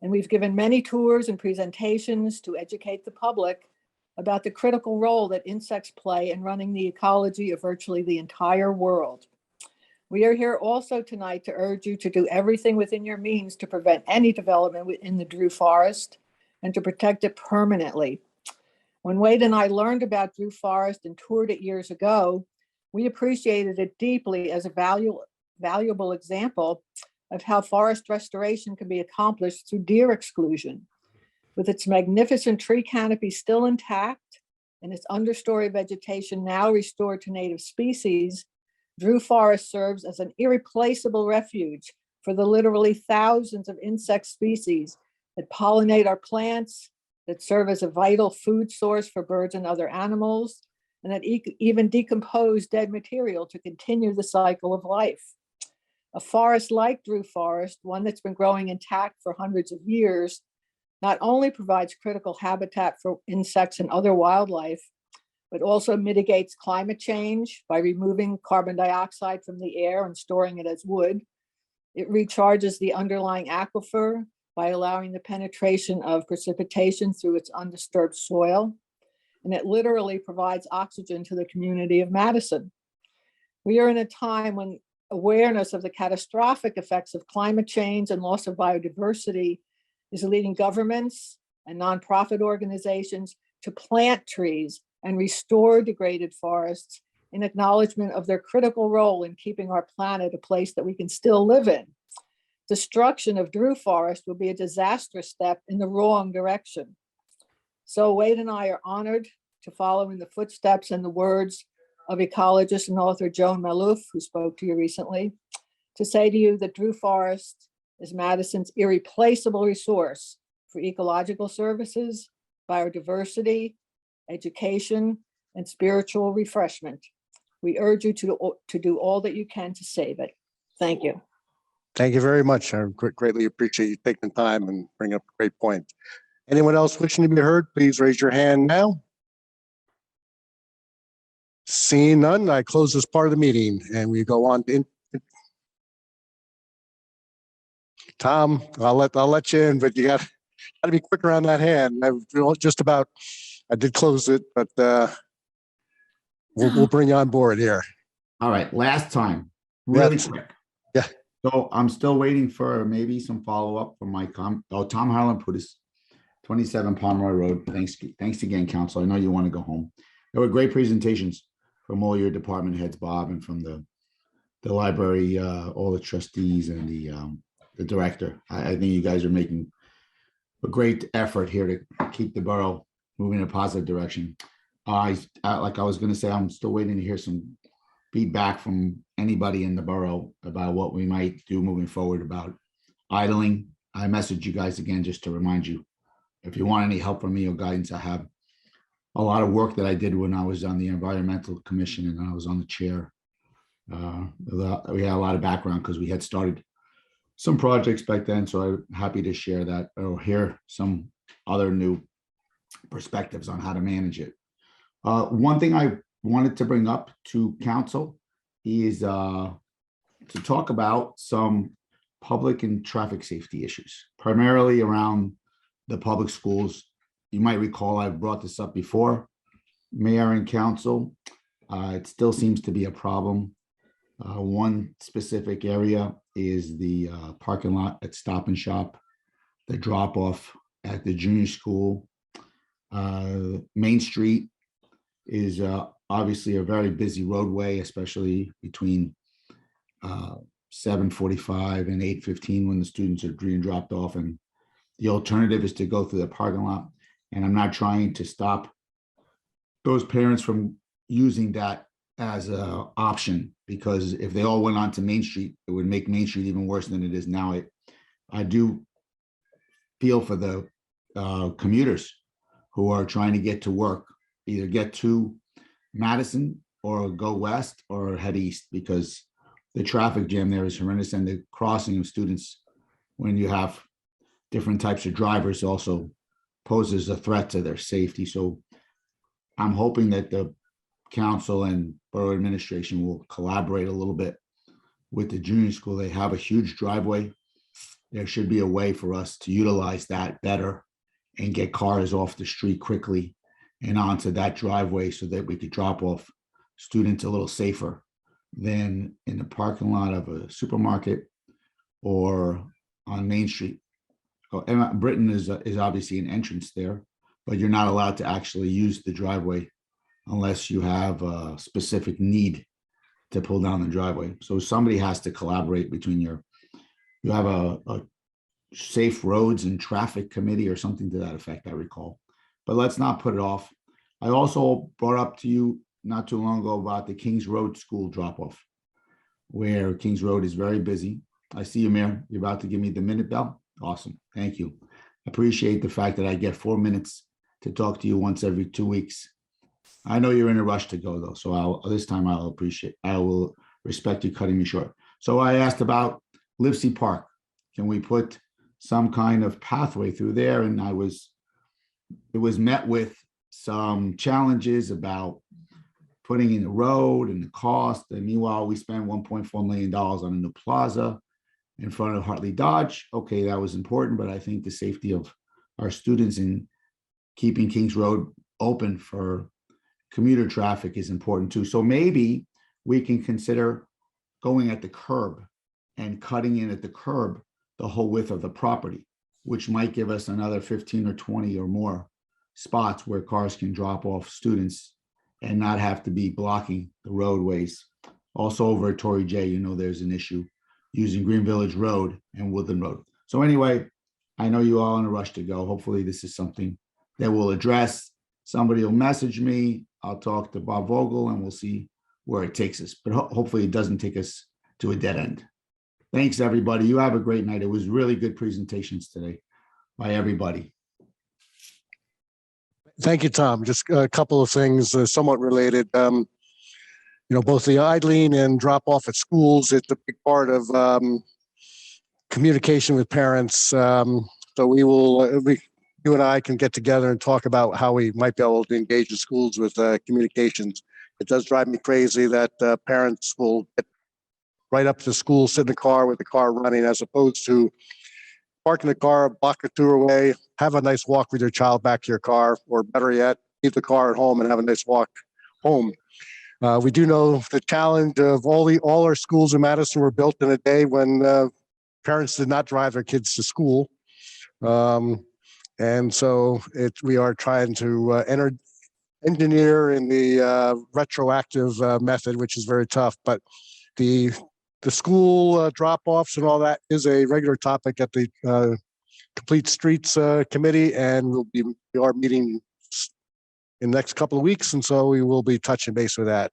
And we've given many tours and presentations to educate the public about the critical role that insects play in running the ecology of virtually the entire world. We are here also tonight to urge you to do everything within your means to prevent any development within the Drew Forest and to protect it permanently. When Wade and I learned about Drew Forest and toured it years ago, we appreciated it deeply as a valuable example of how forest restoration can be accomplished through deer exclusion. With its magnificent tree canopy still intact and its understory vegetation now restored to native species, Drew Forest serves as an irreplaceable refuge for the literally thousands of insect species that pollinate our plants, that serve as a vital food source for birds and other animals, and that even decompose dead material to continue the cycle of life. A forest like Drew Forest, one that's been growing intact for hundreds of years, not only provides critical habitat for insects and other wildlife, but also mitigates climate change by removing carbon dioxide from the air and storing it as wood. It recharges the underlying aquifer by allowing the penetration of precipitation through its undisturbed soil. And it literally provides oxygen to the community of Madison. We are in a time when awareness of the catastrophic effects of climate change and loss of biodiversity is leading governments and nonprofit organizations to plant trees and restore degraded forests in acknowledgement of their critical role in keeping our planet a place that we can still live in. Destruction of Drew Forest will be a disastrous step in the wrong direction. So Wade and I are honored to follow in the footsteps and the words of ecologist and author Joan Maloof, who spoke to you recently, to say to you that Drew Forest is Madison's irreplaceable resource for ecological services, biodiversity, education, and spiritual refreshment. We urge you to do all that you can to save it. Thank you. Thank you very much. I greatly appreciate you taking the time and bringing up a great point. Anyone else wishing to be heard, please raise your hand now. Seeing none, I close this part of the meeting and we go on to Tom. I'll let you in, but you got to be quicker on that hand. I did close it, but we'll bring you on board here. All right, last time, really Yeah. quick. Yeah. So I'm still waiting for maybe some follow-up from my Tom Harlan put his 27 Pomeroy Road. Thanks again, Council. I know you want to go home. There were great presentations from all your department heads, Bob, and from the library, all the trustees and the director. I think you guys are making a great effort here to keep the borough moving in a positive direction. Like I was going to say, I'm still waiting to hear some feedback from anybody in the borough about what we might do moving forward about idling. I messaged you guys again just to remind you, if you want any help from me or guidance, I have a lot of work that I did when I was on the Environmental Commission and I was on the chair. We had a lot of background because we had started some projects back then, so I'm happy to share that or hear some other new perspectives on how to manage it. One thing I wanted to bring up to council is to talk about some public and traffic safety issues, primarily around the public schools. You might recall I've brought this up before, Mayor and Council. It still seems to be a problem. One specific area is the parking lot at Stop and Shop, the drop off at the junior school. Main Street is obviously a very busy roadway, especially between 7:45 and 8:15 when the students are being dropped off. And the alternative is to go through the parking lot. And I'm not trying to stop those parents from using that as an option, because if they all went on to Main Street, it would make Main Street even worse than it is now. I do feel for the commuters who are trying to get to work, either get to Madison or go west or head east, because the traffic jam there is horrendous, and the crossing of students when you have different types of drivers also poses a threat to their safety. So I'm hoping that the council and borough administration will collaborate a little bit with the junior school. They have a huge driveway. There should be a way for us to utilize that better and get cars off the street quickly and onto that driveway so that we could drop off students a little safer than in the parking lot of a supermarket or on Main Street. Britain is obviously an entrance there, but you're not allowed to actually use the driveway unless you have a specific need to pull down the driveway. So somebody has to collaborate between you have a safe roads and traffic committee or something to that effect, I recall. But let's not put it off. I also brought up to you not too long ago about the Kings Road school drop-off, where Kings Road is very busy. I see you, Mayor. You're about to give me the minute bell. Awesome. Thank you. Appreciate the fact that I get 4 minutes to talk to you once every 2 weeks. I know you're in a rush to go though, so this time I will respect you cutting me short. So I asked about Livesey Park. Can we put some kind of pathway through there? And it was met with some challenges about putting in the road and the cost. And meanwhile, we spent $1.4 million on a new plaza in front of Hartley Dodge. Okay, that was important, but I think the safety of our students in keeping Kings Road open for commuter traffic is important too. So maybe we can consider going at the curb and cutting in at the curb the whole width of the property, which might give us another 15 or 20 or more spots where cars can drop off students and not have to be blocking the roadways. Also over at Torrey J, there's an issue using Green Village Road and Woodland Road. So anyway, I know you all in a rush to go. Hopefully this is something that we'll address. Somebody will message me. I'll talk to Bob Vogel and we'll see where it takes us. But hopefully it doesn't take us to a dead end. Thanks, everybody. You have a great night. It was really good presentations today by everybody. Thank you, Tom. Just a couple of things somewhat related. Both the idling and drop off at schools, it's a big part of communication with parents. So you and I can get together and talk about how we might be able to engage the schools with communications. It does drive me crazy that parents will get right up to school, sit in the car with the car running, as opposed to parking the car a block or two away, have a nice walk with your child back to your car, or better yet, leave the car at home and have a nice walk home. We do know the challenge of all our schools in Madison were built in a day when parents did not drive their kids to school. And so we are trying to engineer in the retroactive method, which is very tough. But the school drop-offs and all that is a regular topic at the Complete Streets Committee, and we are meeting in the next couple of weeks, and so we will be touching base with that,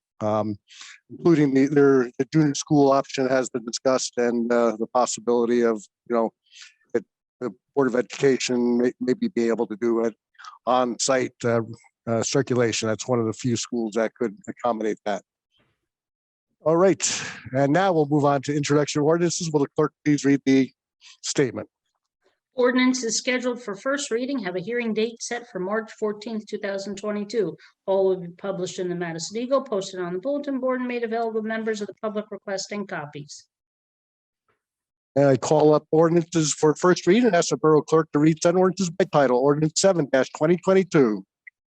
including the junior school option has been discussed, and the possibility of the Board of Education maybe be able to do it on-site circulation. That's one of the few schools that could accommodate that. All right, and now we'll move on to introduction of ordinances. Will the clerk please read the statement? Ordinance is scheduled for first reading, have a hearing date set for March 14th, 2022. All will be published in the Madison Eagle, posted on the bulletin board, and made available to members of the public requesting copies. And I call up ordinances for first reading and ask the Borough Clerk to read said ordinances by title. Ordinance 7-2022.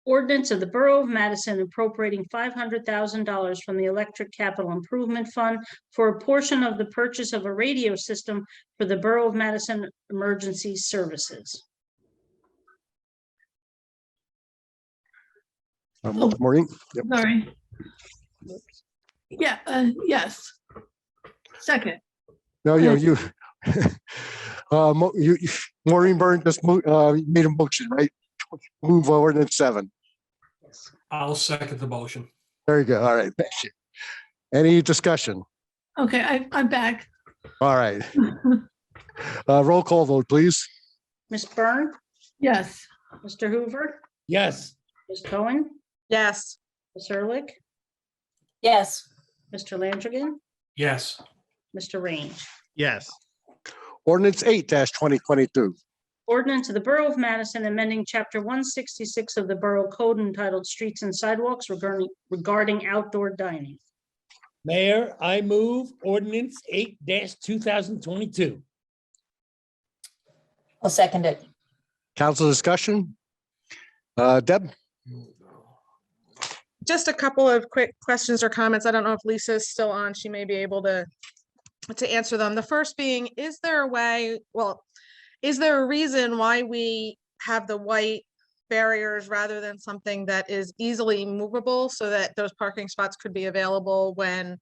Ordinance of the Borough of Madison appropriating $500,000 from the Electric Capital Improvement Fund for a portion of the purchase of a radio system for the Borough of Madison Emergency Services. Maureen? Yep. Sorry. Yeah, yes. Second. No, you, Maureen Byrne just made a motion, right? Move ordinance 7. I'll second the motion. Very good. All right. Thank you. Any discussion? Okay, I'm back. All right. Roll call vote, please. Ms. Byrne, Yes. Mr. Hoover, Yes. Ms. Cohen, Yes. Ms. Ehrlich, Yes. Mr. Landrigan, Yes. Mr. Range. Yes. Ordinance 8-2022. Ordinance of the Borough of Madison amending Chapter 166 of the Borough Code entitled Streets and Sidewalks regarding outdoor dining. Mayor, I move ordinance 8-2022. I'll second it. Council discussion? Deb? Just a couple of quick questions or comments. I don't know if Lisa's still on. She may be able to answer them. The first being, is there a way, is there a reason why we have the white barriers rather than something that is easily movable so that those parking spots could be available when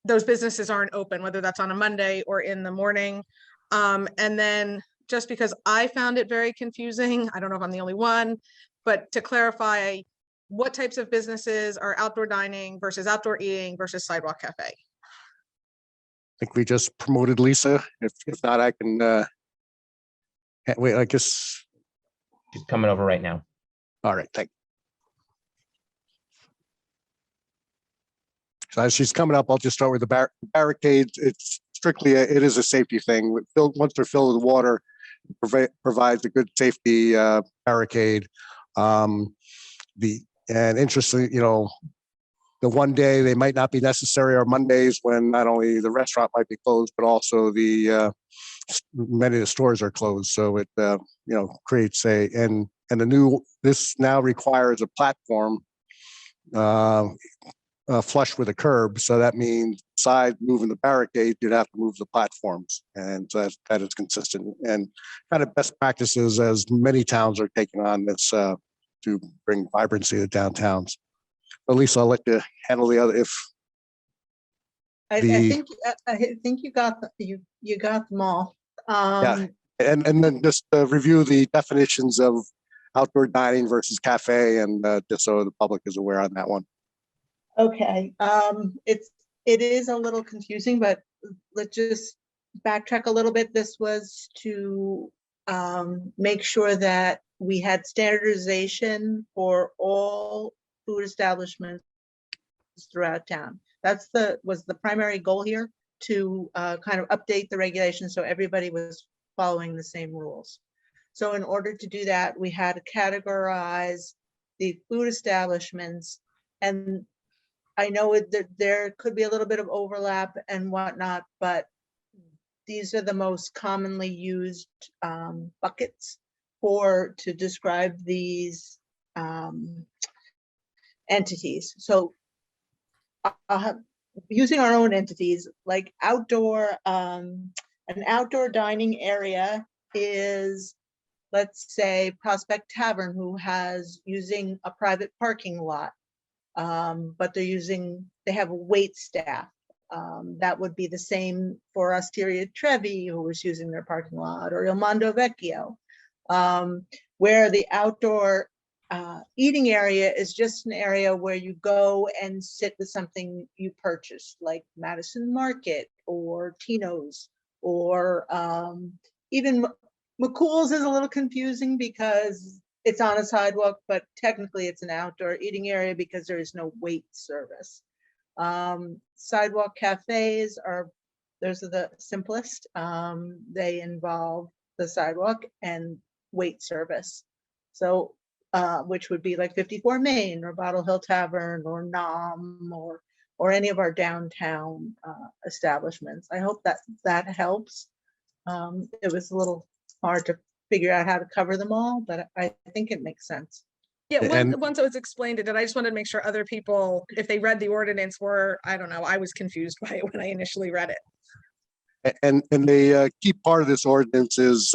those businesses aren't open, whether that's on a Monday or in the morning? And then just because I found it very confusing, I don't know if I'm the only one, but to clarify, what types of businesses are outdoor dining versus outdoor eating versus sidewalk cafe? I think we just promoted Lisa. If not, I can wait, I guess. She's coming over right now. All right, thank you. So as she's coming up, I'll just start with the barricades. It's strictly, it is a safety thing. Once they're filled with water, it provides a good safety barricade. And interesting, the one day they might not be necessary are Mondays when not only the restaurant might be closed, but also many of the stores are closed. So it, creates this now requires a platform flush with a curb. So that means besides moving the barricade, you'd have to move the platforms. And so that is consistent and kind of best practices as many towns are taking on this to bring vibrancy to downtowns. At least I'll let you handle the other I think you got you got them all. Yeah, and then just review the definitions of outdoor dining versus cafe, and just so the public is aware on that one. Okay, it is a little confusing, but let's just backtrack a little bit. This was to make sure that we had standardization for all food establishments throughout town. Was the primary goal here, to kind of update the regulations so everybody was following the same rules. So in order to do that, we had to categorize the food establishments, and I know that there could be a little bit of overlap and whatnot, but these are the most commonly used buckets to describe these entities. So using our own entities, like an outdoor dining area is, let's say, Prospect Tavern, who has using a private parking lot, but they have a wait staff. That would be the same for Osteria Trevi, who was using their parking lot, or Il Mondo Vecchio, where the outdoor eating area is just an area where you go and sit with something you purchased, like Madison Market or Tino's, or even McCool's is a little confusing because it's on a sidewalk, but technically it's an outdoor eating area because there is no wait service. Sidewalk cafes those are the simplest. They involve the sidewalk and wait service. So which would be like 54 Main or Bottle Hill Tavern or Nom or any of our downtown establishments. I hope that helps. It was a little hard to figure out how to cover them all, but I think it makes sense. Yeah, And- once it was explained, and I just wanted to make sure other people, if they read the ordinance, were, I don't know, I was confused by it when I initially read it. And the key part of this ordinance is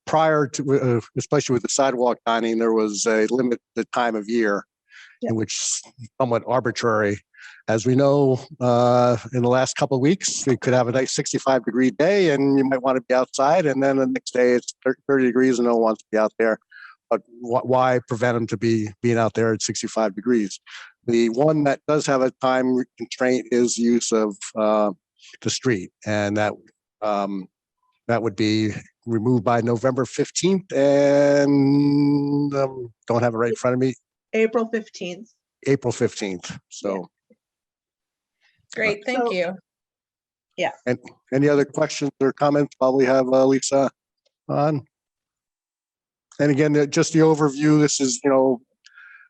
prior to, especially with the sidewalk dining, there was a limit, the time of year, Yeah. in which somewhat arbitrary. As we know, in the last couple of weeks, we could have a nice 65-degree day and you might want to be outside. And then the next day it's 30 degrees and no one wants to be out there. But why prevent them to being out there at 65 degrees? The one that does have a time constraint is use of the street, and that would be removed by November 15th, and don't have it right in front of me, April 15th. April 15th. So, Great, thank So- you. and any other questions or comments while we have Lisa on? And again, just the overview, this is,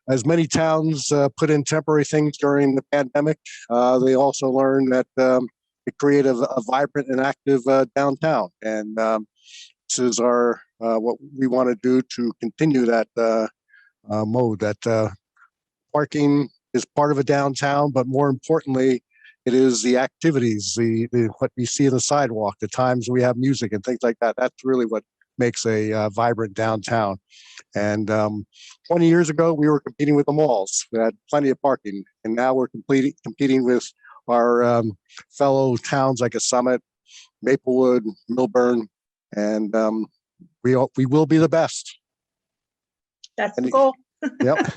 as many towns put in temporary things during the pandemic, they also learned that it created a vibrant and active downtown. And this is our what we want to do to continue that mode, that parking is part of a downtown, but more importantly, it is the activities, the what you see in the sidewalk, the times we have music and things like that. That's really what makes a vibrant downtown. And 20 years ago, we were competing with the malls. We had plenty of parking, and now we're competing with our fellow towns like a Summit, Maplewood, Milburn, and we will be the best. That's the Any- goal. Yep.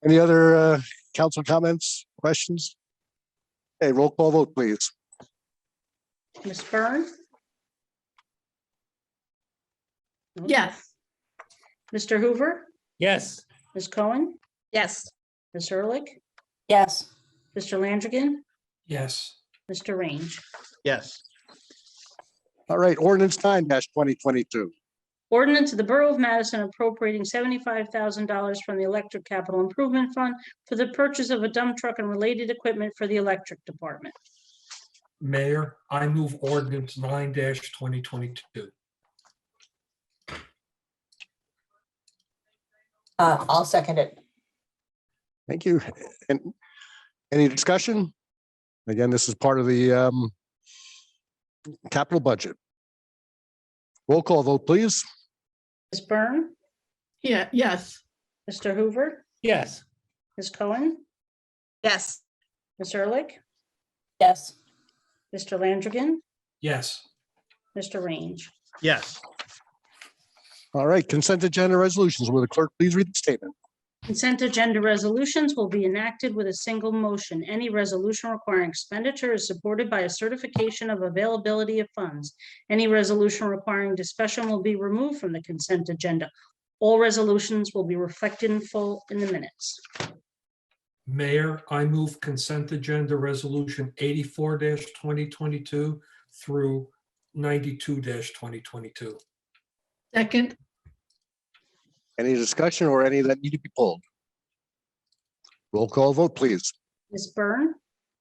Any other council comments, questions? Okay, roll call vote, please. Ms. Byrne? Yes. Mr. Hoover? Yes. Ms. Cohen? Yes. Ms. Ehrlich? Yes. Mr. Landrigan? Yes. Mr. Range? Yes. All right, ordinance 9-2022. Ordinance of the Borough of Madison appropriating $75,000 from the Electric Capital Improvement Fund for the purchase of a dump truck and related equipment for the electric department. Mayor, I move ordinance 9-2022. I'll second it. Thank you. And any discussion? Again, this is part of the capital budget. Roll call vote, please. Ms. Byrne? Yeah, yes. Mr. Hoover? Yes. Ms. Cohen? Yes. Ms. Ehrlich? Yes. Mr. Landrigan? Yes. Mr. Range? Yes. All right, consent agenda resolutions. Will the clerk please read the statement? Consent agenda resolutions will be enacted with a single motion. Any resolution requiring expenditure is supported by a certification of availability of funds. Any resolution requiring discussion will be removed from the consent agenda. All resolutions will be reflected in full in the minutes. Mayor, I move consent agenda resolution 84-2022 through 92-2022. Second, Any discussion or any that need to be pulled? Roll call vote, please. Ms. Byrne?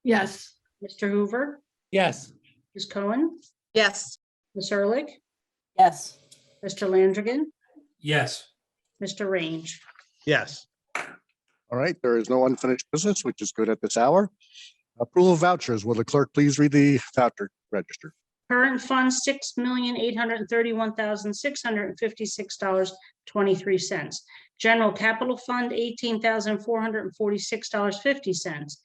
yes. Mr. Hoover? Yes. Ms. Cohen? Yes. Ms. Ehrlich? Yes. Mr. Landrigan? Yes. Mr. Range? Yes. All right, there is no unfinished business, which is good at this hour. Approval of vouchers. Will the clerk please read the voucher register? Current fund, $6,831,656.23. General capital fund, $18,446.50.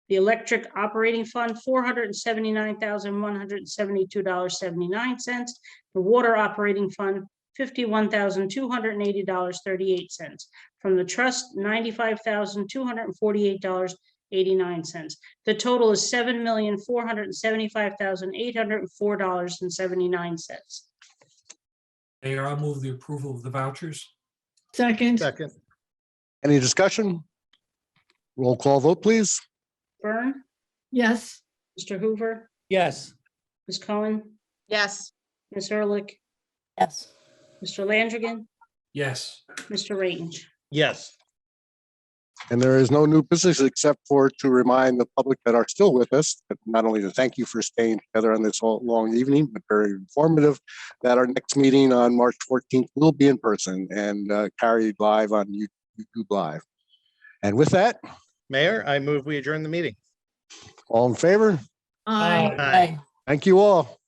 The electric operating fund, $479,172.79. The water operating fund, $51,280.38. From the trust, $95,248.89. The total is $7,475,804.79. Mayor, I'll move the approval of the vouchers. Second, Second. Any discussion? Roll call vote, please. Byrne? yes. Mr. Hoover? Yes. Ms. Cohen? Yes. Ms. Ehrlich? Yes. Mr. Landrigan? Yes. Mr. Range? Yes. And there is no new business except for to remind the public that are still with us, that not only to thank you for staying together on this whole long evening, but very informative, that our next meeting on March 14th will be in person and carried live on YouTube Live. And with that, Mayor, I move we adjourn the meeting. all in favor? Aye. Aye. Thank you all.